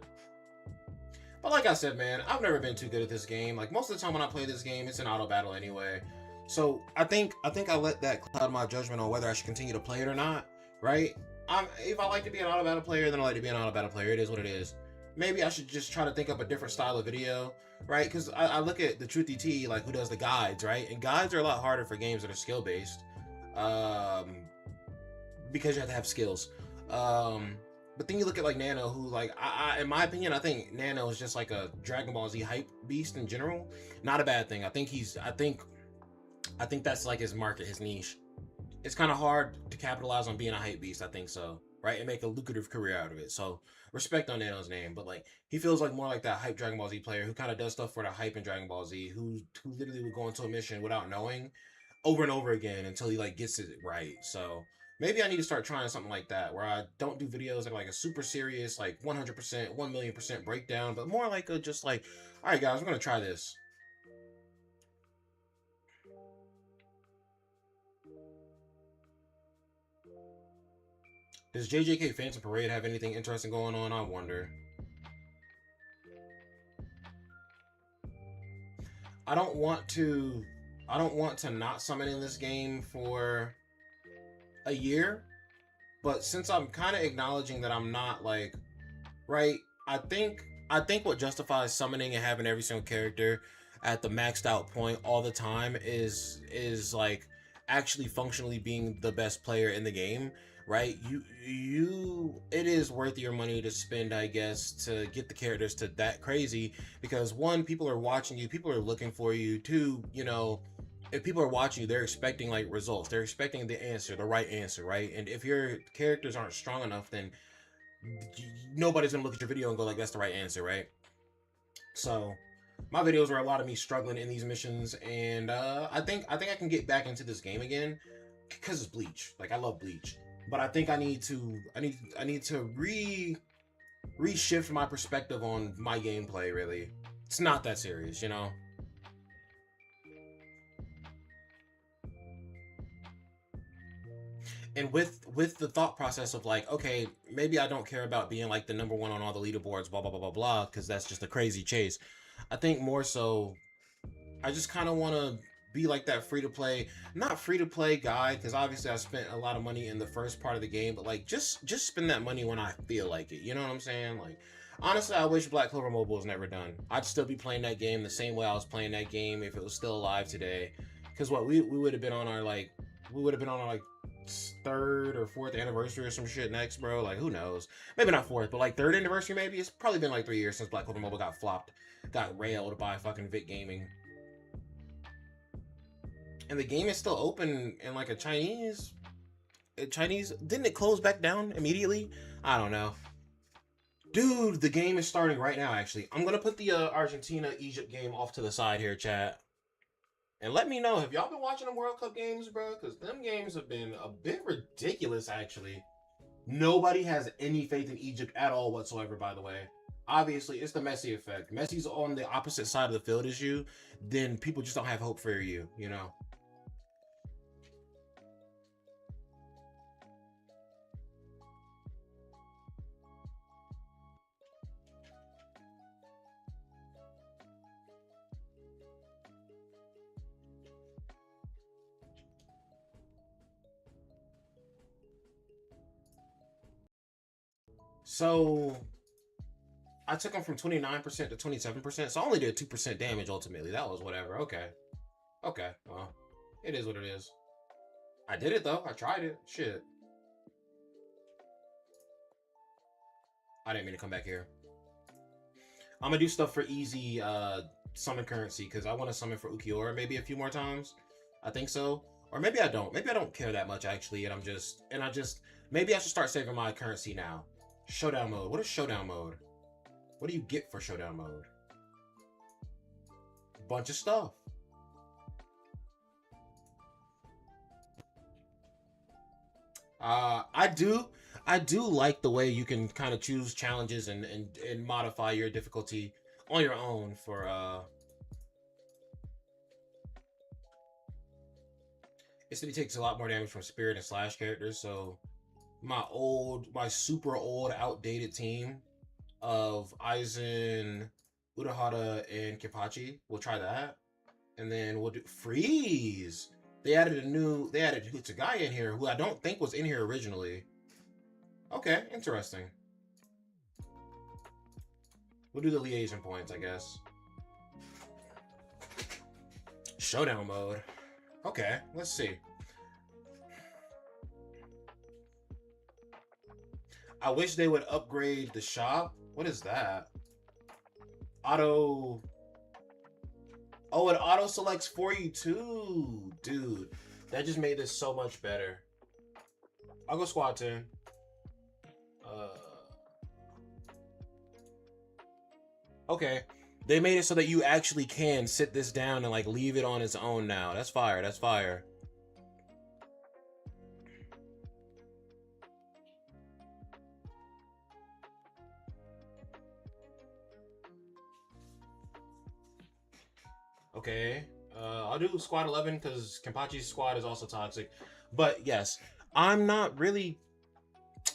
But like I said, man, I've never been too good at this game. Like most of the time when I play this game, it's an auto battle anyway. So I think I let that cloud my judgment on whether I should continue to play it or not. Right? If I like to be an auto battle player, then I like to be an auto battle player. It is what it is. Maybe I should just try to think up a different style of video, right? Because I look at the Truthy T, like who does the guides, right? And guides are a lot harder for games that are skill based, because you have to have skills. But then you look at like Nano, who like I in my opinion, I think Nano is just like a Dragon Ball Z hype beast in general. Not a bad thing. I think that's like his market, his niche. It's kind of hard to capitalize on being a hype beast. I think so, right? And make a lucrative career out of it. So respect on Nano's name, but like he feels like more like that hype Dragon Ball Z player who kind of does stuff for the hype in Dragon Ball Z, who literally would go into a mission without knowing over and over again until he like gets it right. So maybe I need to start trying something like that where I don't do videos that are like a super serious, like 100%, 1,000,000% breakdown, but more like a just like, all right, guys, we're going to try this. Does JJK Phantom Parade have anything interesting going on? I wonder. I don't want to not summon in this game for a year, but since I'm kind of acknowledging that I'm not like, right, I think what justifies summoning and having every single character at the maxed out point all the time is like actually functionally being the best player in the game, right? It is worth your money to spend, I guess, to get the characters to that crazy, because one, people are watching you, people are looking for you. Two, you know, if people are watching you, they're expecting like results. They're expecting the right answer, right? And if your characters aren't strong enough, then nobody's gonna look at your video and go like, that's the right answer, right? So my videos are a lot of me struggling in these missions, and I think I can get back into this game again because it's Bleach. Like I love Bleach, but I think I need to reshift my perspective on my gameplay. Really, it's not that serious, you know. And with the thought process of like, okay, maybe I don't care about being like the number one on all the leaderboards, blah blah blah blah blah, because that's just a crazy chase. I think more so, I just kind of want to be like that not free to play guy, because obviously I spent a lot of money in the first part of the game, but like just spend that money when I feel like it. You know what I'm saying? Like honestly, I wish Black Clover Mobile was never done. I'd still be playing that game the same way I was playing that game if it was still alive today. Because what we would have been on our like third or fourth anniversary or some shit next, bro. Like who knows? Maybe not fourth, but like third anniversary maybe. It's probably been like 3 years since Black Clover Mobile got railed by fucking Vic Gaming. And the game is still open in like a Chinese. Didn't it close back down immediately? I don't know. Dude, the game is starting right now, actually. I'm gonna put the Argentina-Egypt game off to the side here, chat. And let me know, have y'all been watching the World Cup games, bro? Because them games have been a bit ridiculous, actually. Nobody has any faith in Egypt at all whatsoever, by the way. Obviously, it's the Messi effect. Messi's on the opposite side of the field as you, then people just don't have hope for you, you know? So I took him from 29% to 27%, so I only did 2% damage ultimately. That was whatever. Okay. Okay. Well, it is what it is. I did it though. I tried it. Shit. I didn't mean to come back here. I'm gonna do stuff for easy summon currency because I want to summon for Ulquiorra maybe a few more times. I think so. Or maybe I don't. Maybe I don't care that much actually, and maybe I should start saving my currency now. Showdown mode. What is showdown mode? What do you get for showdown mode? Bunch of stuff. I do like the way you can kind of choose challenges and modify your difficulty on your own for This city takes a lot more damage from spirit and slash characters, so my super old outdated team of Aizen, Urahara, and Kenpachi. We'll try that. And then we'll do freeze. They added Hutsugai in here, who I don't think was in here originally. Okay, interesting. We'll do the liaison points, I guess. Showdown mode. Okay, let's see. I wish they would upgrade the shop. What is that? Auto. Oh, it auto selects for you too. Dude, that just made this so much better. I'll go squad 10. Okay. They made it so that you actually can sit this down and like leave it on its own now. That's fire. That's fire. Okay. I'll do squad 11 because Kenpachi's squad is also toxic. But yes, I'm not really,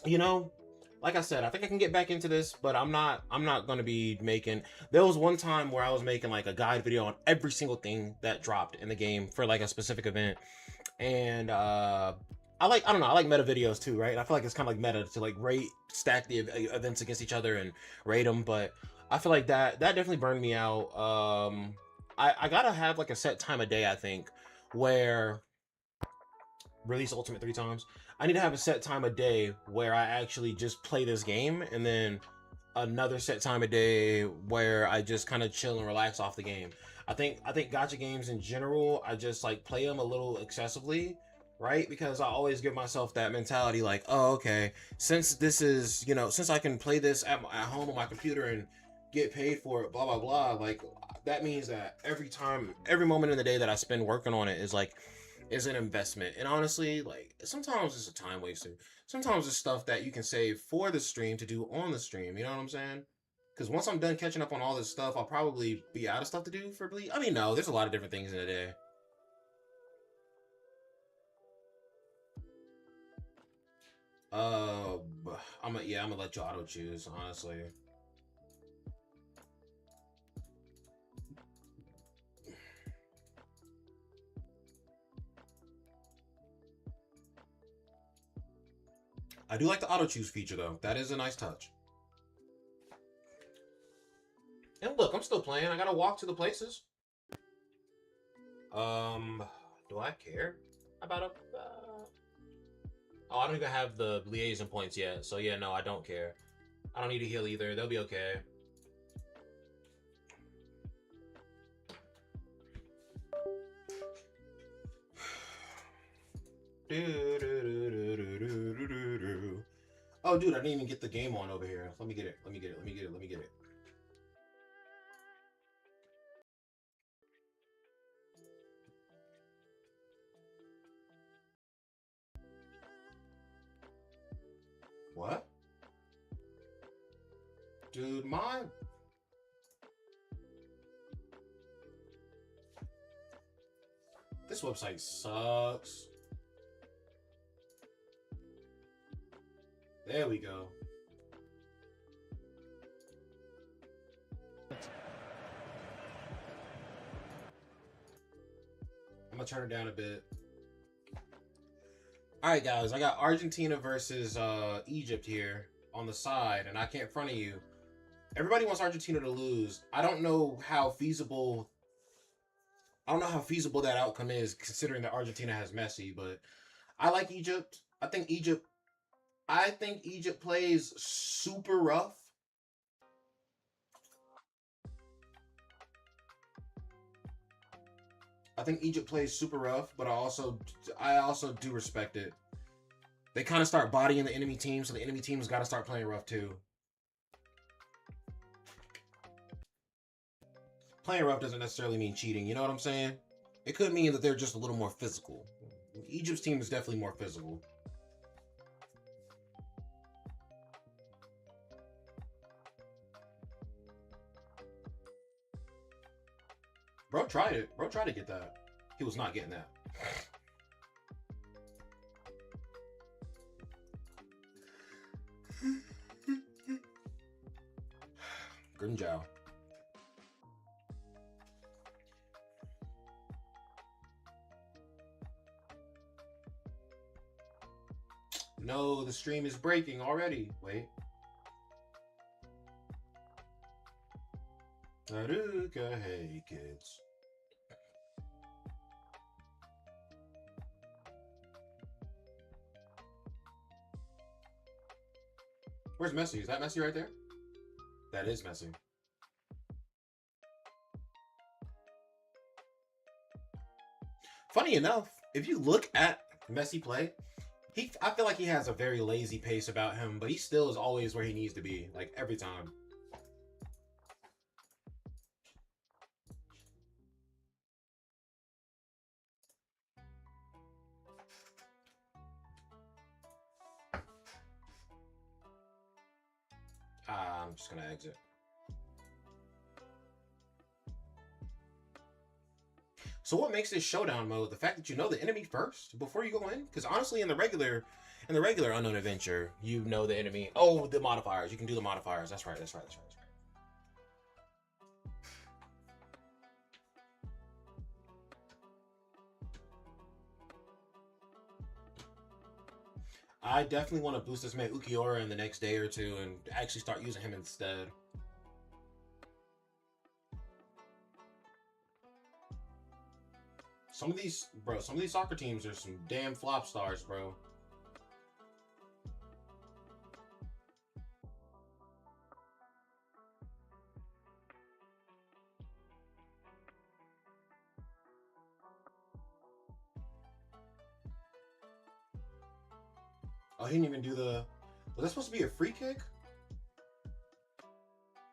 you know, like I said, I think I can get back into this, but I'm not going to be making. There was one time where I was making like a guide video on every single thing that dropped in the game for like a specific event. And I don't know, I like meta videos too, right? I feel like it's kind of like meta to like stack the events against each other and rate them, but I feel like that definitely burned me out. I gotta have like a set time of day, I think, where release Ultimate 3 times. I need to have a set time of day where I actually just play this game, and then another set time of day where I just kind of chill and relax off the game. I think gacha games in general, I just like play them a little excessively, right? Because I always give myself that mentality like, oh, okay, since this is, you know, since I can play this at home on my computer and get paid for it, blah, blah, blah, like that means that every moment in the day that I spend working on it is an investment. And honestly, like sometimes it's a time waster. Sometimes it's stuff that you can save for the stream to do on the stream. You know what I'm saying? Because once I'm done catching up on all this stuff, I'll probably be out of stuff to do for Bleach. I mean, no, there's a lot of different things in a day. I'm gonna let you auto choose, honestly. I do like the auto choose feature though. That is a nice touch. And look, I'm still playing. I gotta walk to the places. Do I care about a? Oh, I don't even have the liaison points yet. So yeah, no, I don't care. I don't need to heal either. They'll be okay. Oh, dude, I didn't even get the game on over here. Let me get it. Let me get it. Let me get it. Let me get it. What? Dude, this website sucks. There we go. I'm gonna turn it down a bit. Alright guys, I got Argentina versus Egypt here on the side, and I can't front of you. Everybody wants Argentina to lose. I don't know how feasible that outcome is, considering that Argentina has Messi, but I like Egypt. I think Egypt plays super rough. I think Egypt plays super rough, but I also do respect it. They kind of start bodying the enemy team, so the enemy team's got to start playing rough too. Playing rough doesn't necessarily mean cheating, you know what I'm saying? It could mean that they're just a little more physical. Egypt's team is definitely more physical. Bro tried it. Bro tried to get that. He was not getting that. Grinjao. No, the stream is breaking already. Wait. Haruka, hey kids. Where's Messi? Is that Messi right there? That is Messi. Funny enough, if you look at Messi play, I feel like he has a very lazy pace about him, but he still is always where he needs to be, like every time. I'm just gonna exit. So what makes this showdown mode? The fact that you know the enemy first before you go in? Because honestly, in the regular unknown adventure, you know the enemy. Oh, the modifiers. You can do the modifiers. That's right. That's right. That's right. That's right. I definitely want to boost this man Ulquiorra in the next day or two and actually start using him instead. Some of these soccer teams are some damn flop stars, bro. Oh, he didn't even do the... Was that supposed to be a free kick?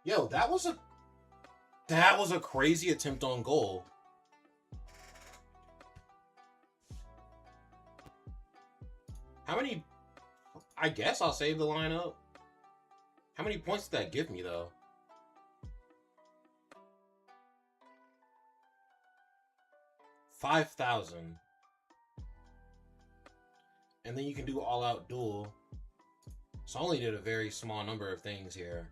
Yo, that was a crazy attempt on goal. How many... I guess I'll save the lineup. How many points did that give me, though? 5,000. And then you can do all-out duel. So I only did a very small number of things here.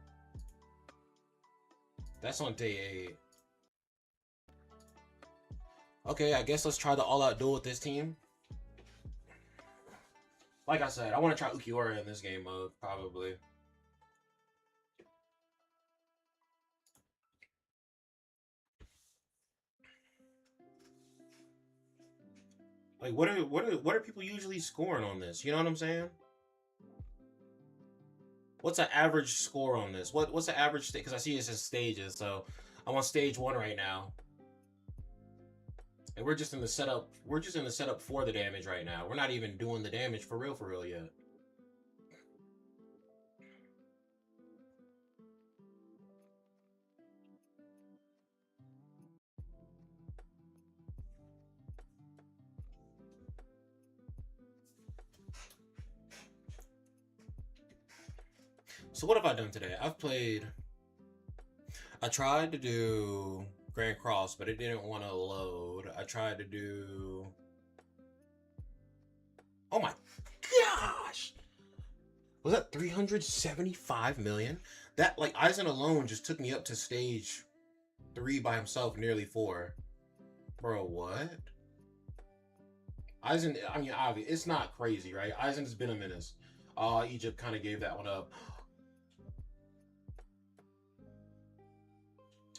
That's on day 8. Okay, I guess let's try the all-out duel with this team. Like I said, I want to try Ulquiorra in this game mode, probably. Like, what are people usually scoring on this? You know what I'm saying? What's an average score on this? What's the average stage? Because I see it's in stages, so I'm on stage 1 right now. And we're just in the setup. We're just in the setup for the damage right now. We're not even doing the damage for real yet. So what have I done today? I tried to do Grand Cross, but it didn't want to load. I tried to do... Oh my gosh! Was that 375 million? That, like, Eisen alone just took me up to stage 3 by himself, nearly 4. Bro, what? Eisen, I mean, obviously, it's not crazy, right? Eisen has been a menace. Egypt kind of gave that one up.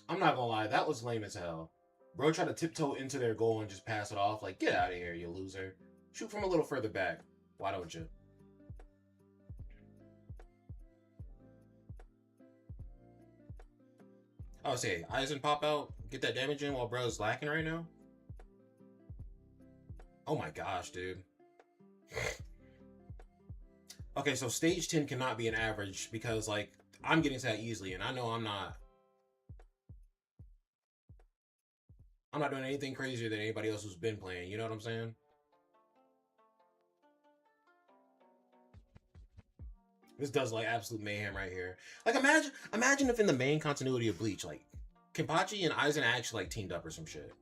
I'm not gonna lie, that was lame as hell. Bro tried to tiptoe into their goal and just pass it off. Like, get out of here, you loser. Shoot from a little further back. Why don't you? I would say, Eisen pop out, get that damage in while bro's lacking right now. Oh my gosh, dude. Okay, so stage 10 cannot be an average because, like, I'm getting to that easily, and I know I'm not doing anything crazier than anybody else who's been playing. You know what I'm saying? This does, like, absolute mayhem right here. Like, imagine if in the main continuity of Bleach, like, Kenpachi and Eisen actually, like, teamed up or some shit.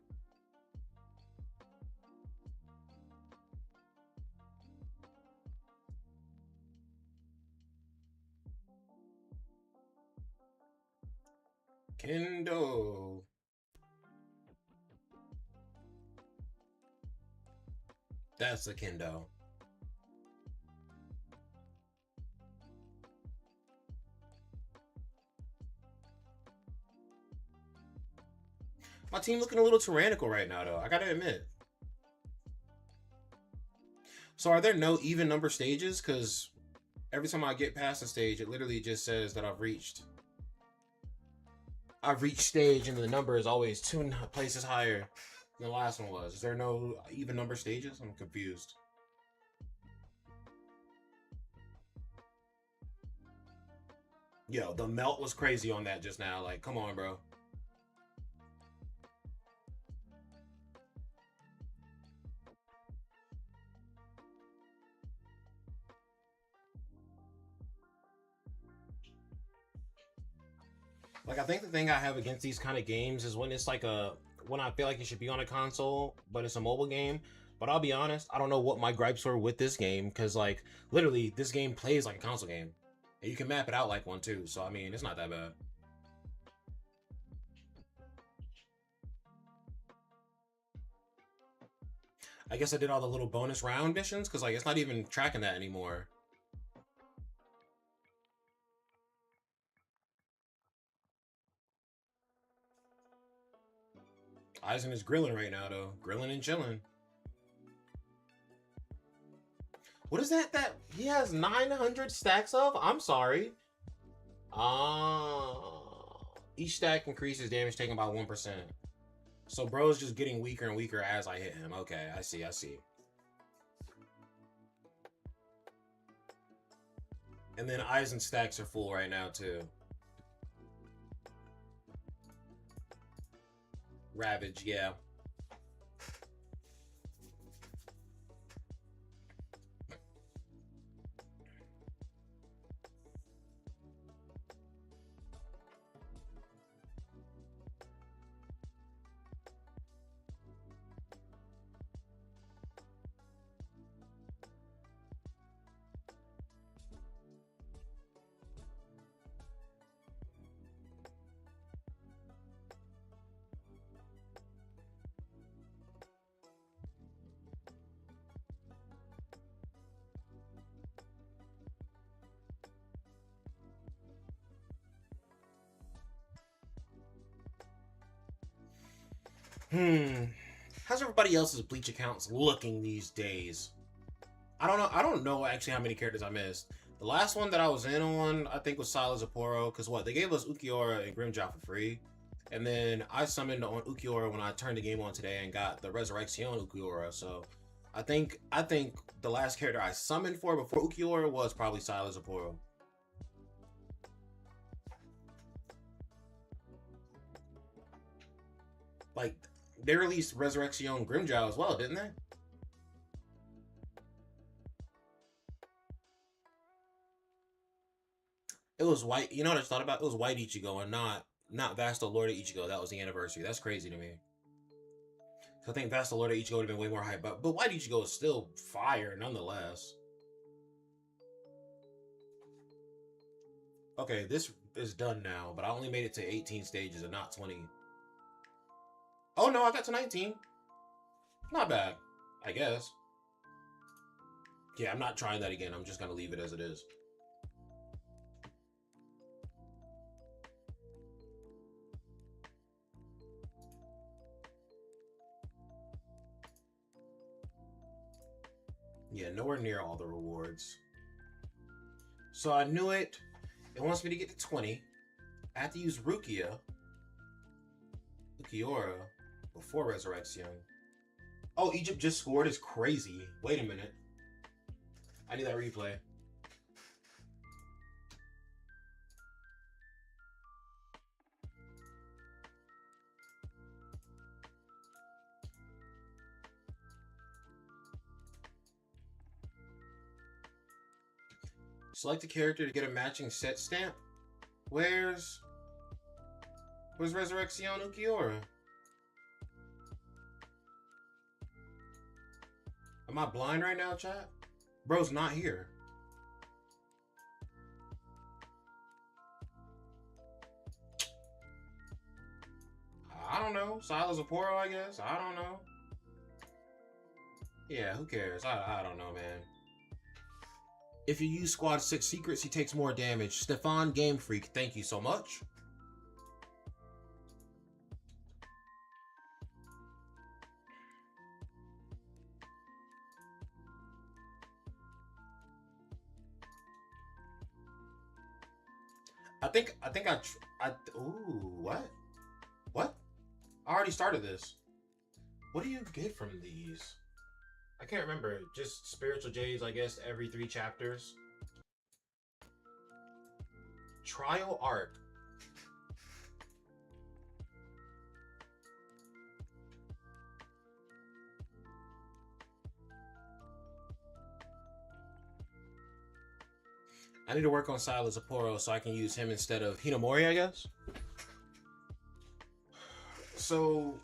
Kendo. That's the Kendo. My team looking a little tyrannical right now, though. I gotta admit. So are there no even number stages? Because every time I get past a stage, it literally just says that I've reached stage, and the number is always 2 places higher than the last one was. Is there no even number stages? I'm confused. Yo, the melt was crazy on that just now. Like, come on, bro. Like, I think the thing I have against these kind of games is when it's like when I feel like it should be on a console, but it's a mobile game. But I'll be honest, I don't know what my gripes were with this game, because, like, literally, this game plays like a console game. And you can map it out like one, too. So, I mean, it's not that bad. I guess I did all the little bonus round missions, because, like, it's not even tracking that anymore. Eisen is grilling right now, though. Grilling and chilling. What is that he has 900 stacks of? I'm sorry. Each stack increases damage taken by 1%. So bro's just getting weaker and weaker as I hit him. Okay, I see. And then Eisen's stacks are full right now, too. Ravage, yeah. How's everybody else's Bleach accounts looking these days? I don't know actually how many characters I missed. The last one that I was in on, I think, was Silas Aporo, because what? They gave us Ulquiorra and Grimjaw for free. And then I summoned on Ulquiorra when I turned the game on today and got the Resurreccion Ulquiorra. So I think the last character I summoned for before Ulquiorra was probably Silas Aporo. Like, they released Resurreccion Grimjow as well, didn't they? It was white. You know what I thought about? It was white Ichigo and not Vasto Lord of Ichigo. That was the anniversary. That's crazy to me. So I think Vasto Lord of Ichigo would have been way more hype. But white Ichigo is still fire nonetheless. Okay, this is done now, but I only made it to 18 stages and not 20. Oh no, I got to 19. Not bad, I guess. Yeah, I'm not trying that again. I'm just gonna leave it as it is. Yeah, nowhere near all the rewards. So I knew it. It wants me to get to 20. I have to use Ulquiorra before Resurreccion. Oh, Egypt just scored is crazy. Wait a minute. I need that replay. Select a character to get a matching set stamp. Where's Resurreccion Ulquiorra? Am I blind right now, chat? Bro's not here. I don't know. Silas Aporo, I guess. I don't know. Yeah, who cares? I don't know, man. If you use Squad 6 secrets, he takes more damage. Stefan Game Freak, thank you so much. Ooh, what? What? I already started this. What do you get from these? I can't remember. Just spiritual jades, I guess, every 3 chapters. Trial arc. I need to work on Silas Aporo so I can use him instead of Hinamori, I guess. So,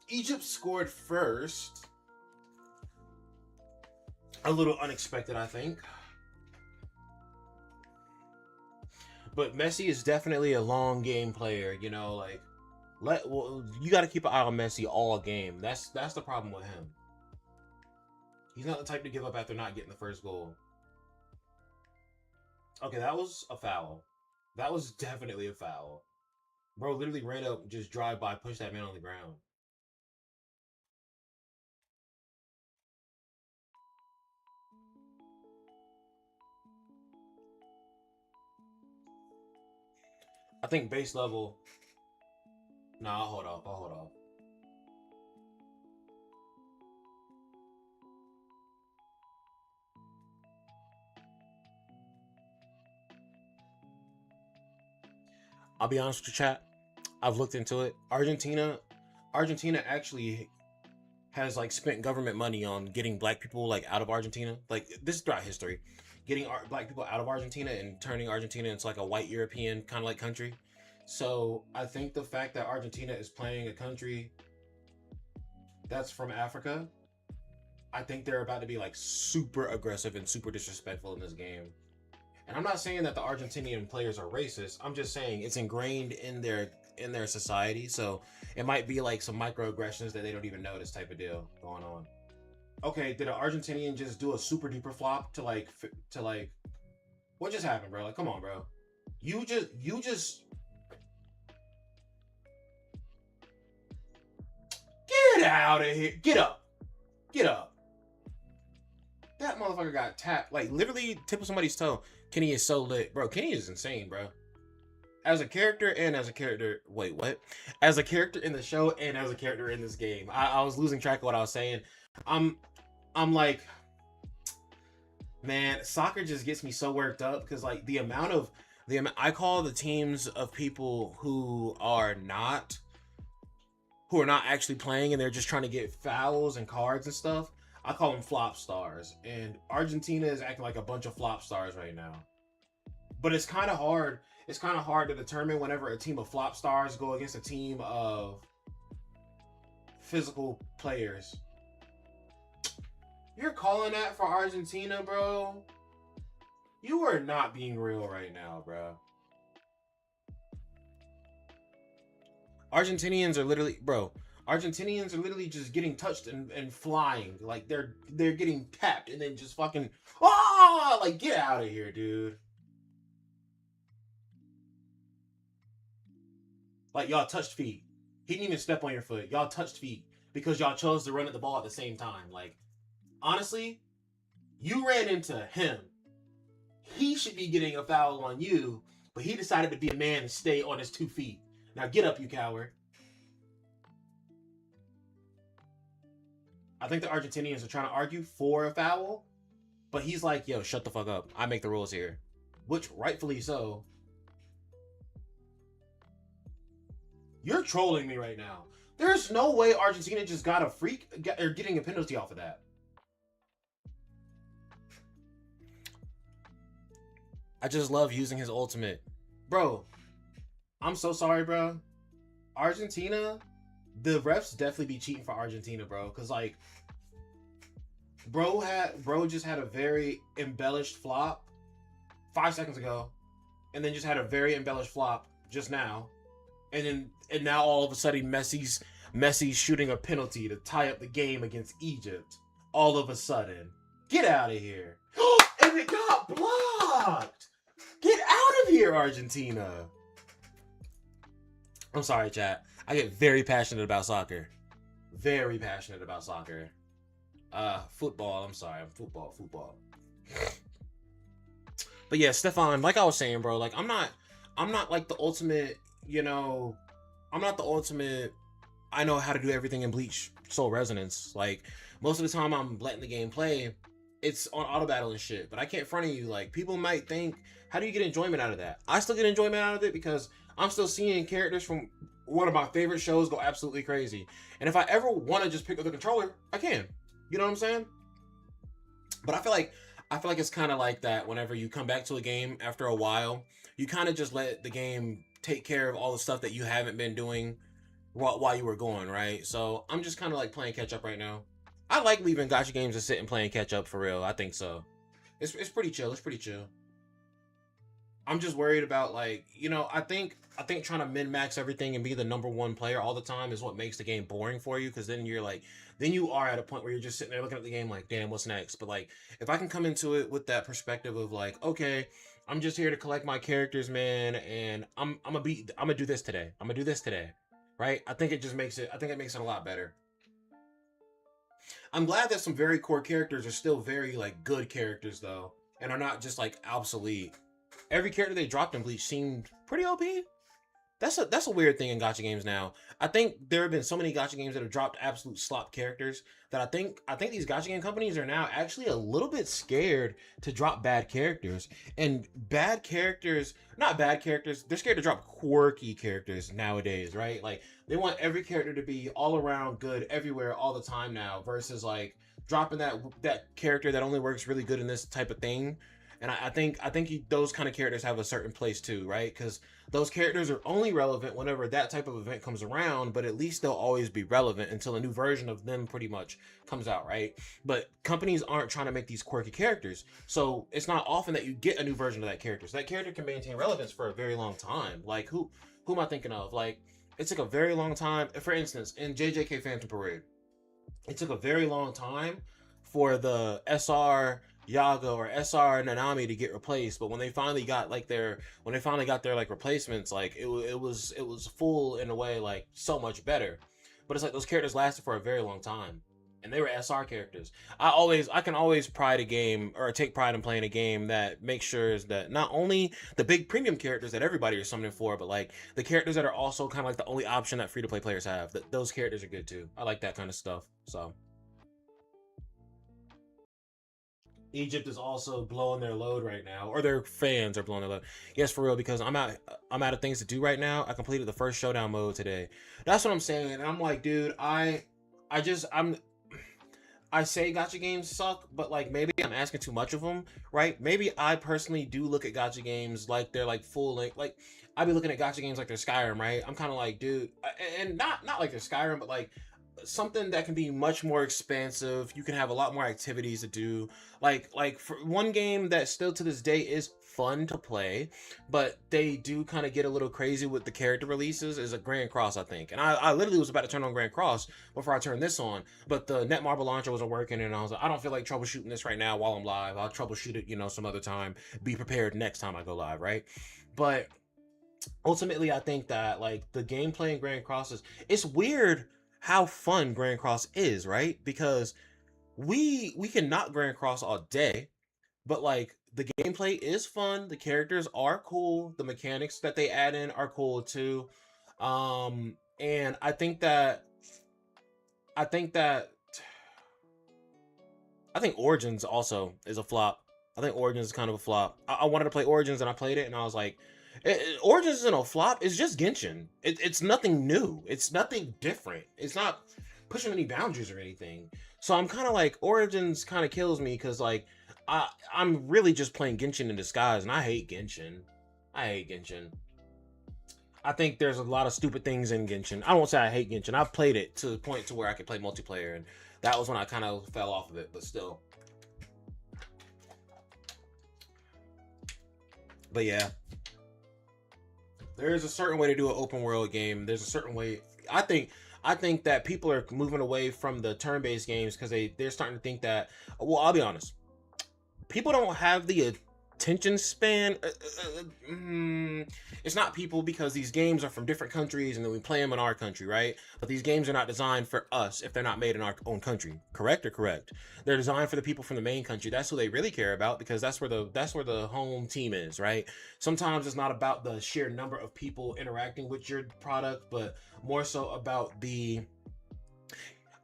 Egypt scored first. A little unexpected, I think. But Messi is definitely a long game player, you know, like you got to keep an eye on Messi all game. That's the problem with him. He's not the type to give up after not getting the first goal. Okay, that was a foul. That was definitely a foul. Bro literally ran up, just drive by, pushed that man on the ground. I think base level. Nah, I'll hold off. I'll be honest with you, chat. I've looked into it. Argentina actually has like spent government money on getting black people like out of Argentina. Like, this is throughout history, getting black people out of Argentina and turning Argentina into like a white European kind of like country. So I think the fact that Argentina is playing a country that's from Africa, I think they're about to be like super aggressive and super disrespectful in this game. And I'm not saying that the Argentinian players are racist. I'm just saying it's ingrained in their society. So it might be like some microaggressions that they don't even notice type of deal going on. Okay, did an Argentinian just do a super duper flop to like what just happened, bro? Like, come on, bro. You just get out of here. Get up. That motherfucker got tapped. Like, literally tip of somebody's toe. Kenny is so lit. Bro, Kenny is insane, bro. as a character and as a character. Wait, what? As a character in the show and as a character in this game, I was losing track of what I was saying. I'm I'm like, man, soccer just gets me so worked up because like I call the teams of people who are not actually playing and they're just trying to get fouls and cards and stuff. I call them flop stars, and Argentina is acting like a bunch of flop stars right now. But it's kind of hard. It's kind of hard to determine whenever a team of flop stars go against a team of physical players. You're calling that for Argentina, bro? You are not being real right now, bro. Argentinians are literally just getting touched and flying. Like they're getting tapped and then just fucking like get out of here, dude. Like y'all touched feet. He didn't even step on your foot. Y'all touched feet because y'all chose to run at the ball at the same time. Like honestly, you ran into him. He should be getting a foul on you, but he decided to be a man and stay on his 2 feet. Now get up, you coward. I think the Argentinians are trying to argue for a foul, but he's like, yo, shut the fuck up. I make the rules here. Which, rightfully so. You're trolling me right now. There's no way Argentina just got a getting a penalty off of that. I just love using his ultimate. Bro, I'm so sorry, bro. Argentina, the refs definitely be cheating for Argentina, bro. Cause like, bro just had a very embellished flop 5 seconds ago, and then just had a very embellished flop just now, and now all of a sudden Messi's shooting a penalty to tie up the game against Egypt. All of a sudden, get out of here! And it got blocked. Get out of here, Argentina. I'm sorry, chat. I get very passionate about soccer. Very passionate about soccer. Football. I'm sorry. Football. But yeah, Stefan, like I was saying, bro, like I'm not like the ultimate, I'm not the ultimate, I know how to do everything in Bleach Soul Resonance. Like most of the time I'm letting the game play, it's on auto battle and shit. But I can't front of you. Like people might think, how do you get enjoyment out of that? I still get enjoyment out of it because I'm still seeing characters from one of my favorite shows go absolutely crazy. And if I ever want to just pick up the controller, I can. You know what I'm saying? But I feel like it's kind of like that whenever you come back to a game after a while, you kind of just let the game take care of all the stuff that you haven't been doing while you were going, right? So I'm just kind of like playing catch up right now. I like leaving gacha games to sit and playing catch up for real. I think so. It's pretty chill. It's pretty chill. I'm just worried about like, I think trying to min-max everything and be the number one player all the time is what makes the game boring for you. Cause then you are at a point where you're just sitting there looking at the game like, damn, what's next? But like, if I can come into it with that perspective of like, okay, I'm just here to collect my characters, man. And I'm gonna do this today. I'm gonna do this today. Right? I think it makes it a lot better. I'm glad that some very core characters are still very like good characters though. And are not just like obsolete. Every character they dropped in Bleach seemed pretty OP. That's a weird thing in gacha games now. I think there have been so many gacha games that have dropped absolute slop characters that I think these gacha game companies are now actually a little bit scared to drop bad characters. And bad characters, not bad characters, they're scared to drop quirky characters nowadays, right? Like they want every character to be all around good everywhere all the time now versus like dropping that character that only works really good in this type of thing. And I think those kind of characters have a certain place too, right? Because those characters are only relevant whenever that type of event comes around, but at least they'll always be relevant until a new version of them pretty much comes out, right? But companies aren't trying to make these quirky characters. So it's not often that you get a new version of that character. So that character can maintain relevance for a very long time. Like who am I thinking of? Like it took a very long time. For instance, in JJK Phantom Parade, it took a very long time for the SR Yaga or SR Nanami to get replaced, but when they finally got their like replacements, like it was full in a way like so much better. But it's like those characters lasted for a very long time. and they were SR characters. I can always pride a game or take pride in playing a game that makes sure that not only the big premium characters that everybody is summoning for, but like the characters that are also kind of like the only option that free to play players have. That those characters are good too. I like that kind of stuff. So Egypt is also blowing their load right now, or their fans are blowing their load. Yes, for real, because I'm out of things to do right now. I completed the first showdown mode today. That's what I'm saying, and I'm like, dude, I say gacha games suck, but like maybe I'm asking too much of them, right? Maybe I personally do look at gacha games like they're like full length. Like I be looking at gacha games like they're Skyrim, right? I'm kind of like, dude, and not like they're Skyrim, but like something that can be much more expansive. You can have a lot more activities to do. Like for one game that still to this day is fun to play, but they do kind of get a little crazy with the character releases is a Grand Cross, I think. And I literally was about to turn on Grand Cross before I turned this on, but the Netmarble launcher wasn't working, and I was like, I don't feel like troubleshooting this right now while I'm live. I'll troubleshoot it, some other time. Be prepared next time I go live, right? But ultimately, I think that like the gameplay in Grand Cross it's weird how fun Grand Cross is, right? Because we can knock Grand Cross all day, but like the gameplay is fun, the characters are cool, the mechanics that they add in are cool too. And I think Origins also is a flop. I think Origins is kind of a flop. I wanted to play Origins and I played it and I was like, Origins isn't a flop. It's just Genshin. It's nothing new. It's nothing different. It's not pushing any boundaries or anything. So I'm kind of like, Origins kind of kills me because like I'm really just playing Genshin in disguise, and I hate Genshin. I think there's a lot of stupid things in Genshin. I won't say I hate Genshin. I've played it to the point to where I could play multiplayer, and that was when I kind of fell off of it, but still. But yeah. There's a certain way to do an open world game. There's a certain way. I think that people are moving away from the turn-based games because they're starting to think that, well, I'll be honest. People don't have the attention span. It's not people, because these games are from different countries and then we play them in our country, right? But these games are not designed for us if they're not made in our own country. Correct? They're designed for the people from the main country. That's who they really care about, because that's where the home team is, right? Sometimes it's not about the sheer number of people interacting with your product, but more so about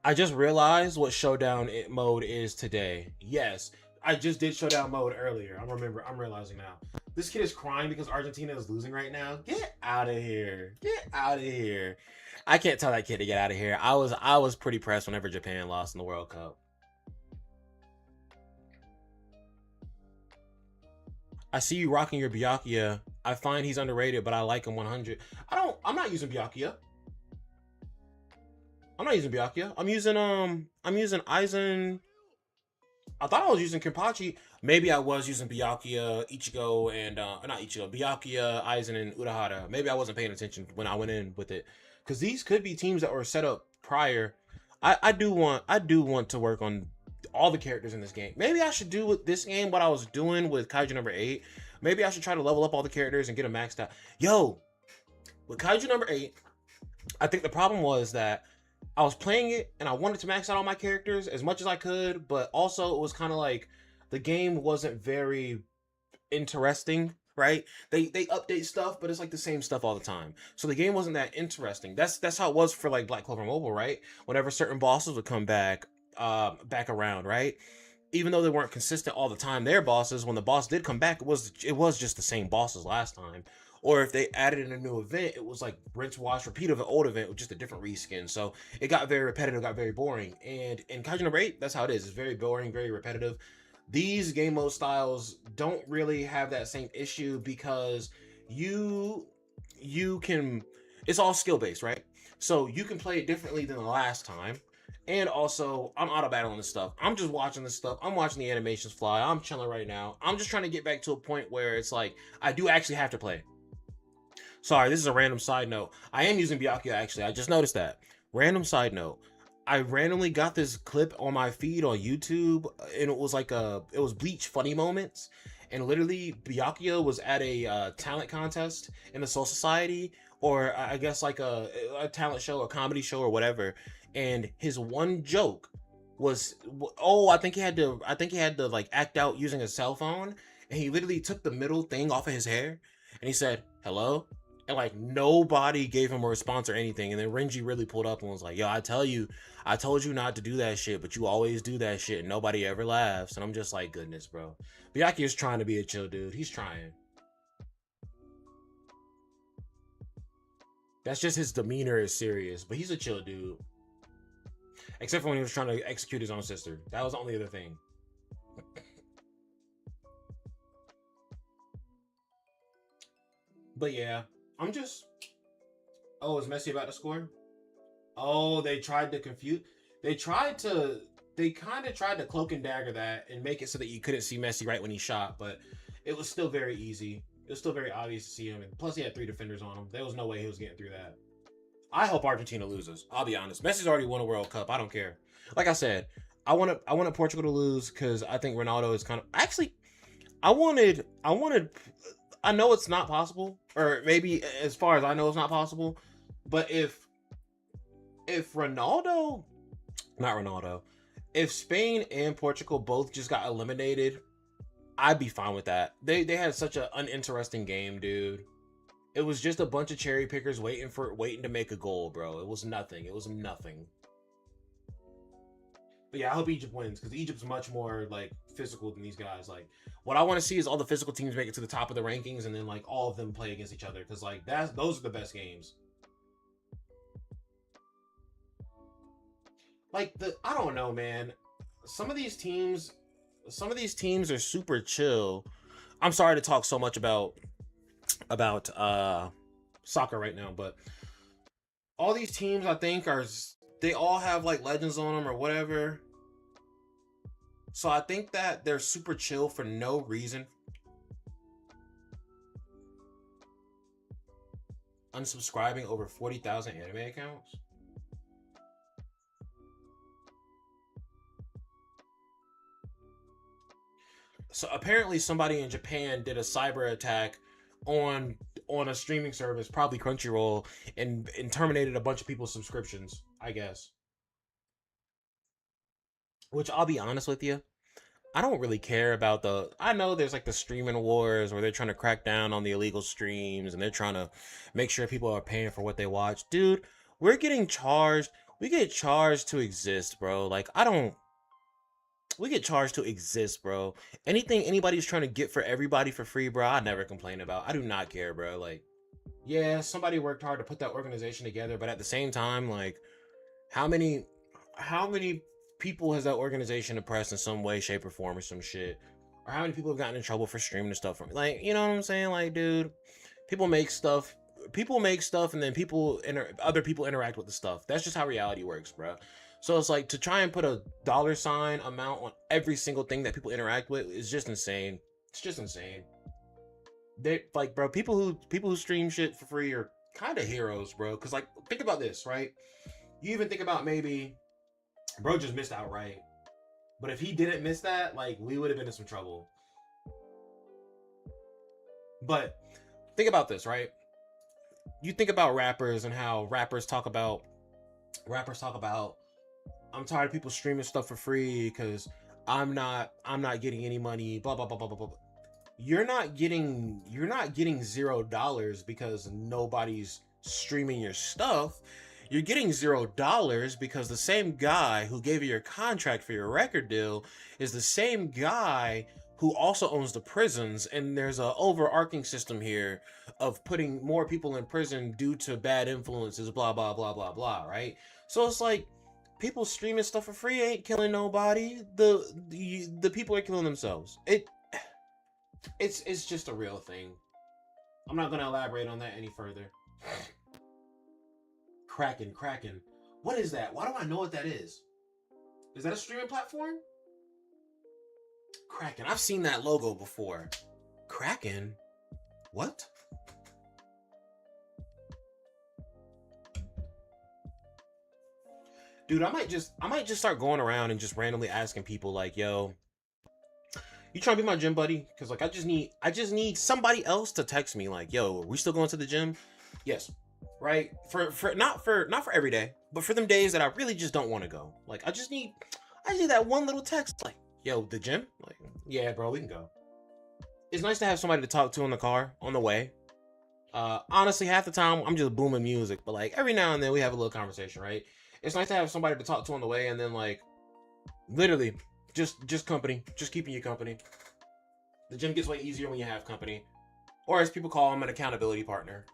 I just realized what showdown mode is today. Yes. I just did showdown mode earlier. I'm realizing now. This kid is crying because Argentina is losing right now. Get out of here. I can't tell that kid to get out of here. I was pretty pressed whenever Japan lost in the World Cup. I see you rocking your Byakuya. I find he's underrated, but I like him 100. I'm not using Byakuya. I'm using Aizen. I thought I was using Kenpachi. Maybe I was using Byakuya, Ichigo, and not Ichigo, Byakuya, Aizen, and Urahara. Maybe I wasn't paying attention when I went in with it, because these could be teams that were set up prior. I do want to work on all the characters in this game. Maybe I should do with this game what I was doing with Kaiju number 8. Maybe I should try to level up all the characters and get them maxed out. Yo, with Kaiju number 8, I think the problem was that I was playing it and I wanted to max out all my characters as much as I could, but also it was kind of like the game wasn't very interesting, right? They update stuff, but it's like the same stuff all the time. So the game wasn't that interesting. That's how it was for like Black Clover Mobile, right? Whenever certain bosses would come back around, right? Even though they weren't consistent all the time, their bosses, when the boss did come back, it was just the same bosses last time. Or if they added in a new event, it was like rinse, wash, repeat of an old event with just a different reskin. So it got very repetitive, got very boring. And in Kaiju number 8, that's how it is. It's very boring, very repetitive. These game mode styles don't really have that same issue because you can, it's all skill based, right? So you can play it differently than the last time. And also, I'm auto battling this stuff. I'm just watching this stuff. I'm watching the animations fly. I'm chilling right now. I'm just trying to get back to a point where it's like, I do actually have to play. Sorry, this is a random side note. I am using Byakuya, actually. I just noticed that. Random side note. I randomly got this clip on my feed on YouTube, and it was like it was Bleach funny moments. And literally, Byakuya was at a talent contest in the Soul Society, or I guess like a talent show, a comedy show, or whatever. And his one joke was, I think he had to like act out using a cell phone, and he literally took the middle thing off of his hair, and he said hello, and like nobody gave him a response or anything. And then Renji really pulled up and was like, yo, I told you not to do that shit, but you always do that shit and nobody ever laughs. And I'm just like, goodness, bro. Byakuya is trying to be a chill dude. He's trying. That's just his demeanor is serious, but he's a chill dude. Except for when he was trying to execute his own sister. That was the only other thing. But yeah, I'm just... Oh, is Messi about to score? Oh, they tried to confuse... They kind of tried to cloak and dagger that and make it so that you couldn't see Messi right when he shot, but it was still very easy. It was still very obvious to see him, and plus he had 3 defenders on him. There was no way he was getting through that. I hope Argentina loses. I'll be honest. Messi's already won a World Cup. I don't care. Like I said, I wanted Portugal to lose because I think Ronaldo is kind of... Actually, I know it's not possible, or maybe as far as I know it's not possible, but if if Spain and Portugal both just got eliminated, I'd be fine with that. They had such an uninteresting game, dude. It was just a bunch of cherry pickers waiting to make a goal, bro. It was nothing. But yeah, I hope Egypt wins because Egypt's much more like physical than these guys. Like, what I want to see is all the physical teams make it to the top of the rankings, and then like all of them play against each other because like those are the best games. Like I don't know, man. Some of these teams are super chill. I'm sorry to talk so much about soccer right now, but all these teams I think they all have like legends on them or whatever. So I think that they're super chill for no reason. Unsubscribing over 40,000 anime accounts. So apparently somebody in Japan did a cyber attack on a streaming service, probably Crunchyroll, and terminated a bunch of people's subscriptions, I guess. Which, I'll be honest with you, I don't really care about I know there's like the streaming wars where they're trying to crack down on the illegal streams and they're trying to make sure people are paying for what they watch. Dude, we're getting charged. We get charged to exist, bro. Like, we get charged to exist, bro. Anything anybody's trying to get for everybody for free, bro, I never complain about. I do not care, bro. Like, yeah, somebody worked hard to put that organization together, but at the same time, like, how many people has that organization oppressed in some way, shape, or form or some shit? Or how many people have gotten in trouble for streaming and stuff from, like, you know what I'm saying? Like, dude, people make stuff and then other people interact with the stuff. That's just how reality works, bro. So it's like to try and put a $ amount on every single thing that people interact with is just insane. It's just insane. They like, bro, people who stream shit for free are kind of heroes, bro. Cause like, think about this, right? You even think about maybe bro just missed out, right? But if he didn't miss that, like, we would have been in some trouble. But think about this, right? You think about rappers and how rappers talk about I'm tired of people streaming stuff for free because I'm not getting any money, blah blah blah blah blah blah. You're not getting $0 because nobody's streaming your stuff. You're getting $0 because the same guy who gave you your contract for your record deal is the same guy who also owns the prisons, and there's a overarching system here of putting more people in prison due to bad influences, blah blah blah blah blah, right? So it's like, people streaming stuff for free ain't killing nobody. The people are killing themselves. It's just a real thing. I'm not gonna elaborate on that any further. Kraken. What is that? Why do I know what that is? Is that a streaming platform? Kraken. I've seen that logo before. Kraken? What? Dude, I might just start going around and just randomly asking people like, yo, you trying to be my gym buddy? Because like I just need somebody else to text me like, yo, are we still going to the gym? Yes. Right? For not for every day, but for them days that I really just don't want to go. Like I just need I just need that one little text like, yo, the gym? Like, yeah, bro, we can go. It's nice to have somebody to talk to in the car on the way. Honestly, half the time I'm just booming music, but like every now and then we have a little conversation, right? It's nice to have somebody to talk to on the way, and then like literally just company, just keeping you company. The gym gets way easier when you have company, or as people call them, an accountability partner.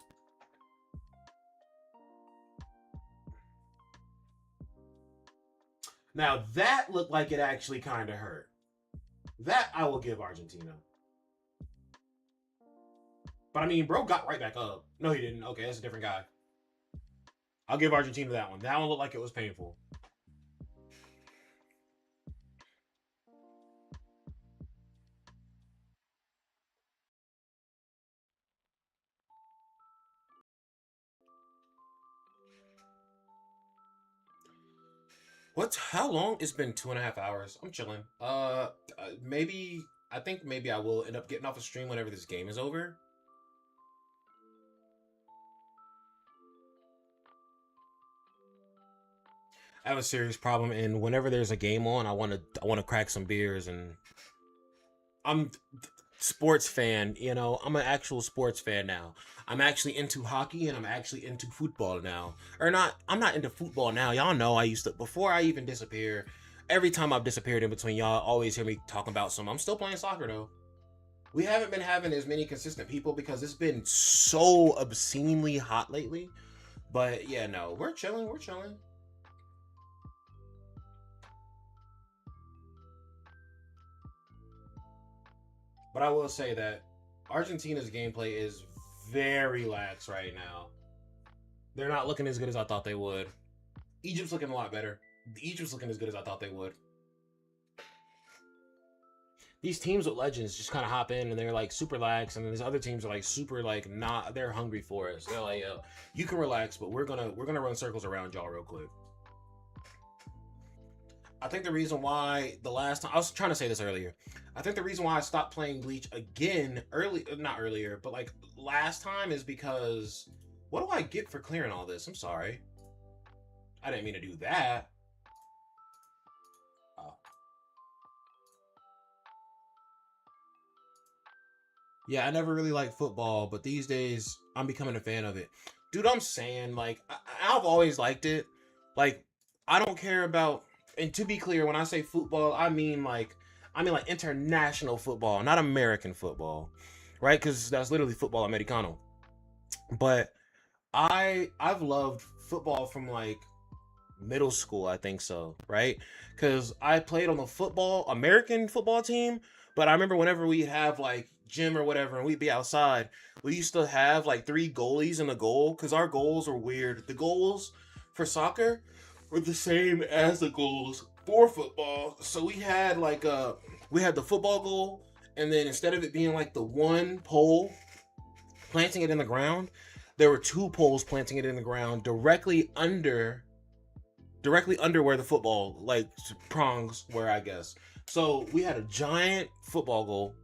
Now that looked like it actually kind of hurt. That I will give Argentina. But I mean, bro got right back up. No, he didn't. Okay, that's a different guy. I'll give Argentina that one. That one looked like it was painful. How long? It's been 2.5 hours. I'm chilling. Maybe I think maybe I will end up getting off a stream whenever this game is over. I have a serious problem, and whenever there's a game on, I want to crack some beers, and I'm sports fan, you know. I'm an actual sports fan now. I'm actually into hockey, and I'm actually into football now. Or not, I'm not into football now. Y'all know I used to, before I even disappear, every time I've disappeared in between, y'all always hear me talking about some. I'm still playing soccer though. We haven't been having as many consistent people because it's been so obscenely hot lately. But yeah, no, we're chilling, we're chilling. But I will say that Argentina's gameplay is very lax right now. They're not looking as good as I thought they would. Egypt's looking a lot better. Egypt's looking as good as I thought they would. These teams with legends just kind of hop in and they're like super lax, and then these other teams are like super like not. They're hungry for us. They're like, yo, you can relax, but we're gonna run circles around y'all real quick. I think the reason why the last time I was trying to say this earlier, I think the reason why I stopped playing Bleach again not earlier, but like last time is because what do I get for clearing all this? I'm sorry. I didn't mean to do that. Oh. Yeah, I never really liked football, but these days I'm becoming a fan of it. Dude, I'm saying like I've always liked it. Like I don't care about. And to be clear, when I say football, I mean like international football, not American football, right? Because that's literally football americano. But I've loved football from like middle school, I think so, right? Because I played on the American football team, but I remember whenever we'd have like gym or whatever, and we'd be outside, we used to have like 3 goalies in the goal because our goals were weird. The goals for soccer were the same as the goals for football. So we had like we had the football goal, and then instead of it being like the one pole planting it in the ground, there were 2 poles planting it in the ground directly under where the football like prongs were, I guess. So we had a giant football goal,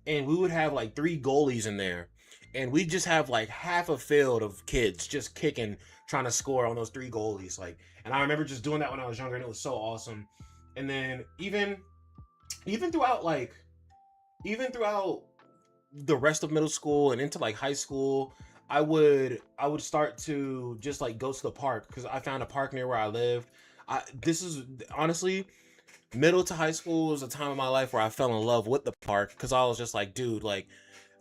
and we would have like 3 goalies in there, and we just have like half a field of kids just kicking, trying to score on those 3 goalies. Like, and I remember just doing that when I was younger, and it was so awesome. And then even throughout the rest of middle school and into like high school, I would start to just like go to the park because I found a park near where I lived. This is honestly, middle to high school was a time of my life where I fell in love with the park because I was just like, dude, like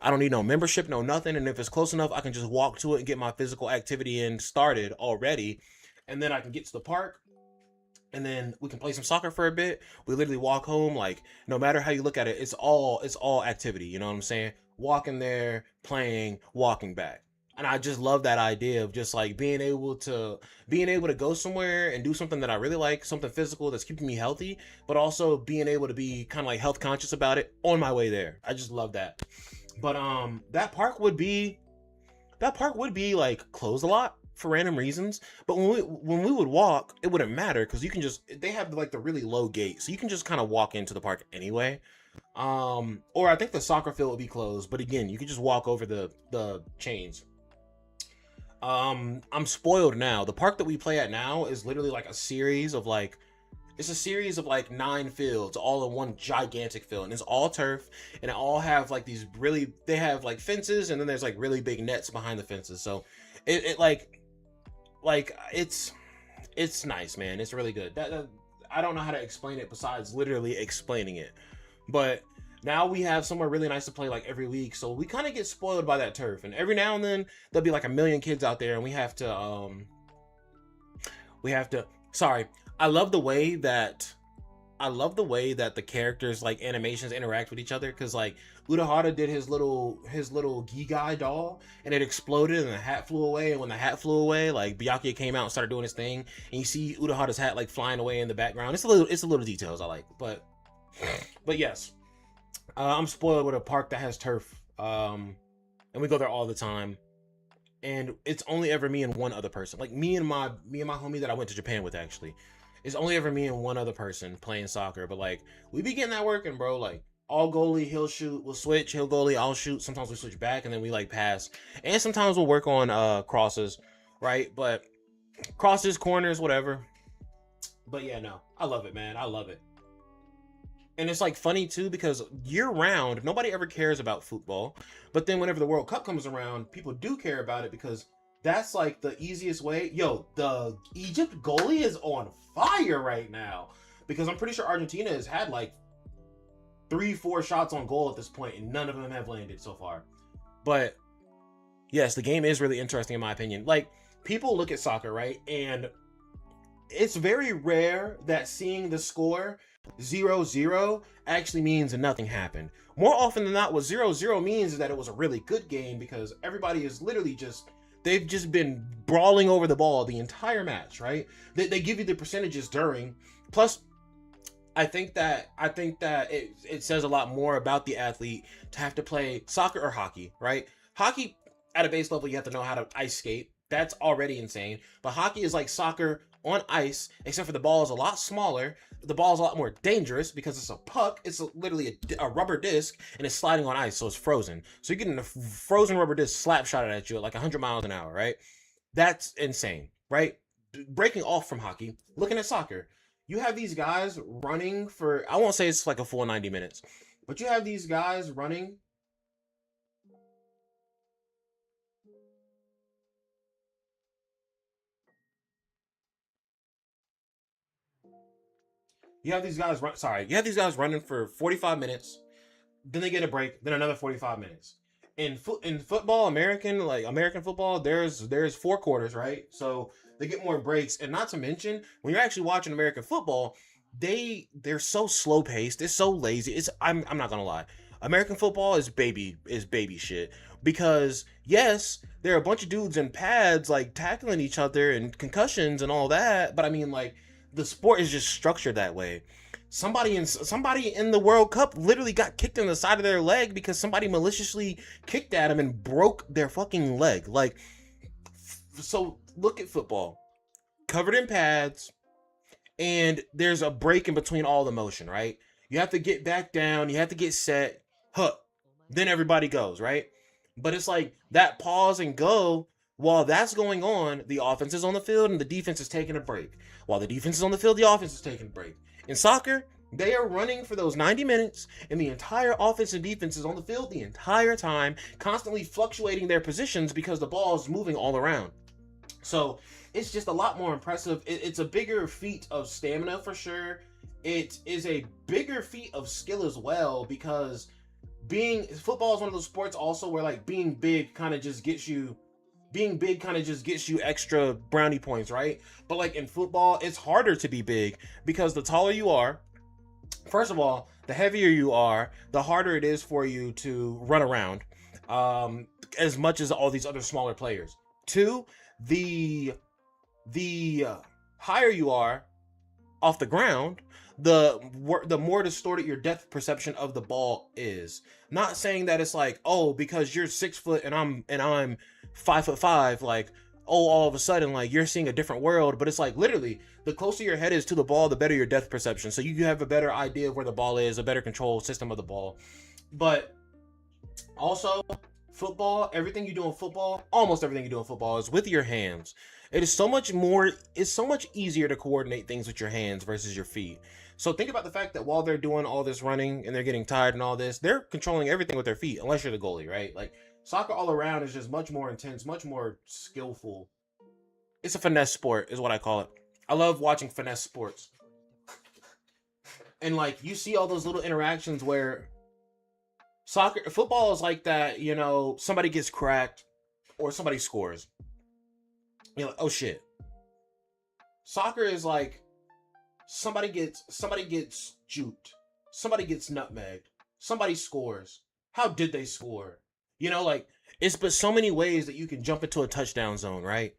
I don't need no membership, no nothing, and if it's close enough, I can just walk to it and get my physical activity in started already, and then I can get to the park, and then we can play some soccer for a bit. We literally walk home. Like no matter how you look at it, it's all activity. You know what I'm saying? Walking there, playing, walking back. And I just love that idea of just like being able to go somewhere and do something that I really like, something physical that's keeping me healthy, but also being able to be kind of like health conscious about it on my way there. I just love that. But that park would be like closed a lot for random reasons. But when we would walk, it wouldn't matter because they have like the really low gate, so you can just kind of walk into the park anyway. Or I think the soccer field would be closed, but again, you could just walk over the chains. I'm spoiled now. The park that we play at now is literally like a series of like It's a series of like 9 fields, all in one gigantic field, and it's all turf, and it all have like these really, they have like fences, and then there's like really big nets behind the fences. So it like it's nice, man. It's really good. That I don't know how to explain it besides literally explaining it, but now we have somewhere really nice to play like every week, so we kind of get spoiled by that turf, and every now and then there'll be like a million kids out there, and we have to sorry, I love the way that the characters like animations interact with each other, because like Urahara did his little Gigai doll, and it exploded and the hat flew away, and when the hat flew away, like Byakuya came out and started doing his thing, and you see Urahara's hat like flying away in the background. It's a little details I like, but yes, I'm spoiled with a park that has turf, and we go there all the time, and it's only ever me and one other person, like me and my homie that I went to Japan with. Actually, it's only ever me and one other person playing soccer, but like we be getting that working, bro. Like I'll goalie, he'll shoot, we'll switch, he'll goalie, I'll shoot. Sometimes we switch back, and then we like pass, and sometimes we'll work on crosses, right? But crosses, corners, whatever. But yeah, no, I love it, man. I love it. And it's like funny too, because year round nobody ever cares about football, but then whenever the World Cup comes around, people do care about it, because that's like the easiest way. Yo, the Egypt goalie is on fire right now, because I'm pretty sure Argentina has had like 3-4 shots on goal at this point, and none of them have landed so far. But yes, the game is really interesting in my opinion. Like, people look at soccer, right, and it's very rare that seeing the score 0-0 actually means nothing happened. More often than not, what 0-0 means is that it was a really good game, because everybody is literally they've just been brawling over the ball the entire match, right? They give you the percentages during. Plus, I think that it says a lot more about the athlete to have to play soccer or hockey, right? Hockey, at a base level, you have to know how to ice skate. That's already insane. But hockey is like soccer on ice, except for the ball is a lot smaller. The ball is a lot more dangerous because it's a puck. It's literally a rubber disc, and it's sliding on ice, so it's frozen. So you're getting a frozen rubber disc slap shot at you at like 100 miles an hour, right? That's insane, right? Breaking off from hockey, looking at soccer, you have these guys running for, I won't say it's like a full 90 minutes, but you have these guys running. You have these guys running for 45 minutes, then they get a break, then another 45 minutes. In football, American football, there's 4 quarters, right? So they get more breaks, and not to mention, when you're actually watching American football, they're so slow paced, it's so lazy. I'm not gonna lie, American football is baby shit, because yes, there are a bunch of dudes in pads like tackling each other and concussions and all that, but I mean, like, the sport is just structured that way. Somebody in the World Cup literally got kicked in the side of their leg because somebody maliciously kicked at him and broke their fucking leg. Like, so look at football, covered in pads, and there's a break in between all the motion, right? You have to get back down, you have to get set, then everybody goes, right? But it's like that pause and go. While that's going on, the offense is on the field and the defense is taking a break. While the defense is on the field, the offense is taking a break. In soccer, they are running for those 90 minutes, and the entire offense and defense is on the field the entire time, constantly fluctuating their positions because the ball is moving all around. So it's just a lot more impressive. It's a bigger feat of stamina for sure. It is a bigger feat of skill as well, because football is one of those sports also where like being big kind of just gets you extra brownie points, right? But like in football, it's harder to be big, because the taller you are, first of all, the heavier you are, the harder it is for you to run around, as much as all these other smaller players. 2, the higher you are off the ground, the more distorted your depth perception of the ball is. Not saying that it's like, oh, because you're 6 foot and I'm 5'5", like, oh, all of a sudden, like, you're seeing a different world. But it's like, literally, the closer your head is to the ball, the better your depth perception. So you have a better idea of where the ball is, a better control system of the ball. But also, football, everything you do in football, almost everything you do in football is with your hands. It is so much more, it's so much easier to coordinate things with your hands versus your feet. So think about the fact that while they're doing all this running and they're getting tired and all this, they're controlling everything with their feet, unless you're the goalie, right? Like, soccer all around is just much more intense, much more skillful. It's a finesse sport, is what I call it. I love watching finesse sports. And, like, you see all those little interactions where football is like that, you know, somebody gets cracked or somebody scores. You're like, oh shit. Soccer is like somebody gets juked, somebody gets nutmegged, somebody scores. How did they score? You know, like, it's but so many ways that you can jump into a touchdown zone, right?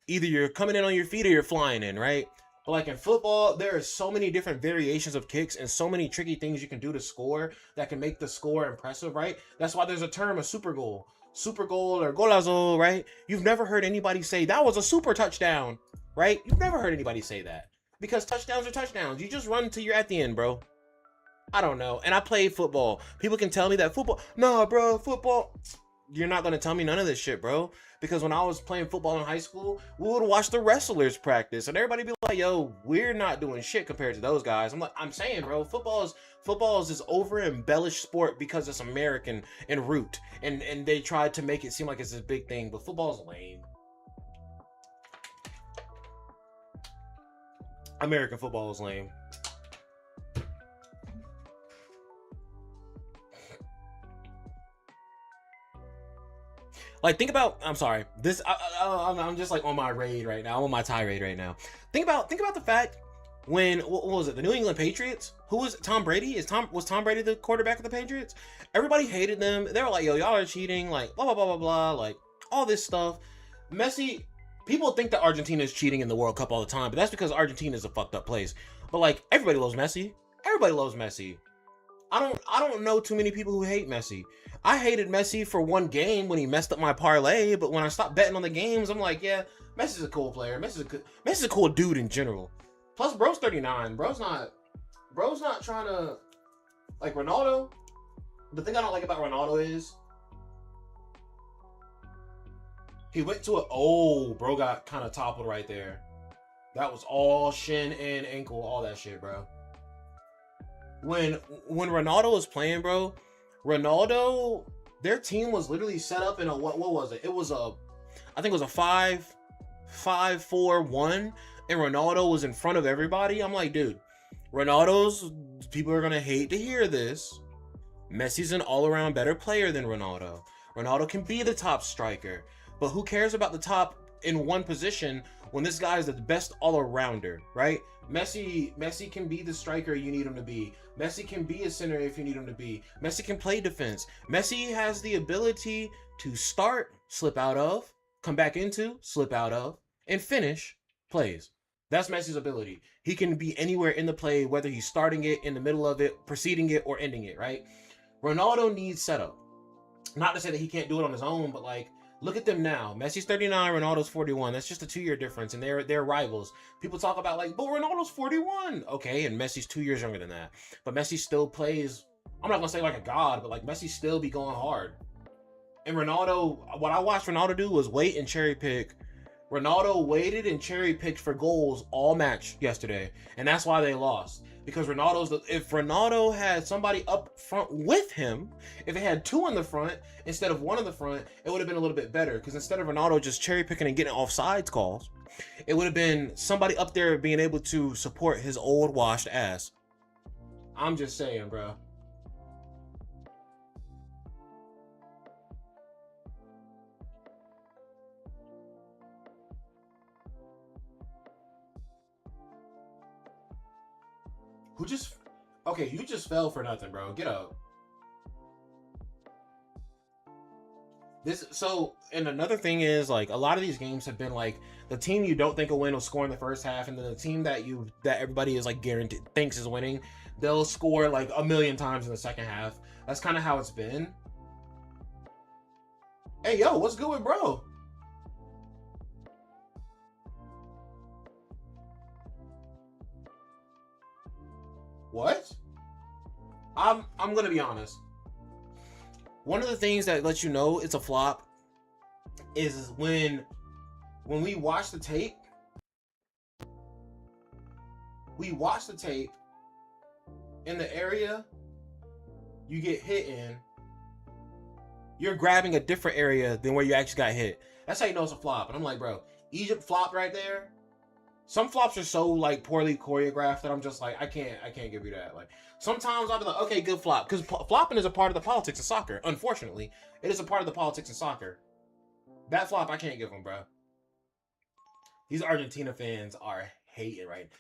Either you're coming in on your feet or you're flying in, right? But like in football, there are so many different variations of kicks and so many tricky things you can do to score that can make the score impressive, right? That's why there's a term, a super goal or golazo, right? You've never heard anybody say that was a super touchdown, right? You've never heard anybody say that because touchdowns are touchdowns. You just run till you're at the end, bro. I don't know. And I played football. People can tell me that football, nah, bro, football. You're not going to tell me none of this shit, bro. Because when I was playing football in high school, we would watch the wrestlers practice. And everybody be like, yo, we're not doing shit compared to those guys. I'm saying, bro, football is this over-embellished sport because it's American in root. And they tried to make it seem like it's this big thing. But football's lame. American football is lame. Like, think about, I'm sorry, this, I'm just like on my raid right now. I'm on my tirade right now. Think about the fact when, what was it, the New England Patriots? Who was Tom Brady? Was Tom Brady the quarterback of the Patriots? Everybody hated them. They were like, yo, y'all are cheating, like, blah, blah, blah, blah, blah, like, all this stuff. Messi, people think that Argentina is cheating in the World Cup all the time, but that's because Argentina is a fucked up place. But, like, everybody loves Messi. Everybody loves Messi. I don't know too many people who hate Messi. I hated Messi for one game when he messed up my parlay, but when I stopped betting on the games, I'm like, yeah, Messi's a cool player. Messi's a cool dude in general. Plus, bro's 39. Bro's not trying to, like, Ronaldo. The thing I don't like about Ronaldo is he went to bro got kind of toppled right there. That was all shin and ankle, all that shit, bro. When Ronaldo was playing, bro, Ronaldo, their team was literally set up in a, what was it? It was I think it was a 5-4-1, and Ronaldo was in front of everybody. I'm like, dude, people are gonna hate to hear this. Messi's an all-around better player than Ronaldo. Ronaldo can be the top striker, but who cares about the top in one position when this guy is the best all-arounder, right? Messi can be the striker you need him to be. Messi can be a center if you need him to be. Messi can play defense. Messi has the ability to start, slip out of, come back into, slip out of, and finish plays. That's Messi's ability. He can be anywhere in the play, whether he's starting it, in the middle of it, preceding it, or ending it, right? Ronaldo needs setup. Not to say that he can't do it on his own, but like, look at them now. Messi's 39, Ronaldo's 41. That's just a 2-year difference, and they're rivals. People talk about like, but Ronaldo's 41. Okay, and Messi's 2 years younger than that. But Messi still plays, I'm not gonna say like a god, but like Messi still be going hard. And Ronaldo, what I watched Ronaldo do was wait and cherry pick. Ronaldo waited and cherry picked for goals all match yesterday, and that's why they lost. Because if Ronaldo had somebody up front with him, if they had two in the front instead of one in the front, it would have been a little bit better. Because instead of Ronaldo just cherry picking and getting offsides calls, it would have been somebody up there being able to support his old washed ass. I'm just saying, bro. Okay, you just fell for nothing, bro. Get up. And another thing is, like, a lot of these games have been like the team you don't think will win will score in the first half, and then the team that everybody is like guaranteed thinks is winning, they'll score like a million times in the second half. That's kind of how it's been. Hey, yo, what's good with bro? What? I'm gonna be honest. One of the things that lets you know it's a flop is when we watch the tape. We watch the tape in the area you get hit in. You're grabbing a different area than where you actually got hit. That's how you know it's a flop. And I'm like, bro, Egypt flopped right there. Some flops are so like poorly choreographed that I'm just like, I can't give you that. Like sometimes I'll be like, okay, good flop, because flopping is a part of the politics of soccer. Unfortunately, it is a part of the politics of soccer. That flop I can't give them, bro. These Argentina fans are hating right.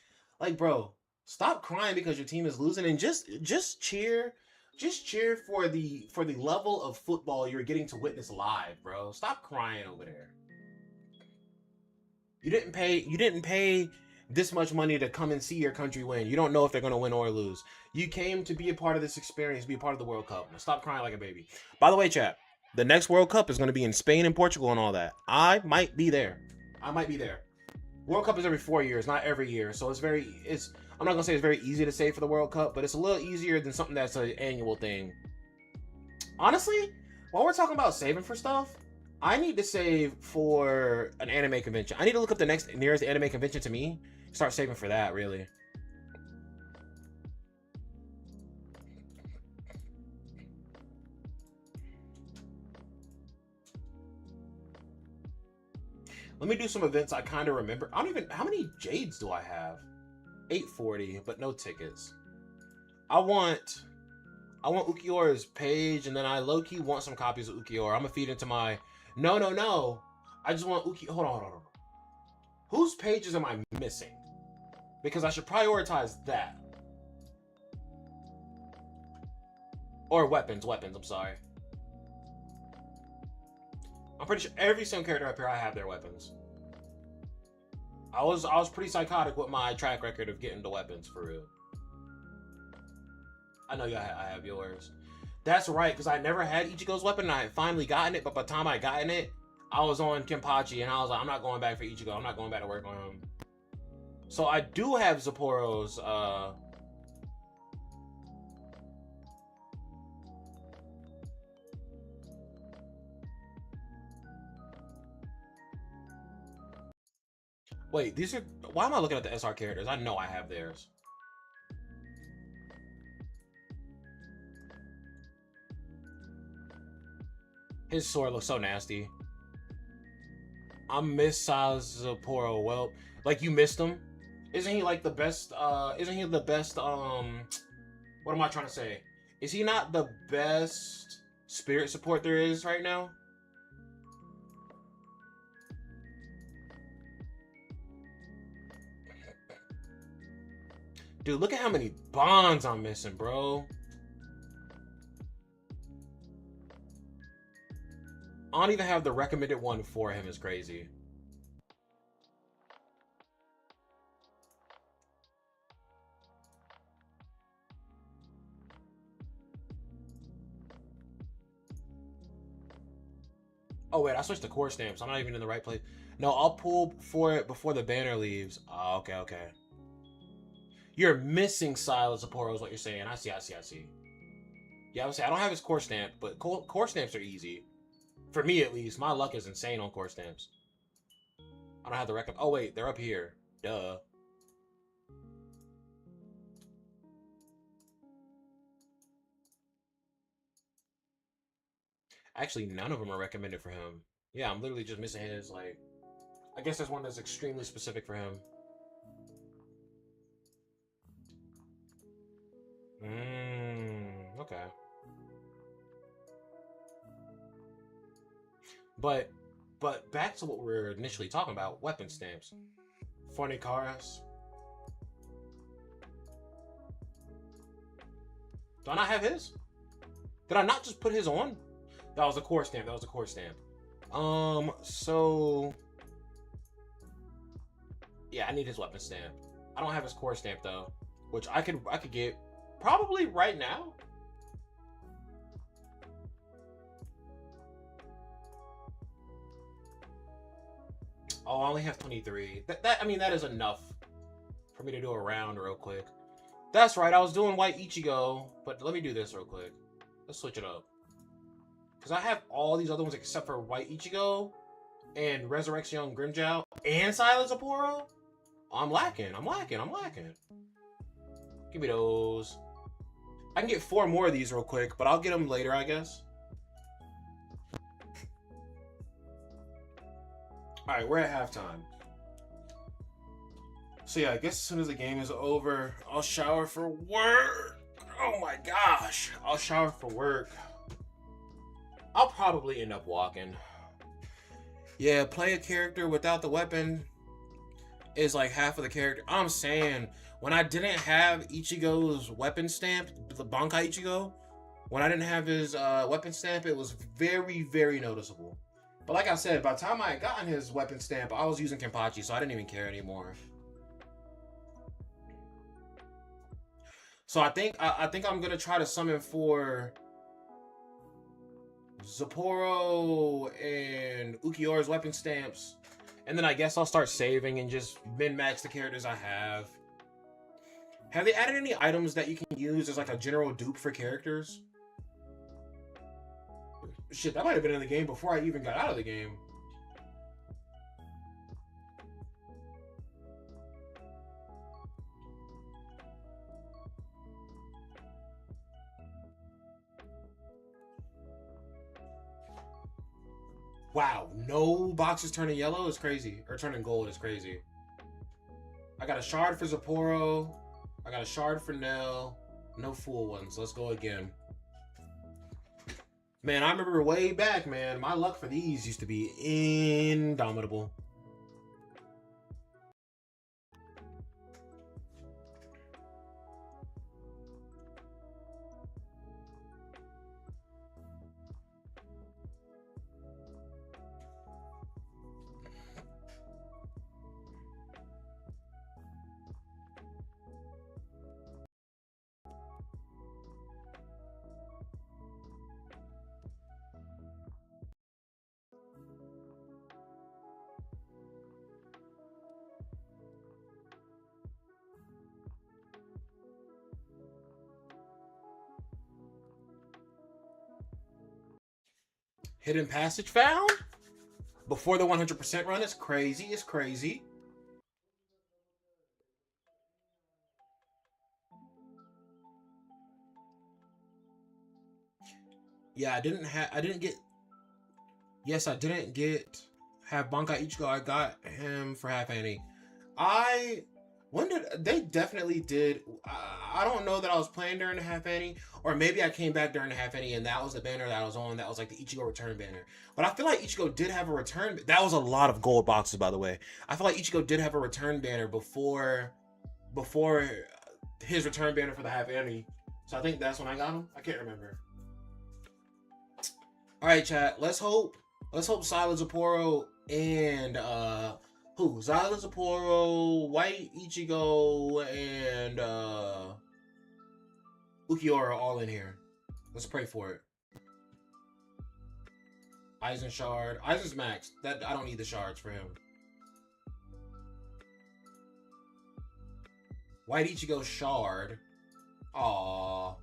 Like, bro, stop crying because your team is losing and just cheer. Just cheer for the level of football you're getting to witness live, bro. Stop crying over there. You didn't pay this much money to come and see your country win. You don't know if they're going to win or lose. You came to be a part of this experience, be a part of the World Cup. Now stop crying like a baby. By the way, chat, the next World Cup is going to be in Spain and Portugal and all that. I might be there. World Cup is every 4 years, not every year. So I'm not going to say it's very easy to save for the World Cup, but it's a little easier than something that's an annual thing. Honestly, while we're talking about saving for stuff, I need to save for an anime convention. I need to look up the nearest anime convention to me. Start saving for that, really. Let me do some events I kind of remember. I don't even... How many Jades do I have? 840, but no tickets. I want Ulquiorra's page, and then I low-key want some copies of Ulquiorra. I'm going to feed into my... No. I just want Ulquiorra... Hold on. Whose pages am I missing? Because I should prioritize that. Or weapons, I'm sorry. I'm pretty sure every single character up here, I have their weapons. I was pretty psychotic with my track record of getting the weapons, for real. I know I have yours. That's right, because I never had Ichigo's weapon, and I had finally gotten it, but by the time I gotten it, I was on Kenpachi, and I was like, I'm not going back for Ichigo. I'm not going back to work on him. So I do have Sapporo's, Wait, these are... Why am I looking at the SR characters? I know I have theirs. His sword looks so nasty. I miss Sapporo. Well, like, you missed him? Isn't he like the best, isn't he the best, what am I trying to say? Is he not the best spirit support there is right now? Dude, look at how many bonds I'm missing, bro. I don't even have the recommended one for him. Is crazy. Oh, wait, I switched to core stamps. I'm not even in the right place. No, I'll pull for it before the banner leaves. Oh, okay. You're missing Silas Sapporo is what you're saying. I see. Yeah, I would say I don't have his core stamp, but core stamps are easy. For me, at least. My luck is insane on core stamps. I don't have the record. Oh, wait, they're up here. Duh. Actually, none of them are recommended for him. Yeah, I'm literally just missing his, like... I guess there's one that's extremely specific for him. Okay. But back to what we were initially talking about, weapon stamps. Fornicaras. Do I not have his? Did I not just put his on? That was a core stamp. So... Yeah, I need his weapon stamp. I don't have his core stamp, though. Which I could get probably right now. Oh, I only have 23. I mean, that is enough for me to do a round real quick. That's right, I was doing White Ichigo, but let me do this real quick. Let's switch it up. Because I have all these other ones except for White Ichigo and Resurreccion Grimjow and Silent Sapporo. I'm lacking. Give me those. I can get 4 more of these real quick, but I'll get them later, I guess. Alright, we're at halftime. So yeah, I guess as soon as the game is over, I'll shower for work. Oh my gosh. I'll shower for work. I'll probably end up walking. Yeah, play a character without the weapon is like half of the character. I'm saying, when I didn't have Ichigo's weapon stamp, the Bankai Ichigo, when I didn't have his weapon stamp, it was very, very noticeable. But like I said, by the time I had gotten his weapon stamp, I was using Kenpachi, so I didn't even care anymore. So I think I'm gonna try to summon for Sapporo and Ulquiorra's weapon stamps, and then I guess I'll start saving and just min-max the characters I have. Have they added any items that you can use as like a general dupe for characters? Shit, that might have been in the game before I even got out of the game. Wow, no boxes turning yellow is crazy. Or turning gold is crazy. I got a shard for Sapporo. I got a shard for Nell. No full ones. Let's go again. Man, I remember way back, man. My luck for these used to be indomitable. Hidden passage found? Before the 100% run is crazy. It's crazy. Yeah, I didn't get have Bankai Ichigo. I got him for half Annie. They definitely did. I don't know that I was playing during the half Annie, or maybe I came back during the half Annie and that was the banner that I was on. That was like the Ichigo return banner. But I feel like Ichigo did have a return. That was a lot of gold boxes, by the way. I feel like Ichigo did have a return banner before his return banner for the half Annie. So I think that's when I got him. I can't remember. All right, chat. Let's hope Silent Sapporo and Silent Sapporo, White Ichigo, and Ulquiorra all in here. Let's pray for it. Aizen shard. Aizen's maxed. That I don't need the shards for him. White Ichigo shard. Aww.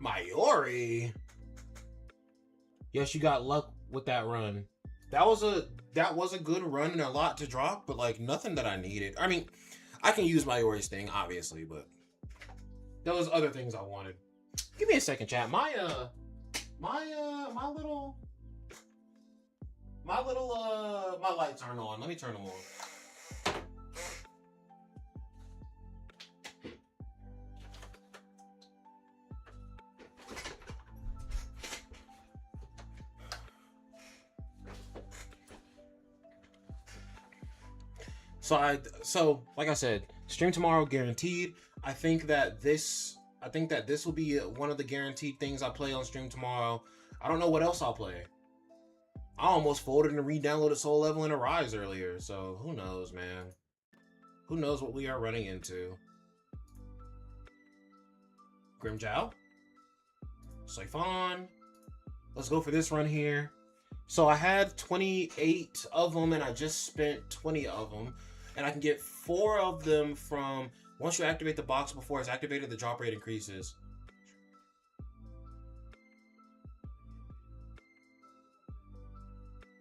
Mayori. Yes, you got luck with that run. That was a good run and a lot to drop, but like nothing that I needed. I mean, I can use Mayori's thing, obviously, but there was other things I wanted. Give me a second, chat. My lights aren't on. Let me turn them on. So like I said, stream tomorrow guaranteed. I think that this will be one of the guaranteed things I play on stream tomorrow. I don't know what else I'll play. I almost folded and re-downloaded Soul Level and Arise earlier, so who knows, man? Who knows what we are running into? Grimjow? Siphon? Let's go for this run here. So I had 28 of them, and I just spent 20 of them. And I can get 4 of them from... Once you activate the box before it's activated, the drop rate increases.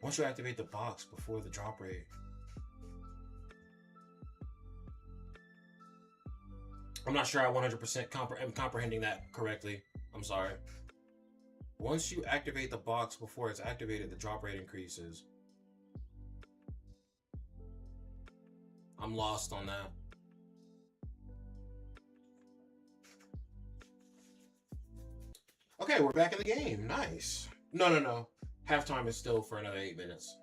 Once you activate the box before the drop rate. I'm not sure I 100% am comprehending that correctly. I'm sorry. Once you activate the box before it's activated, the drop rate increases. I'm lost on that. Okay, we're back in the game. Nice. No. Halftime is still for another 8 minutes.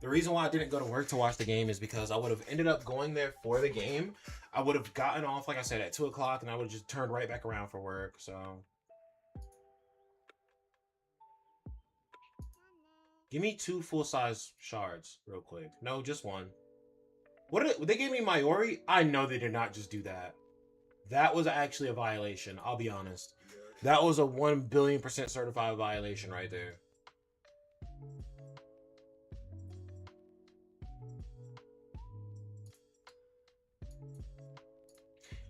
The reason why I didn't go to work to watch the game is because I would have ended up going there for the game. I would have gotten off, like I said, at 2 o'clock, and I would have just turned right back around for work. So, give me 2 full-size shards real quick. No, just 1. What did they gave me Mayori? I know they did not just do that. That was actually a violation. I'll be honest. That was a 1,000,000,000% certified violation right there.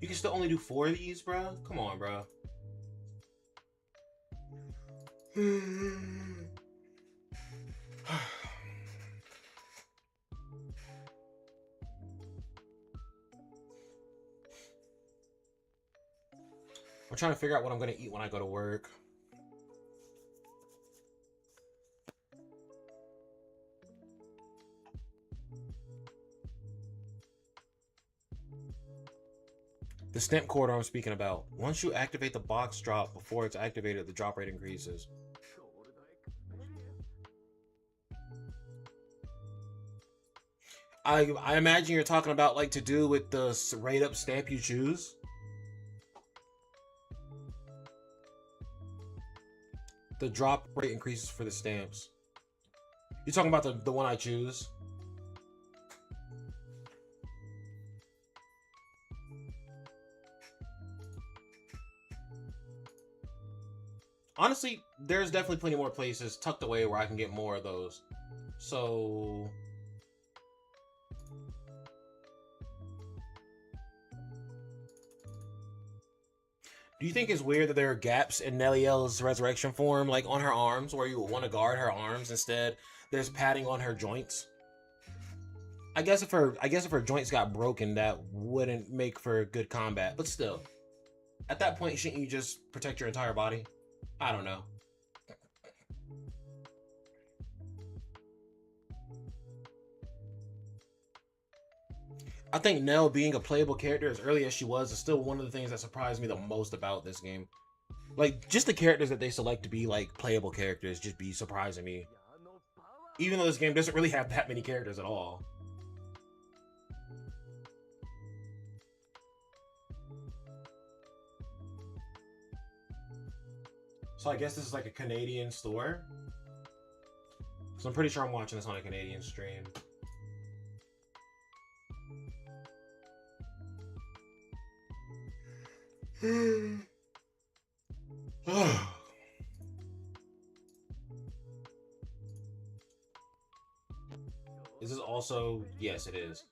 You can still only do 4 of these, bro? Come on, bro. I'm trying to figure out what I'm going to eat when I go to work. The stamp quarter I'm speaking about. Once you activate the box drop before it's activated, the drop rate increases. I imagine you're talking about like to do with the rate up stamp you choose. The drop rate increases for the stamps. You're talking about the one I choose? Honestly, there's definitely plenty more places tucked away where I can get more of those. So... do you think it's weird that there are gaps in Nellie's resurrection form, like on her arms, where you want to guard her arms instead? There's padding on her joints. I guess if her joints got broken, that wouldn't make for good combat. But still, at that point, shouldn't you just protect your entire body? I don't know. I think Nell being a playable character as early as she was is still one of the things that surprised me the most about this game. Like, just the characters that they select to be, like, playable characters just be surprising me. Even though this game doesn't really have that many characters at all. So I guess this is like a Canadian store. So I'm pretty sure I'm watching this on a Canadian stream. Is this also... yes, it is.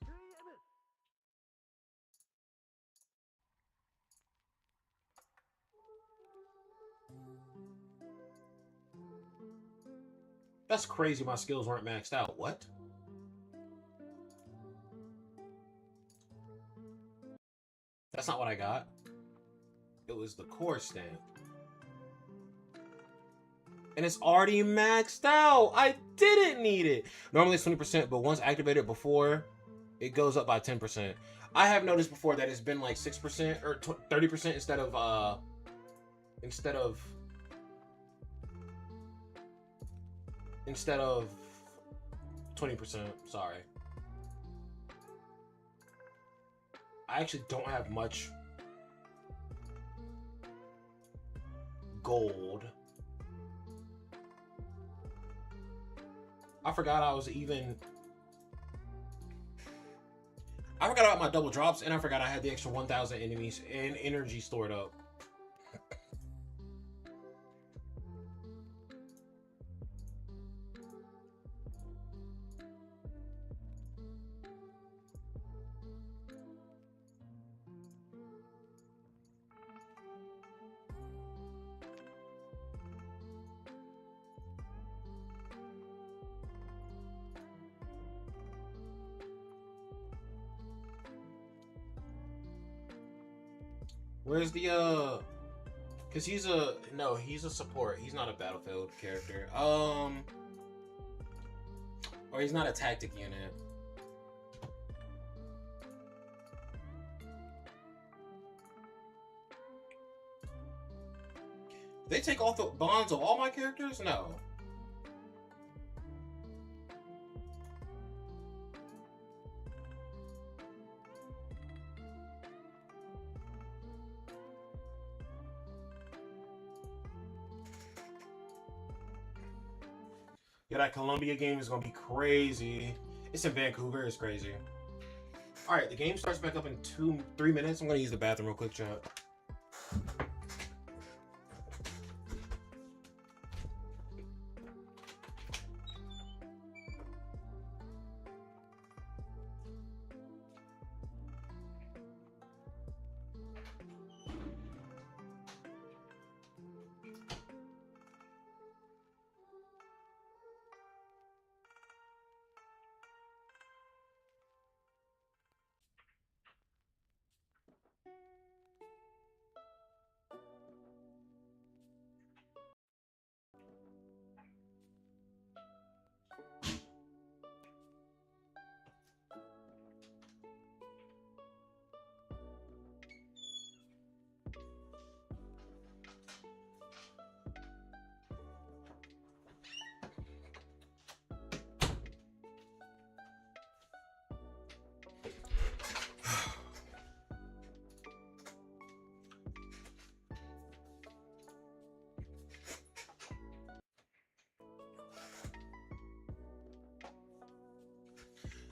That's crazy my skills weren't maxed out. What? That's not what I got. It was the core stamp. And it's already maxed out. I didn't need it. Normally it's 20%, but once activated before, it goes up by 10%. I have noticed before that it's been like 6% or 30% instead of 20%. Sorry. I actually don't have much gold. I forgot I forgot about my double drops, and I forgot I had the extra 1,000 enemies and energy stored up. Where's the cause he's a support. He's not a battlefield character. Or he's not a tactic unit. They take off the bonds of all my characters? No. Yeah, that Columbia game is gonna be crazy. It's in Vancouver, it's crazy. Alright, the game starts back up in 3 minutes. I'm gonna use the bathroom real quick, chat.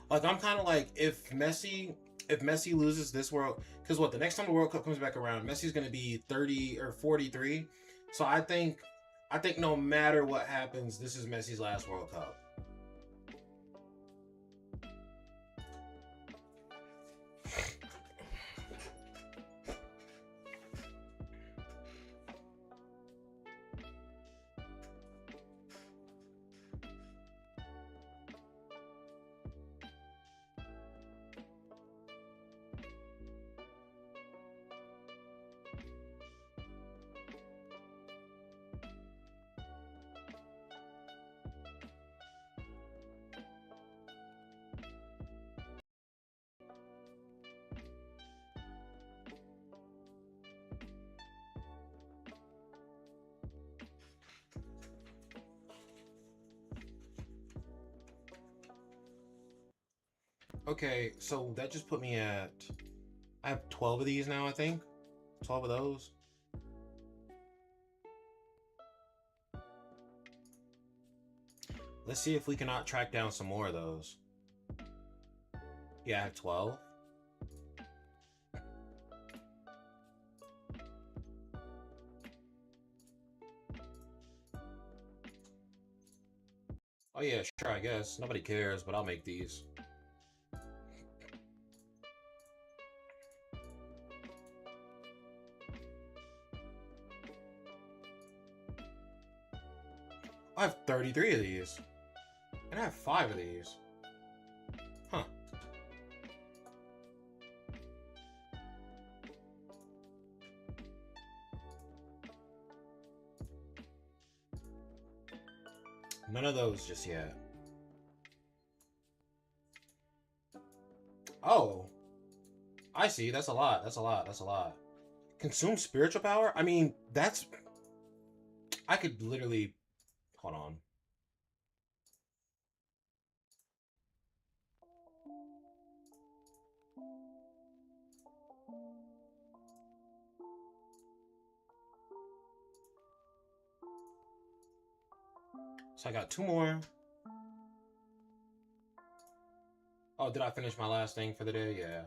Like, I'm kind of like, if Messi loses this world, because what, the next time the World Cup comes back around, Messi's gonna be 30 or 43. So I think no matter what happens, this is Messi's last World Cup. Okay, so that just put me at, I have 12 of these now, I think. 12 of those. Let's see if we cannot track down some more of those. Yeah, I have 12. Oh yeah, sure, I guess. Nobody cares, but I'll make these. I have 33 of these. And I have 5 of these. Huh. None of those just yet. Oh. I see. That's a lot. That's a lot. That's a lot. Consume spiritual power? I mean, that's... I could literally... Hold on. So I got 2 more. Oh, did I finish my last thing for the day? Yeah.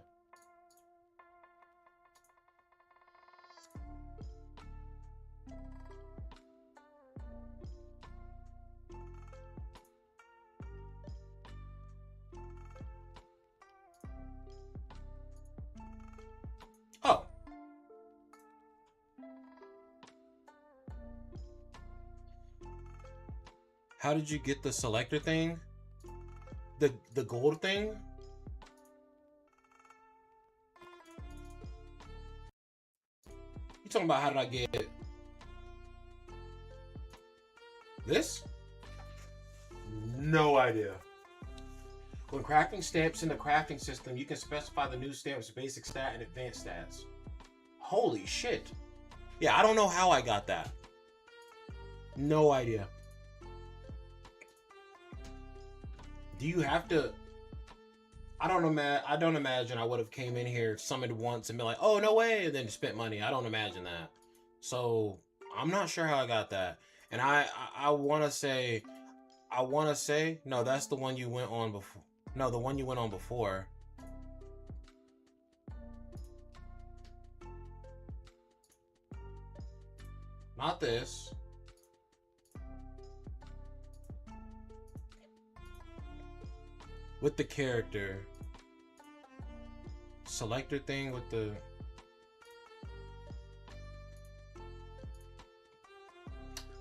Oh. How did you get the selector thing? The gold thing? You talking about how did I get this? No idea. When crafting stamps in the crafting system, you can specify the new stamp's basic stat and advanced stats. Holy shit. Yeah, I don't know how I got that. No idea. Do you have to... I don't imagine I would have came in here, summoned once, and been like, oh, no way, and then spent money. I don't imagine that. So, I'm not sure how I got that. And I want to say... No, that's the one you went on before. No, the one you went on before. Not this. With the character. Selector thing with the...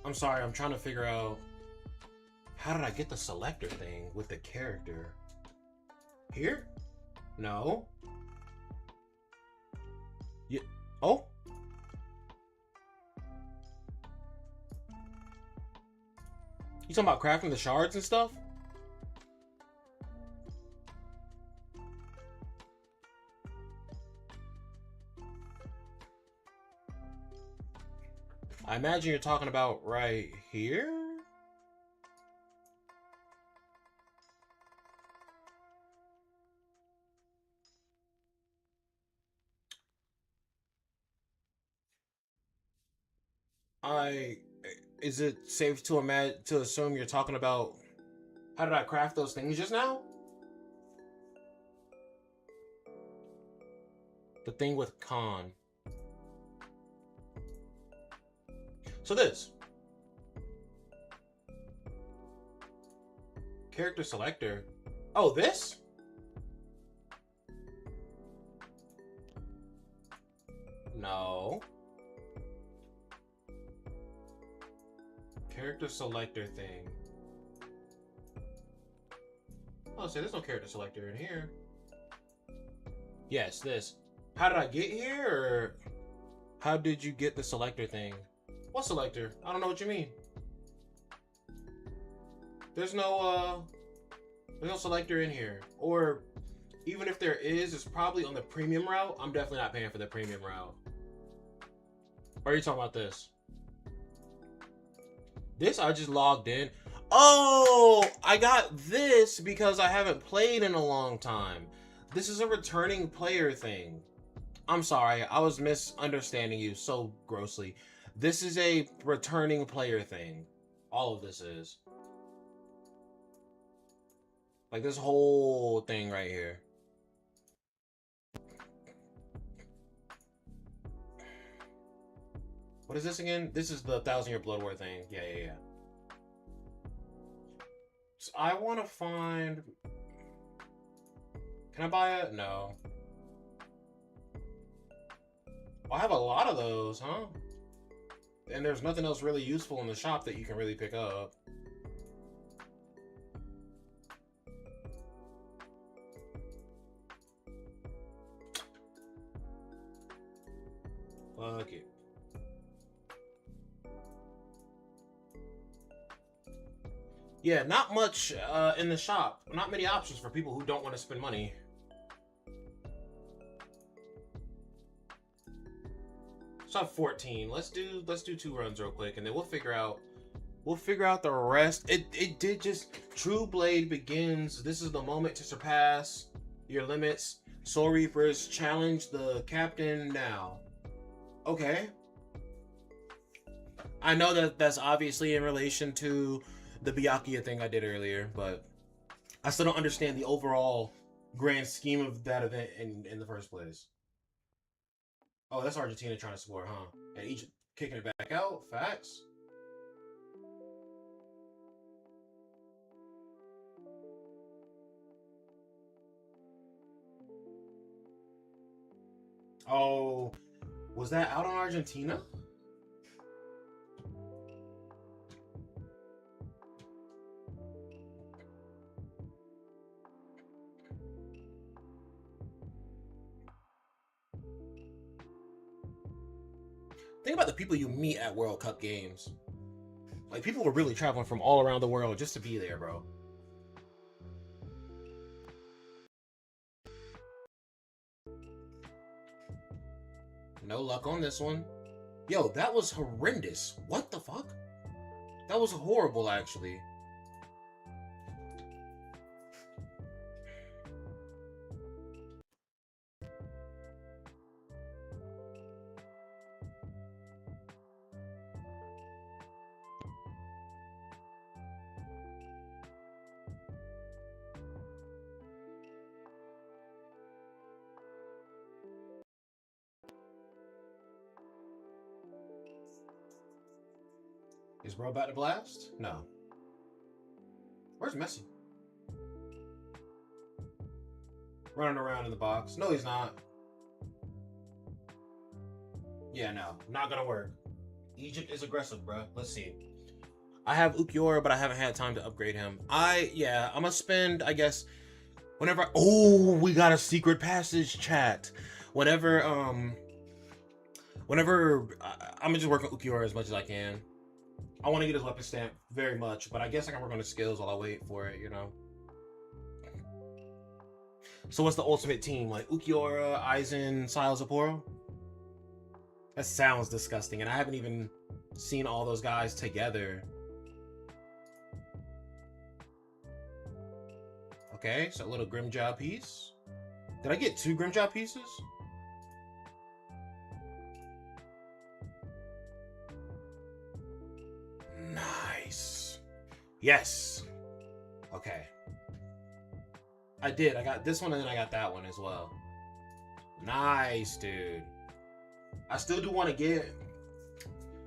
I'm sorry, I'm trying to figure out... How did I get the selector thing with the character? Here? No. Yeah. Oh. You talking about crafting the shards and stuff? I imagine you're talking about right here? Is it safe to assume you're talking about how did I craft those things just now? The thing with Khan. So this. Character selector. Oh, this? No. Character selector thing. Oh, so there's no character selector in here. Yes, this. How did I get here, or how did you get the selector thing? What selector? I don't know what you mean. There's no selector in here. Or even if there is, it's probably on the premium route. I'm definitely not paying for the premium route. Or are you talking about this? This, I just logged in. Oh, I got this because I haven't played in a long time. This is a returning player thing. I'm sorry, I was misunderstanding you so grossly. This is a returning player thing. All of this is. Like this whole thing right here. What is this again? This is the 1,000-year Blood War thing. Yeah. So I want to find... Can I buy it? No. I have a lot of those, huh? And there's nothing else really useful in the shop that you can really pick up. Fuck it. Yeah, not much in the shop. Not many options for people who don't want to spend money. So I have 14. Let's do 2 runs real quick, and then we'll figure out the rest. It did just True Blade begins. This is the moment to surpass your limits. Soul Reapers challenge the captain now. Okay. I know that that's obviously in relation to the Byakuya thing I did earlier, but I still don't understand the overall grand scheme of that event in the first place. Oh, that's Argentina trying to score, huh? And Egypt kicking it back out. Facts. Oh, was that out on Argentina? about the people you meet at World Cup games. Like, people were really traveling from all around the world just to be there, bro. No luck on this one. Yo, that was horrendous. What the fuck? That was horrible, actually. Is bro about to blast? No. Where's Messi? Running around in the box. No, he's not. Yeah, no. Not gonna work. Egypt is aggressive, bro. Let's see. I have Ulquiorra, but I haven't had time to upgrade him. I'm gonna spend, I guess, whenever... Oh, we got a secret passage, chat. Whenever I'm gonna just work on Ulquiorra as much as I can. I want to get his weapon stamp very much, but I guess I can work on his skills while I wait for it, you know? So what's the ultimate team? Like Ulquiorra, Aizen, Siles, Sapporo? That sounds disgusting, and I haven't even seen all those guys together. Okay, so a little Grimjaw piece. Did I get 2 Grimjaw pieces? Nice. Yes. Okay. I did. I got this one and then I got that one as well. Nice, dude. I still do want to get...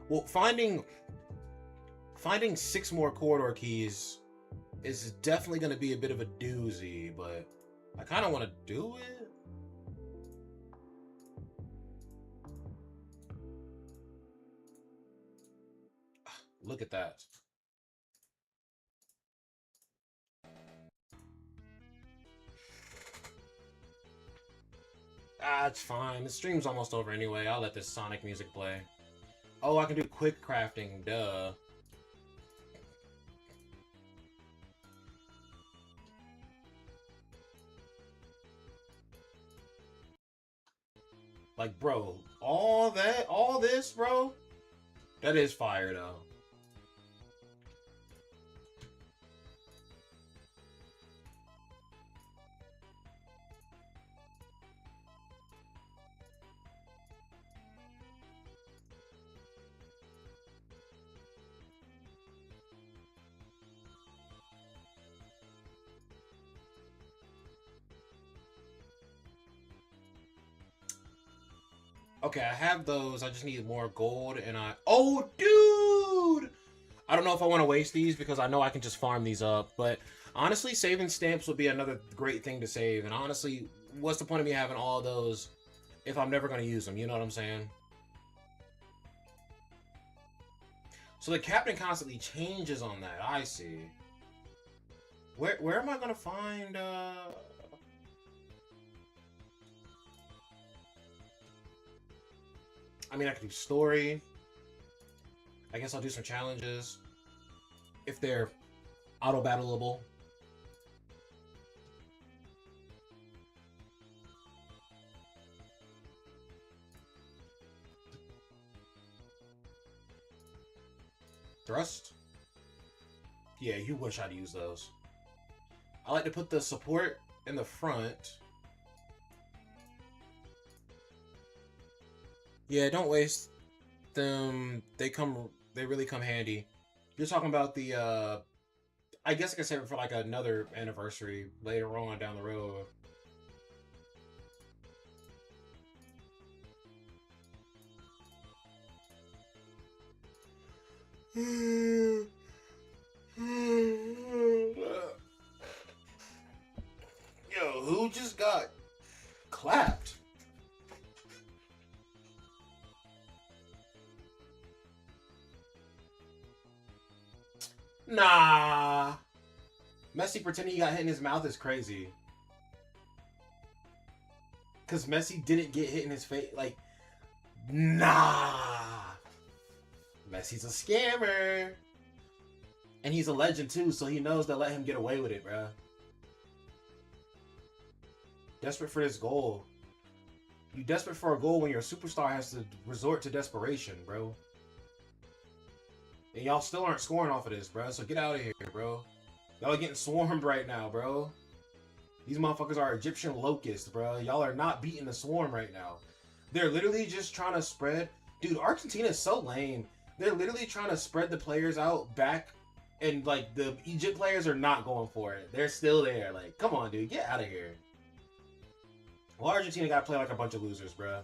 Well, finding 6 more corridor keys is definitely going to be a bit of a doozy, but I kind of want to do it. Look at that. Ah, it's fine. The stream's almost over anyway. I'll let this Sonic music play. Oh, I can do quick crafting. Duh. Like, bro, all this, bro? That is fire, though. Okay, I have those. I just need more gold, and oh, dude! I don't know if I want to waste these because I know I can just farm these up, but honestly, saving stamps would be another great thing to save, and honestly, what's the point of me having all those if I'm never going to use them? You know what I'm saying? So the captain constantly changes on that. I see. Where am I going to find... I mean, I could do story. I guess I'll do some challenges. If they're auto-battleable. Thrust? Yeah, you wish I'd use those. I like to put the support in the front. Yeah, don't waste them. They really come handy. You're talking about the, I guess I could save it for like another anniversary later on down the road. Yo, who just got clapped? Nah. Messi pretending he got hit in his mouth is crazy. Because Messi didn't get hit in his face. Like, nah. Messi's a scammer. And he's a legend too, so he knows they'll let him get away with it, bro. Desperate for this goal. You desperate for a goal when your superstar has to resort to desperation, bro. And y'all still aren't scoring off of this, bro. So get out of here, bro. Y'all are getting swarmed right now, bro. These motherfuckers are Egyptian locusts, bro. Y'all are not beating the swarm right now. They're literally just trying to spread. Dude, Argentina is so lame. They're literally trying to spread the players out back. And, like, the Egypt players are not going for it. They're still there. Like, come on, dude. Get out of here. Well, Argentina got to play like a bunch of losers, bro.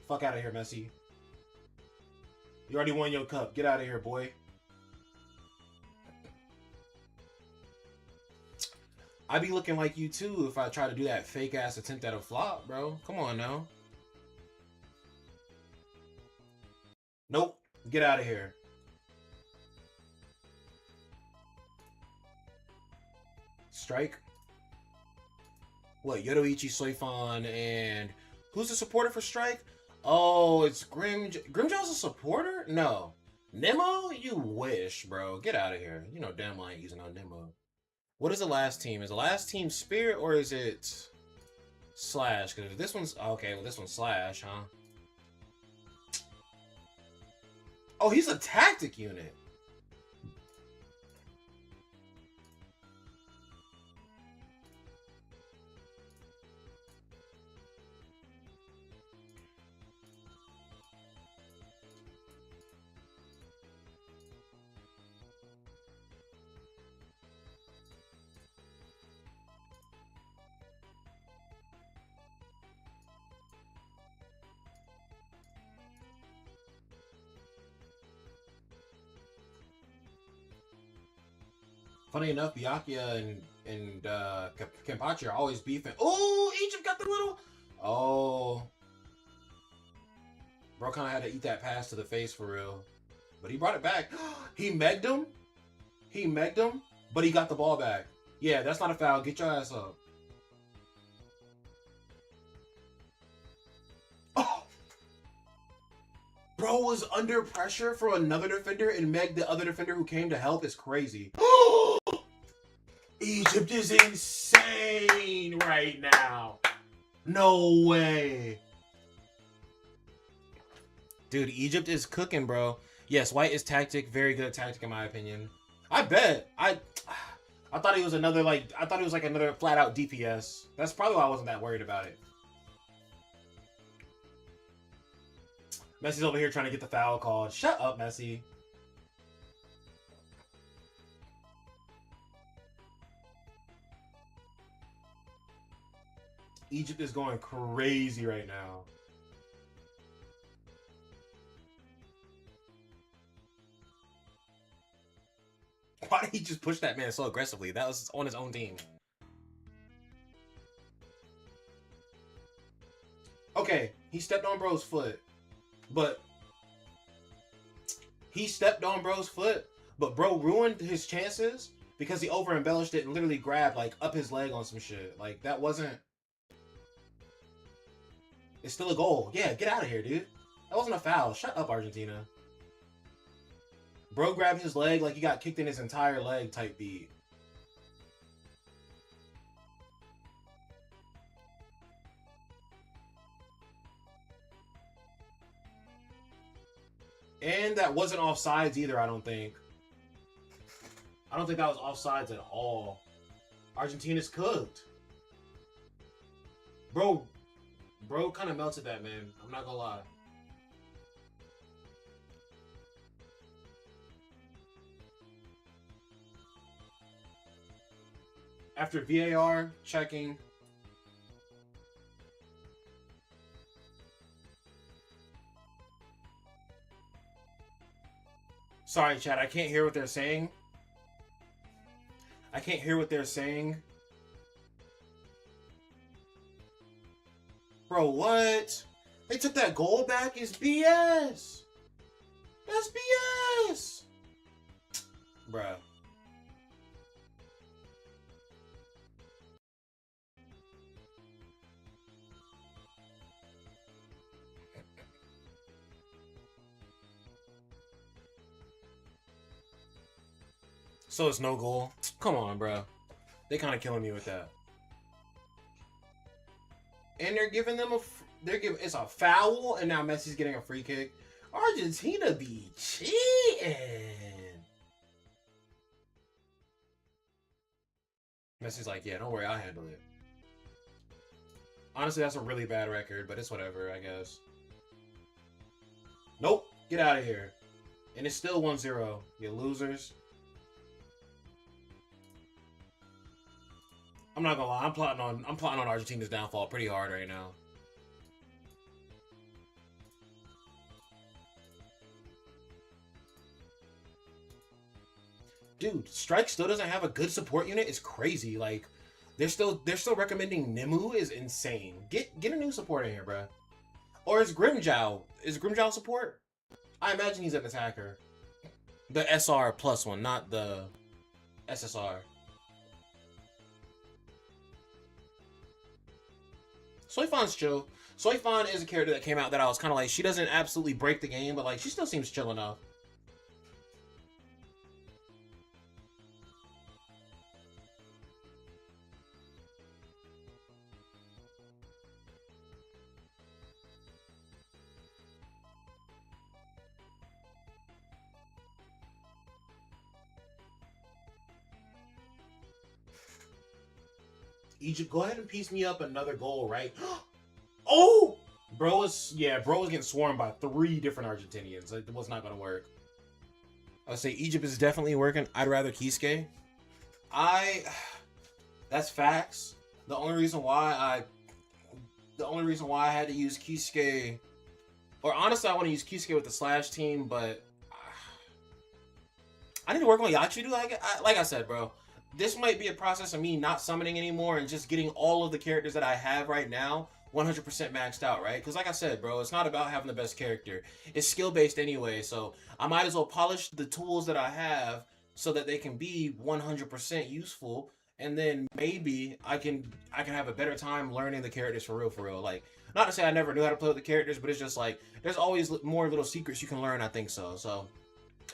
Fuck out of here, Messi. You already won your cup. Get out of here, boy. I'd be looking like you, too, if I try to do that fake-ass attempt at a flop, bro. Come on, now. Nope. Get out of here. Strike. What? Yoruichi Soifan and... Who's the supporter for Strike? Oh, it's Grimjaw's a supporter? No. Nemo? You wish, bro. Get out of here. You know damn well I ain't using no Nemo. What is the last team? Is the last team Spirit or is it Slash? Because this one's... Okay, well this one's Slash, huh? Oh, he's a tactic unit. Funny enough, Byakuya and Kenpachi are always beefing. Oh, Egypt got the little... Oh. Bro kind of had to eat that pass to the face for real. But he brought it back. He megged him. He megged him, but he got the ball back. Yeah, that's not a foul. Get your ass up. Oh. Bro was under pressure from another defender and megged the other defender who came to help. Is crazy. Egypt is insane right now. No way. Dude, Egypt is cooking, bro. Yes, White is tactic. Very good tactic in my opinion. I bet. I thought he was another another flat out DPS. That's probably why I wasn't that worried about it. Messi's over here trying to get the foul called. Shut up, Messi. Egypt is going crazy right now. Why did he just push that man so aggressively? That was on his own team. Okay, he stepped on bro's foot. But bro ruined his chances because he over embellished it and literally grabbed like up his leg on some shit. Like that wasn't. It's still a goal. Yeah, get out of here, dude. That wasn't a foul. Shut up, Argentina. Bro grabbed his leg like he got kicked in his entire leg type beat. And that wasn't offsides either, I don't think. I don't think that was offsides at all. Argentina's cooked. Bro kind of melted that, man. I'm not gonna lie. After VAR checking. Sorry, chat. I can't hear what they're saying. I can't hear what they're saying. Bro, what? They took that goal back? Is BS. That's BS. Bruh. So it's no goal. Come on, bro. They kind of killing me with that. And they're giving them it's a foul, and now Messi's getting a free kick. Argentina be cheating. Messi's like, yeah, don't worry, I'll handle it. Honestly, that's a really bad record, but it's whatever, I guess. Nope, get out of here. And it's still 1-0. You losers. I'm not gonna lie, I'm plotting on Argentina's downfall pretty hard right now. Dude, Strike still doesn't have a good support unit. It's crazy. Like, they're still recommending Nimue is insane. Get a new support in here, bro. Or is Grimjow? Is Grimjow support? I imagine he's an attacker. The SR plus one, not the SSR. Soifan's chill. Soifan is a character that came out that I was kind of like, she doesn't absolutely break the game, but like she still seems chill enough. Egypt, go ahead and piece me up another goal, right? Oh! Bro was getting swarmed by 3 different Argentinians. It was not going to work. I would say Egypt is definitely working. I'd rather Kisuke. That's facts. The only reason why I had to use Kisuke, or honestly, I want to use Kisuke with the Slash team, but I need to work on Yachiru. Like I said, bro. This might be a process of me not summoning anymore and just getting all of the characters that I have right now 100% maxed out, right? Because like I said, bro, it's not about having the best character. It's skill-based anyway, so I might as well polish the tools that I have so that they can be 100% useful, and then maybe I can have a better time learning the characters for real. Like, not to say I never knew how to play with the characters, but it's just like, there's always more little secrets you can learn, I think so. So,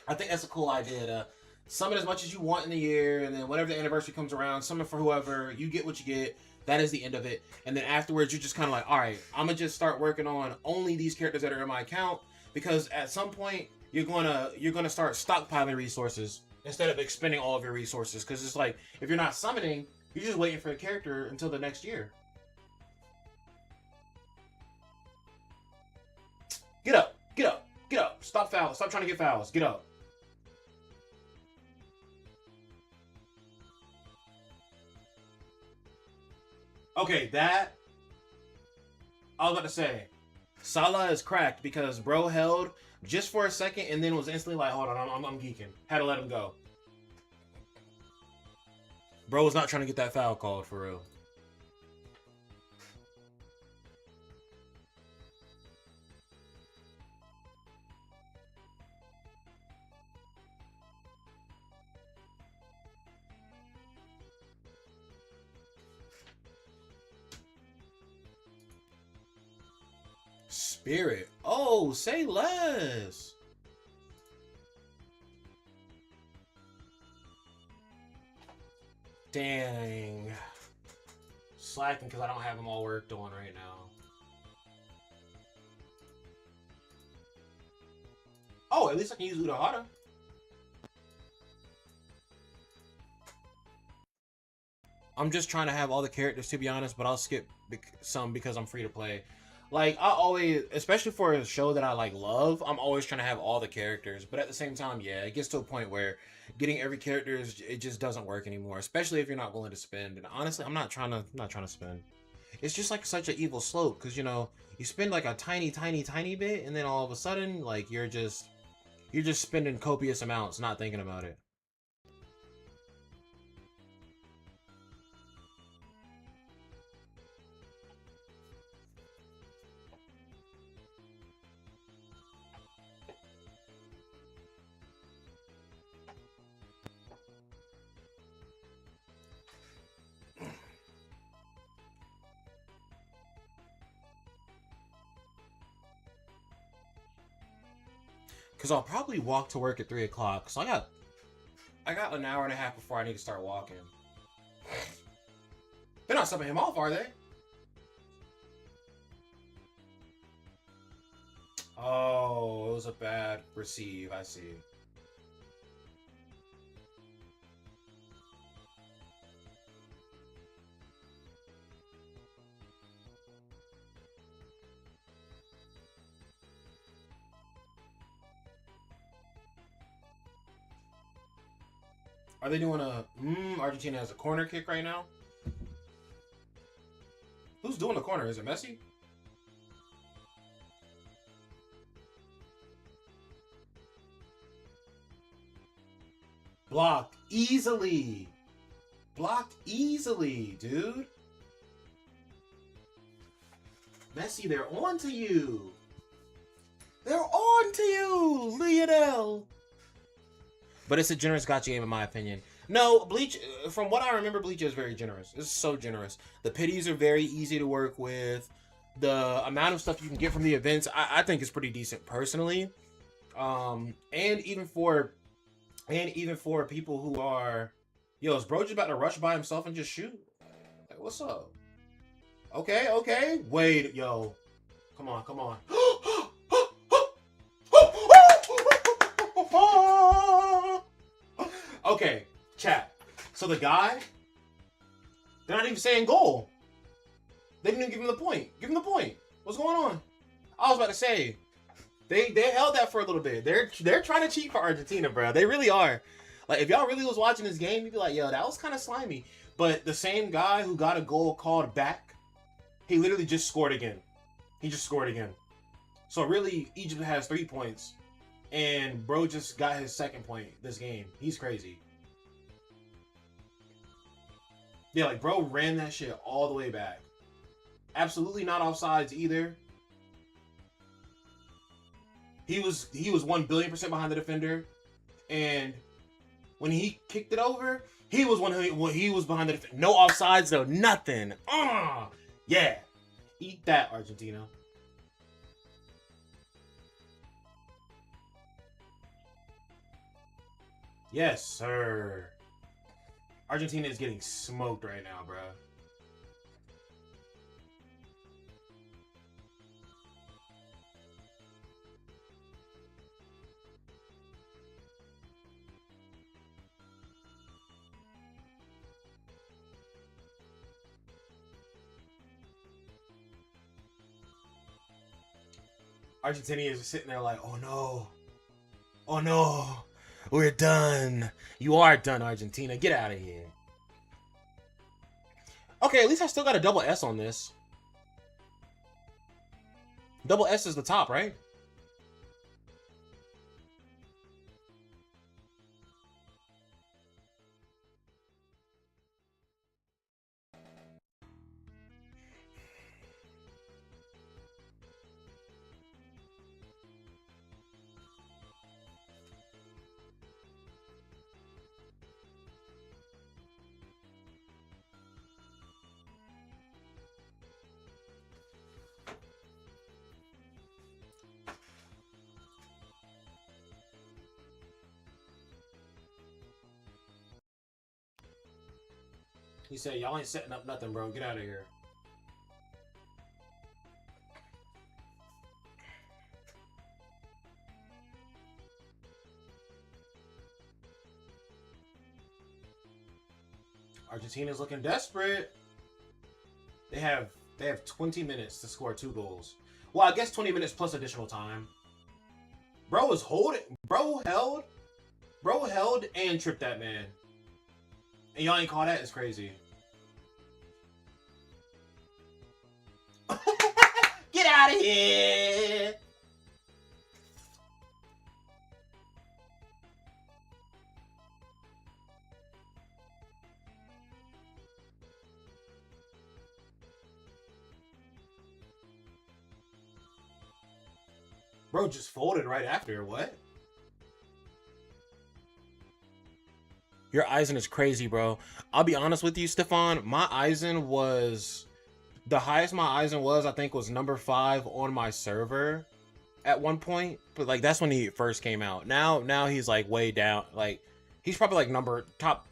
I think that's a cool idea to summon as much as you want in the year, and then whenever the anniversary comes around, summon for whoever, you get what you get. That is the end of it. And then afterwards, you're just kind of like, all right, I'm going to just start working on only these characters that are in my account, because at some point, you're gonna start stockpiling resources instead of expending all of your resources, because it's like, if you're not summoning, you're just waiting for a character until the next year. Get up. Stop fouls. Stop trying to get fouls. Get up. Okay, that I was about to say, Salah is cracked because bro held just for a second and then was instantly like, hold on, I'm geeking. Had to let him go. Bro was not trying to get that foul called for real. Spirit. Oh, say less. Dang. Slacking because I don't have them all worked on right now. Oh, at least I can use Urahara. I'm just trying to have all the characters, to be honest, but I'll skip some because I'm free to play. Like, I always, especially for a show that I, like, love, I'm always trying to have all the characters. But at the same time, yeah, it gets to a point where getting every character, it just doesn't work anymore. Especially if you're not willing to spend. And honestly, I'm not trying to spend. It's just, like, such an evil slope. Because, you know, you spend, like, a tiny bit. And then all of a sudden, like, you're just spending copious amounts, not thinking about it. Because I'll probably walk to work at 3 o'clock. So I got I got an hour and a half before I need to start walking. They're not subbing him off, are they? Oh, it was a bad receive. I see. Are they doing a... Argentina has a corner kick right now? Who's doing the corner? Is it Messi? Blocked easily. Blocked easily, dude. Messi, they're on to you. They're on to you, Lionel. But it's a generous gotcha game in my opinion. No, Bleach, from what I remember, Bleach is very generous. It's so generous. The pities are very easy to work with. The amount of stuff you can get from the events, I think is pretty decent personally. And even for people who are, yo, is bro just about to rush by himself and just shoot? Like, what's up? Okay. Wait, yo. Come on. Okay, chat. So the guy, they're not even saying goal. They didn't even give him the point. Give him the point. What's going on? I was about to say, they held that for a little bit. They're trying to cheat for Argentina, bro. They really are. Like, if y'all really was watching this game, you'd be like, yo, that was kind of slimy. But the same guy who got a goal called back, he literally just scored again. He just scored again. So really, Egypt has 3 points. And bro just got his second point this game. He's crazy. Yeah, like bro ran that shit all the way back. Absolutely not offsides either. He was 1,000,000,000% behind the defender. And when he kicked it over, he was behind the defender. No offsides though, nothing. Yeah. Eat that, Argentina. Yes, sir. Argentina is getting smoked right now, bro. Argentinians are sitting there like, oh no. Oh no. We're done. You are done, Argentina. Get out of here. Okay, at least I still got a double S on this. Double S is the top, right? He said, y'all ain't setting up nothing, bro. Get out of here. Argentina's looking desperate. They have 20 minutes to score 2 goals. Well, I guess 20 minutes plus additional time. Bro was holding. Bro held and tripped that man. And y'all ain't call that? It's crazy. Get out of here! Bro just folded right after. What? Your Aizen is crazy, bro. I'll be honest with you, Stefan. My Aizen was... The highest my Aizen was, I think, was number 5 on my server at one point. But, like, that's when he first came out. Now he's, like, way down. Like, He's probably like top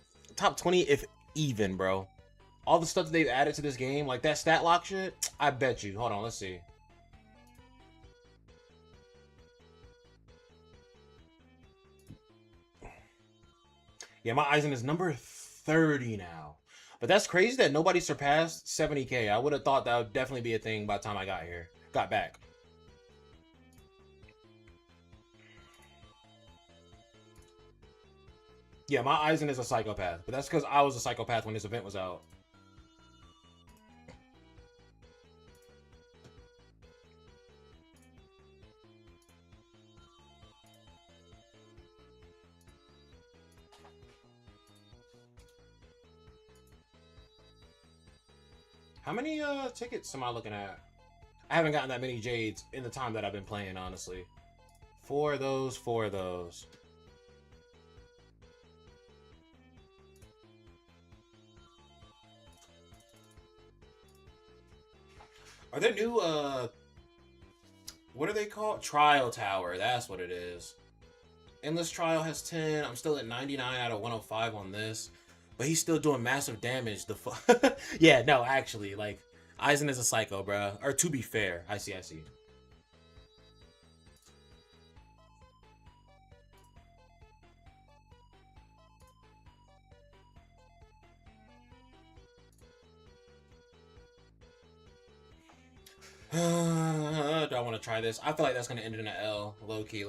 20 if even, bro. All the stuff that they've added to this game, like that stat lock shit, I bet you. Hold on, let's see. Yeah, my Aizen is number 30 now. But that's crazy that nobody surpassed 70k. I would have thought that would definitely be a thing by the time I got back. Yeah, my Aizen is a psychopath, but that's because I was a psychopath when this event was out. How many tickets am I looking at? I haven't gotten that many Jades in the time that I've been playing, honestly. Four of those. Are there new, what are they called? Trial Tower, that's what it is. Endless Trial has 10. I'm still at 99 out of 105 on this. But he's still doing massive damage. Yeah, no, actually, like, Aizen is a psycho, bro. Or to be fair, I see. Do I want to try this? I feel like that's going to end in an L. Low key.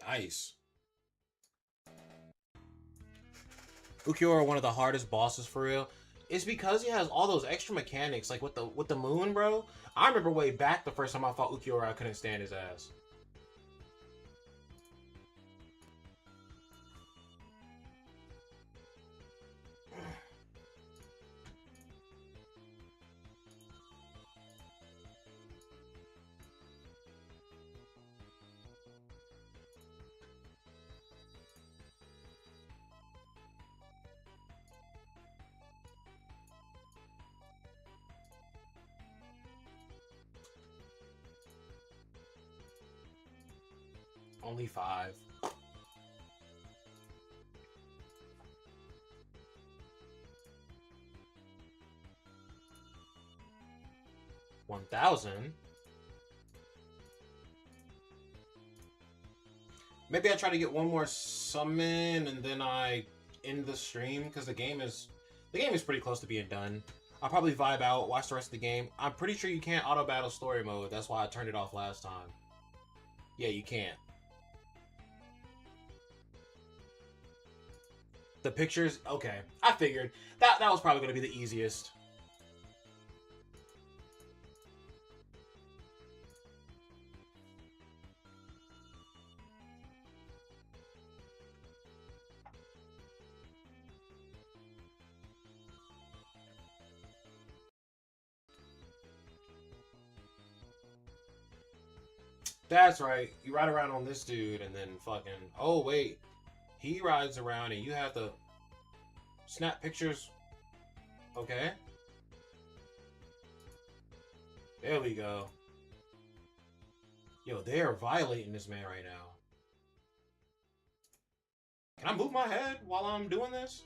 Nice. Ulquiorra, one of the hardest bosses for real. It's because he has all those extra mechanics, like with the moon, bro. I remember way back the first time I fought Ulquiorra, I couldn't stand his ass. Only 5. $1,000. Maybe I try to get one more summon and then I end the stream because the game is pretty close to being done. I'll probably vibe out, watch the rest of the game. I'm pretty sure you can't auto battle story mode. That's why I turned it off last time. Yeah, you can't. The pictures, okay. I figured that was probably going to be the easiest. That's right. You ride around on this dude and then fucking... Oh, wait. He rides around and you have to snap pictures. Okay. There we go. Yo, they are violating this man right now. Can I move my head while I'm doing this?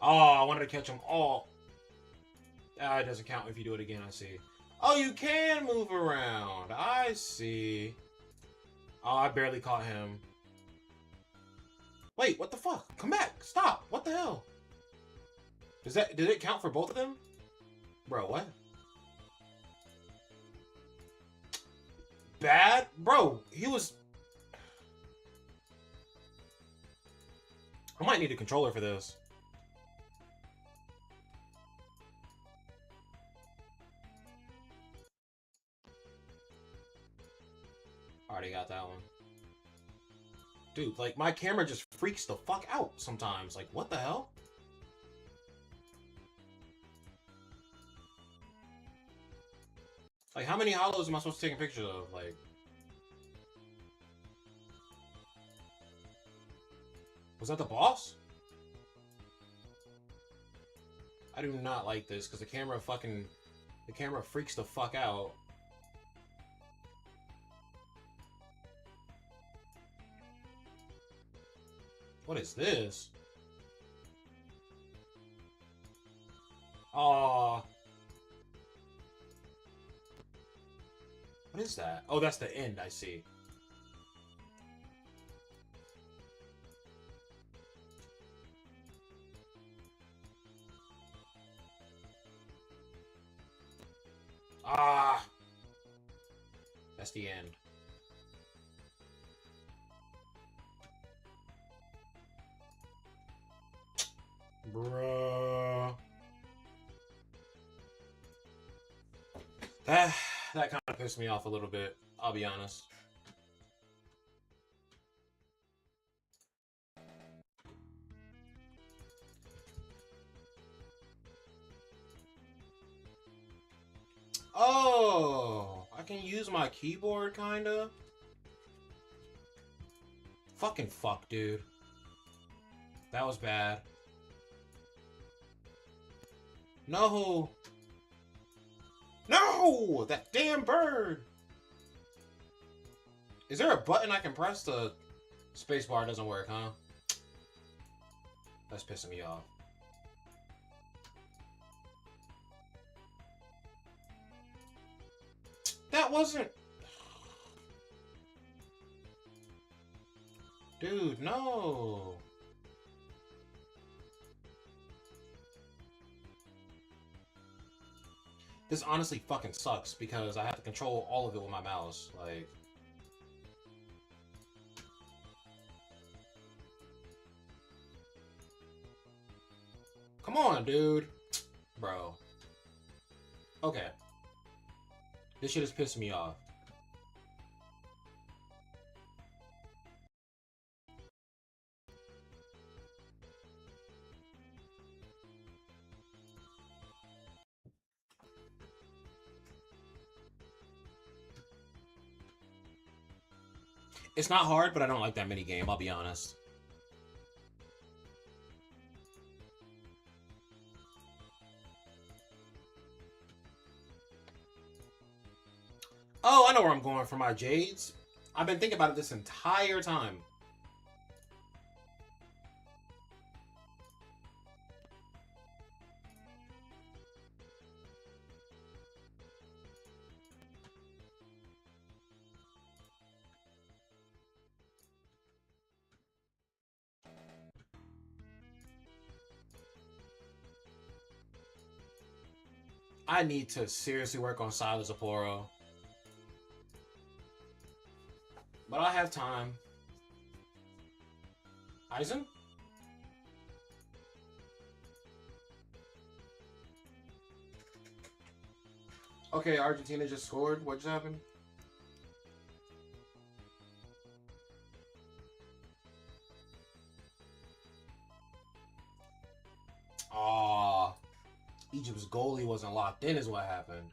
Oh, I wanted to catch them all. It doesn't count if you do it again, I see. Oh, you can move around. I see. Oh, I barely caught him. Wait, what the fuck? Come back. Stop. What the hell? Did it count for both of them? Bro, what? Bad? Bro, he was... I might need a controller for this. Already got that one. Dude, like, my camera just freaks the fuck out sometimes. Like, what the hell? Like, how many hollows am I supposed to take pictures of? Like... Was that the boss? I do not like this, because the camera fucking... The camera freaks the fuck out. What is this? Aw. What is that? Oh, that's the end, I see. Ah. That's the end. Bruh. That kind of pissed me off a little bit, I'll be honest. Oh, I can use my keyboard, kinda. Fucking fuck, dude. That was bad. No! No! That damn bird! Is there a button I can press? The spacebar doesn't work, huh? That's pissing me off. That wasn't... Dude, no! This honestly fucking sucks because I have to control all of it with my mouse. Like... Come on, dude. Bro. Okay. This shit is pissing me off. It's not hard, but I don't like that mini game, I'll be honest. Oh, I know where I'm going for my jades. I've been thinking about it this entire time. I need to seriously work on Silas Aporo. But I have time. Eisen? Okay, Argentina just scored. What just happened? Aw. Egypt's goalie wasn't locked in is what happened.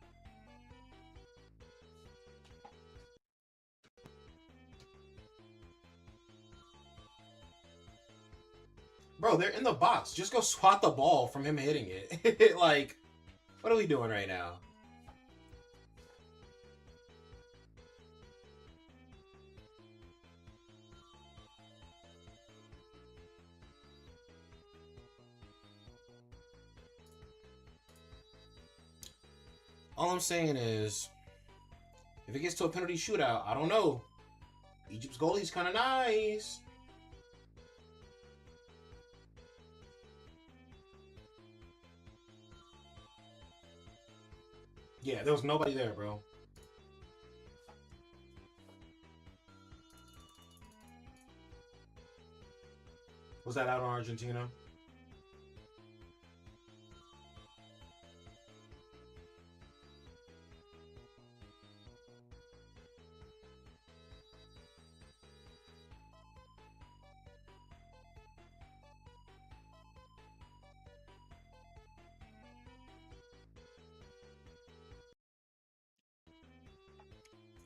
Bro, they're in the box. Just go swat the ball from him hitting it. Like, what are we doing right now? All I'm saying is, if it gets to a penalty shootout, I don't know. Egypt's goalie's kind of nice. Yeah, there was nobody there, bro. Was that out on Argentina?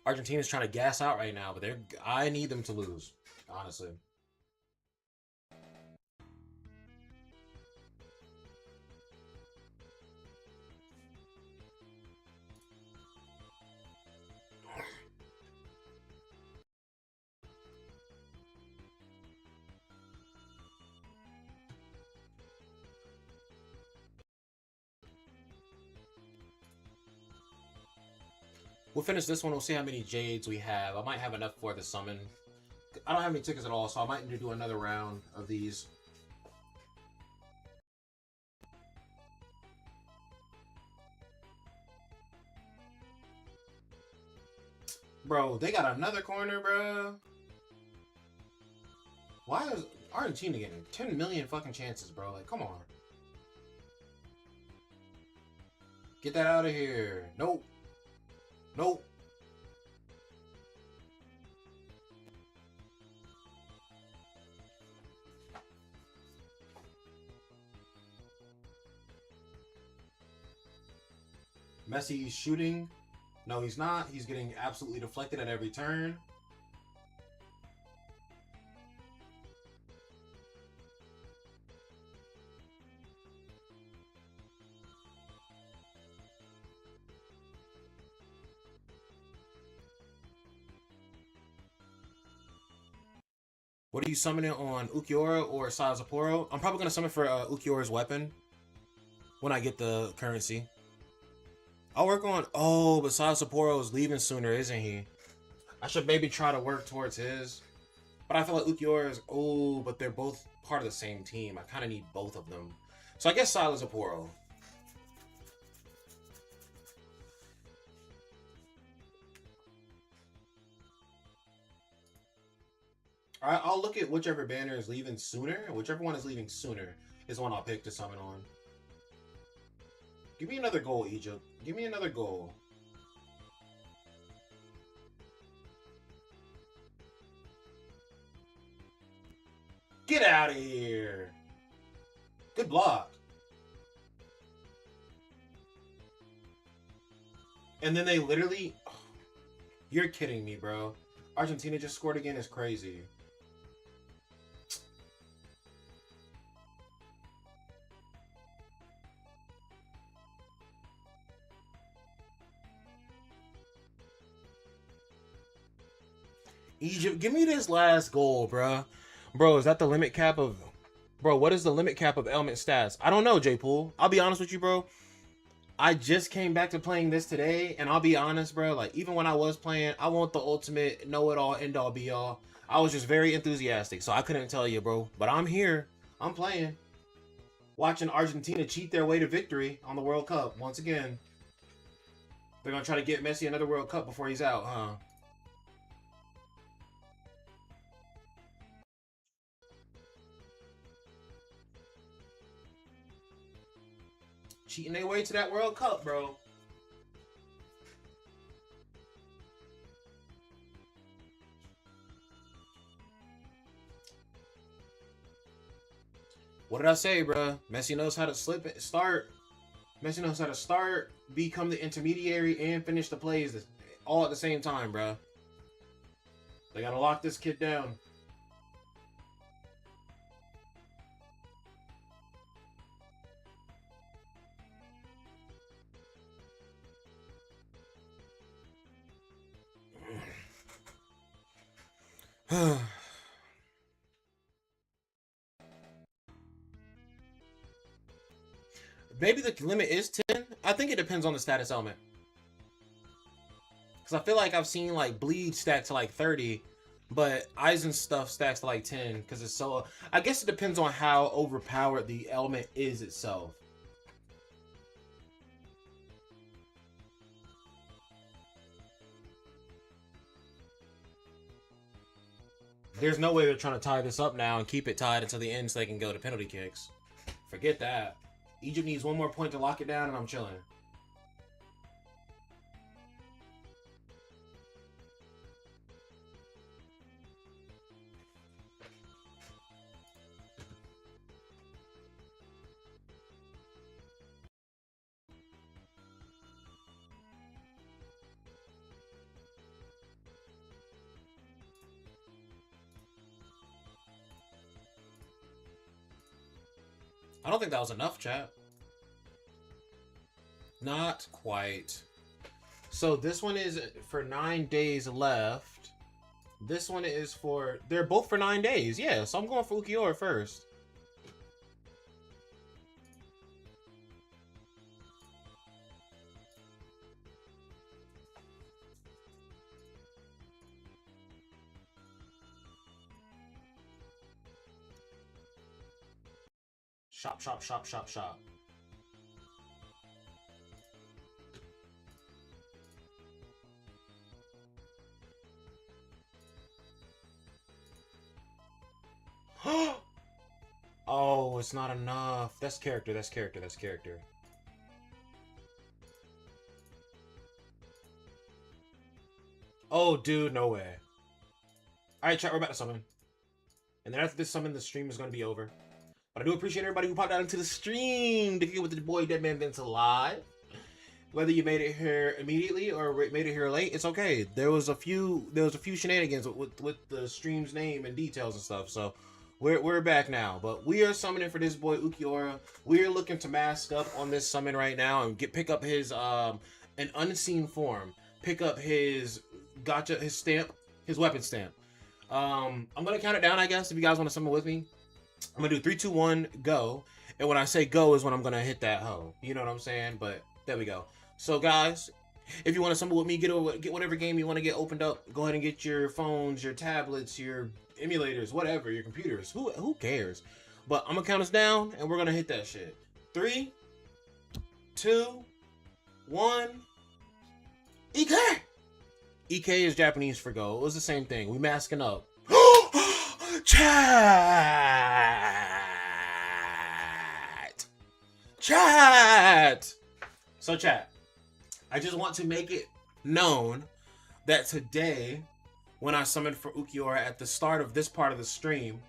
Argentina's trying to gas out right now, but I need them to lose, honestly. We'll finish this one. We'll see how many Jades we have. I might have enough for the summon. I don't have any tickets at all, so I might need to do another round of these. Bro, they got another corner, bro. Why is Argentina getting 10 million fucking chances, bro? Like, come on. Get that out of here. Nope. Nope. Messi's shooting. No, he's not. He's getting absolutely deflected at every turn. What are you summoning on Ulquiorra or Sazaporo? I'm probably going to summon for Ulquiorra's weapon when I get the currency. I'll work on... Oh, but Sazaporo is leaving sooner, isn't he? I should maybe try to work towards his. But I feel like Ulquiorra is... Oh, but they're both part of the same team. I kind of need both of them. So I guess Sazaporo. Alright, I'll look at whichever banner is leaving sooner. Whichever one is leaving sooner is the one I'll pick to summon on. Give me another goal, Egypt. Give me another goal. Get out of here. Good block. And then they literally... Oh, you're kidding me, bro. Argentina just scored again is crazy. Egypt, give me this last goal, bro. Bro, is that the limit cap of... Bro, what is the limit cap of element stats? I don't know, J-Pool. I'll be honest with you, bro. I just came back to playing this today, and I'll be honest, bro. Like, even when I was playing, I want the ultimate know-it-all, end-all, be-all. I was just very enthusiastic, so I couldn't tell you, bro. But I'm here. I'm playing. Watching Argentina cheat their way to victory on the World Cup once again. They're going to try to get Messi another World Cup before he's out, huh? Cheating their way to that World Cup, bro. What did I say, bro? Messi knows how to start. Messi knows how to start, become the intermediary, and finish the plays all at the same time, bro. They gotta lock this kid down. Maybe the limit is 10. I think it depends on the status element. Because I feel like I've seen like Bleach stack to like 30, but Eisen stuff stacks to like 10 because it's so... I guess it depends on how overpowered the element is itself. There's no way they're trying to tie this up now and keep it tied until the end so they can go to penalty kicks. Forget that. Egypt needs one more point to lock it down and I'm chilling. I don't think that was enough, chat. Not quite. So this one is for 9 days left. This one is for... They're both for 9 days. Yeah, so I'm going for Ulquiorra first. Shop, shop, shop, shop, shop. Oh, it's not enough. That's character, that's character, that's character. Oh, dude, no way. Alright, chat, we're about to summon. And then after this summon, the stream is going to be over. But I do appreciate everybody who popped out into the stream to get with the boy Deadman Vince live. Whether you made it here immediately or made it here late, it's okay. There was a few shenanigans with the stream's name and details and stuff. So we're back now. But we are summoning for this boy Ulquiorra. We are looking to mask up on this summon right now and pick up his an unseen form. Pick up his his stamp, his weapon stamp. I'm gonna count it down, I guess, if you guys want to summon with me. I'm gonna do 3, 2, 1, go. And when I say go is when I'm gonna hit that hoe. You know what I'm saying? But there we go. So guys, if you want to summon with me, get whatever game you want to get opened up. Go ahead and get your phones, your tablets, your emulators, whatever, your computers. Who cares? But I'm gonna count us down and we're gonna hit that shit. 3, 2, 1. EK! EK is Japanese for go. It was the same thing. We masking up. Chat! So chat, I just want to make it known that today, when I summoned for Ulquiorra at the start of this part of the stream,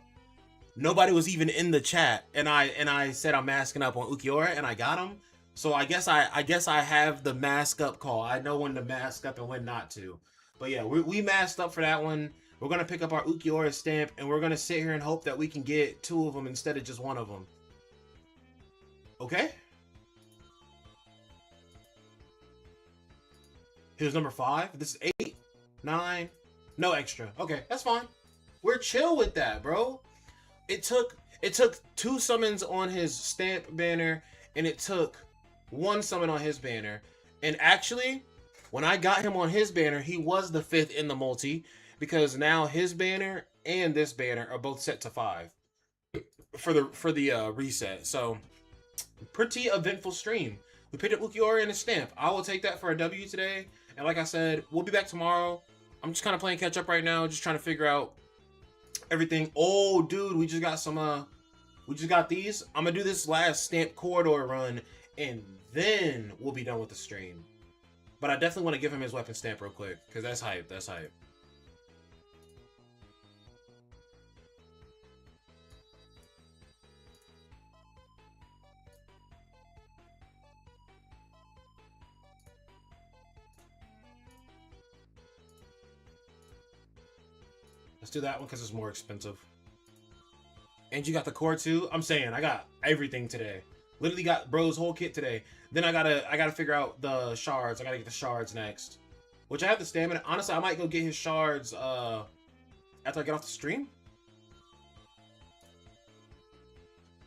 nobody was even in the chat, and I said I'm masking up on Ulquiorra, and I got him. So I guess I have the mask up call. I know when to mask up and when not to. But yeah, we masked up for that one. We're gonna pick up our Ulquiorra stamp, and we're gonna sit here and hope that we can get 2 of them instead of just 1 of them. Okay. Here's number 5. This is 8, 9, no extra. Okay, that's fine. We're chill with that, bro. It took 2 summons on his stamp banner, and it took 1 summon on his banner. And actually, when I got him on his banner, he was the 5th in the multi, because now his banner and this banner are both set to 5 for the reset. So pretty eventful stream. We picked up Ulquiorra and a stamp. I will take that for a W today. And like I said, we'll be back tomorrow. I'm just kind of playing catch up right now, just trying to figure out everything. Oh, dude, we just got these. I'm gonna do this last stamp corridor run, and then we'll be done with the stream. But I definitely want to give him his weapon stamp real quick, because that's hype. That's hype. Let's do that one because it's more expensive. And you got the core too. I'm saying I got everything today. Literally got bro's whole kit today. Then I gotta figure out the shards. I gotta get the shards next. Which I have the stamina. Honestly, I might go get his shards after I get off the stream.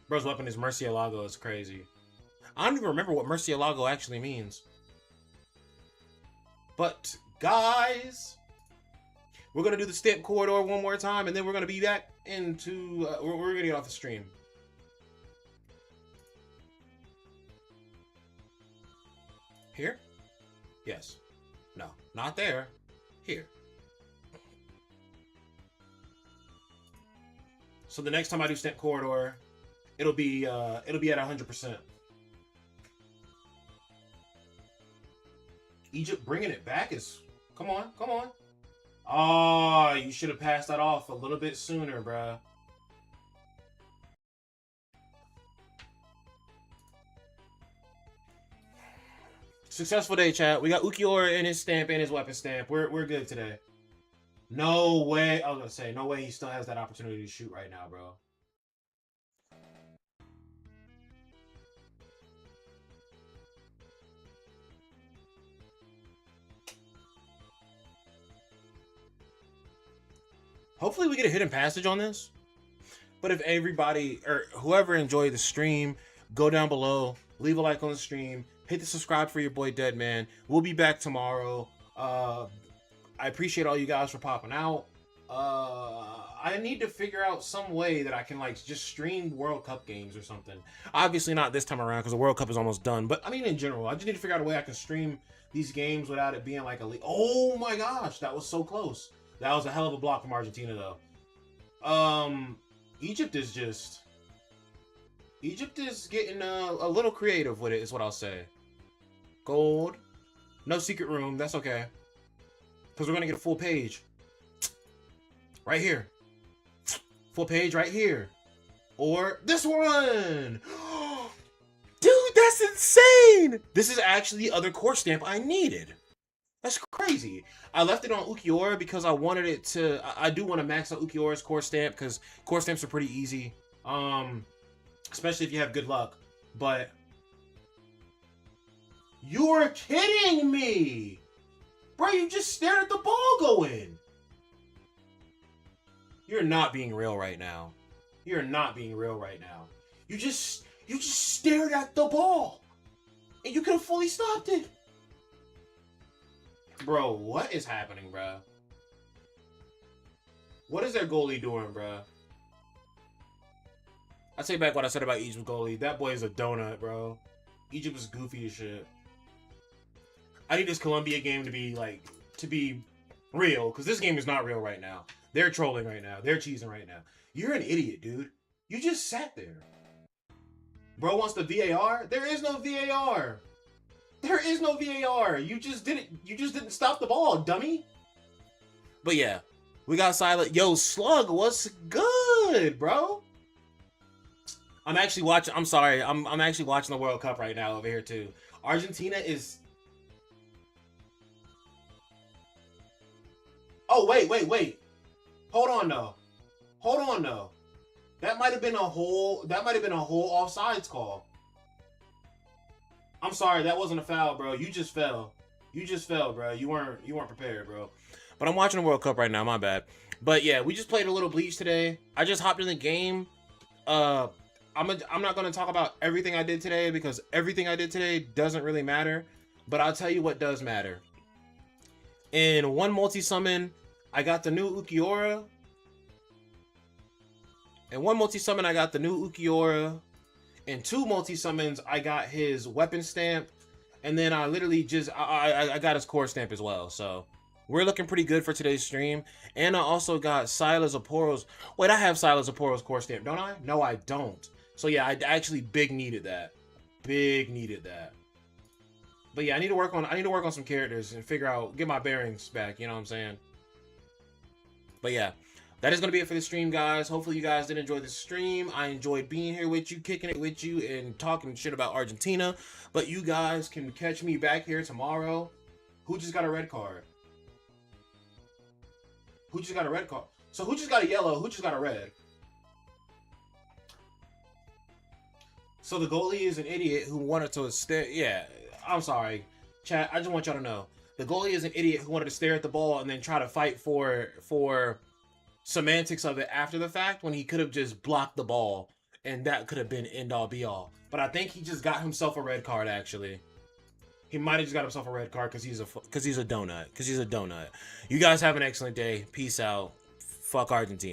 Bro's weapon is Murcielago. It's crazy. I don't even remember what Murcielago actually means. But guys, we're gonna do the stamp corridor one more time, and then we're gonna be back into we're gonna get off the stream. Here? Yes. No, not there. Here. So the next time I do stamp corridor, it'll be at 100%. Egypt bringing it back is, come on, come on. Oh, you should have passed that off a little bit sooner, bruh. Successful day, chat. We got Ulquiorra in his stamp and his weapon stamp. We're good today. No way. I was gonna say, no way he still has that opportunity to shoot right now, bro. hopefully we get a hidden passage on this. But if everybody or whoever enjoyed the stream, go down below, leave a like on the stream, hit the subscribe for your boy Dead Man. We'll be back tomorrow. I appreciate all you guys for popping out. I need to figure out some way that I can like just stream World Cup games or something. Obviously not this time around because the World Cup is almost done. But I mean in general, I just need to figure out a way I can stream these games without it being like a league. Oh my gosh, that was so close. That was a hell of a block from Argentina though. Egypt is getting a little creative with it, is what I'll say. Gold. No secret room. That's okay. Because we're going to get a full page. Right here. Full page right here. Or this one. Dude, that's insane. This is actually the other core stamp I needed. That's crazy. I left it on Ulquiorra because I wanted it to... I do want to max out Ulquiorra's core stamp because core stamps are pretty easy. Especially if you have good luck. But... You're kidding me! Bro, you just stared at the ball go in. You're not being real right now. You're not being real right now. You just stared at the ball. And you could have fully stopped it. Bro, what is happening, bro? What is their goalie doing, bro? I take back what I said about Egypt's goalie. That boy is a donut, bro. Egypt is goofy as shit. I need this Colombia game to be real, because this game is not real right now. They're trolling right now. They're cheesing right now. You're an idiot, dude. You just sat there. Bro wants the VAR? There is no VAR. There is no VAR. You just didn't stop the ball, dummy. But yeah, we got silent. Yo, Slug, what's good, bro? I'm actually watching. I'm sorry. I'm actually watching the World Cup right now over here too. Argentina is. Oh wait. Hold on though. That might have been a whole offsides call. I'm sorry, that wasn't a foul, bro. You just fell. Bro. You weren't prepared, bro. But I'm watching the World Cup right now, my bad. But yeah, we just played a little Bleach today. I just hopped in the game. I'm not gonna talk about everything I did today because everything I did today doesn't really matter. But I'll tell you what does matter. In one multi-summon, I got the new Ulquiorra. In one multi-summon, I got the new Ulquiorra. In two multi-summons, I got his weapon stamp. And then I literally just... I got his core stamp as well. So, we're looking pretty good for today's stream. And I also got Silas Aporo's... Wait, I have Silas Aporo's core stamp, don't I? No, I don't. So, yeah, I actually big needed that. But yeah, I need to work on some characters and figure out... Get my bearings back, you know what I'm saying? But yeah. That is going to be it for the stream, guys. Hopefully you guys did enjoy the stream. I enjoyed being here with you, kicking it with you, and talking shit about Argentina. But you guys can catch me back here tomorrow. Who just got a red card? Who just got a red card? So who just got a yellow? Who just got a red? So the goalie is an idiot who wanted to stare. Yeah, I'm sorry. Chat, I just want y'all to know. The goalie is an idiot who wanted to stare at the ball and then try to fight for semantics of it after the fact when he could have just blocked the ball and that could have been end all be all. But I think he just got himself a red card actually. He might have just got himself a red card because he's a donut. You guys have an excellent day. Peace out. Fuck Argentina.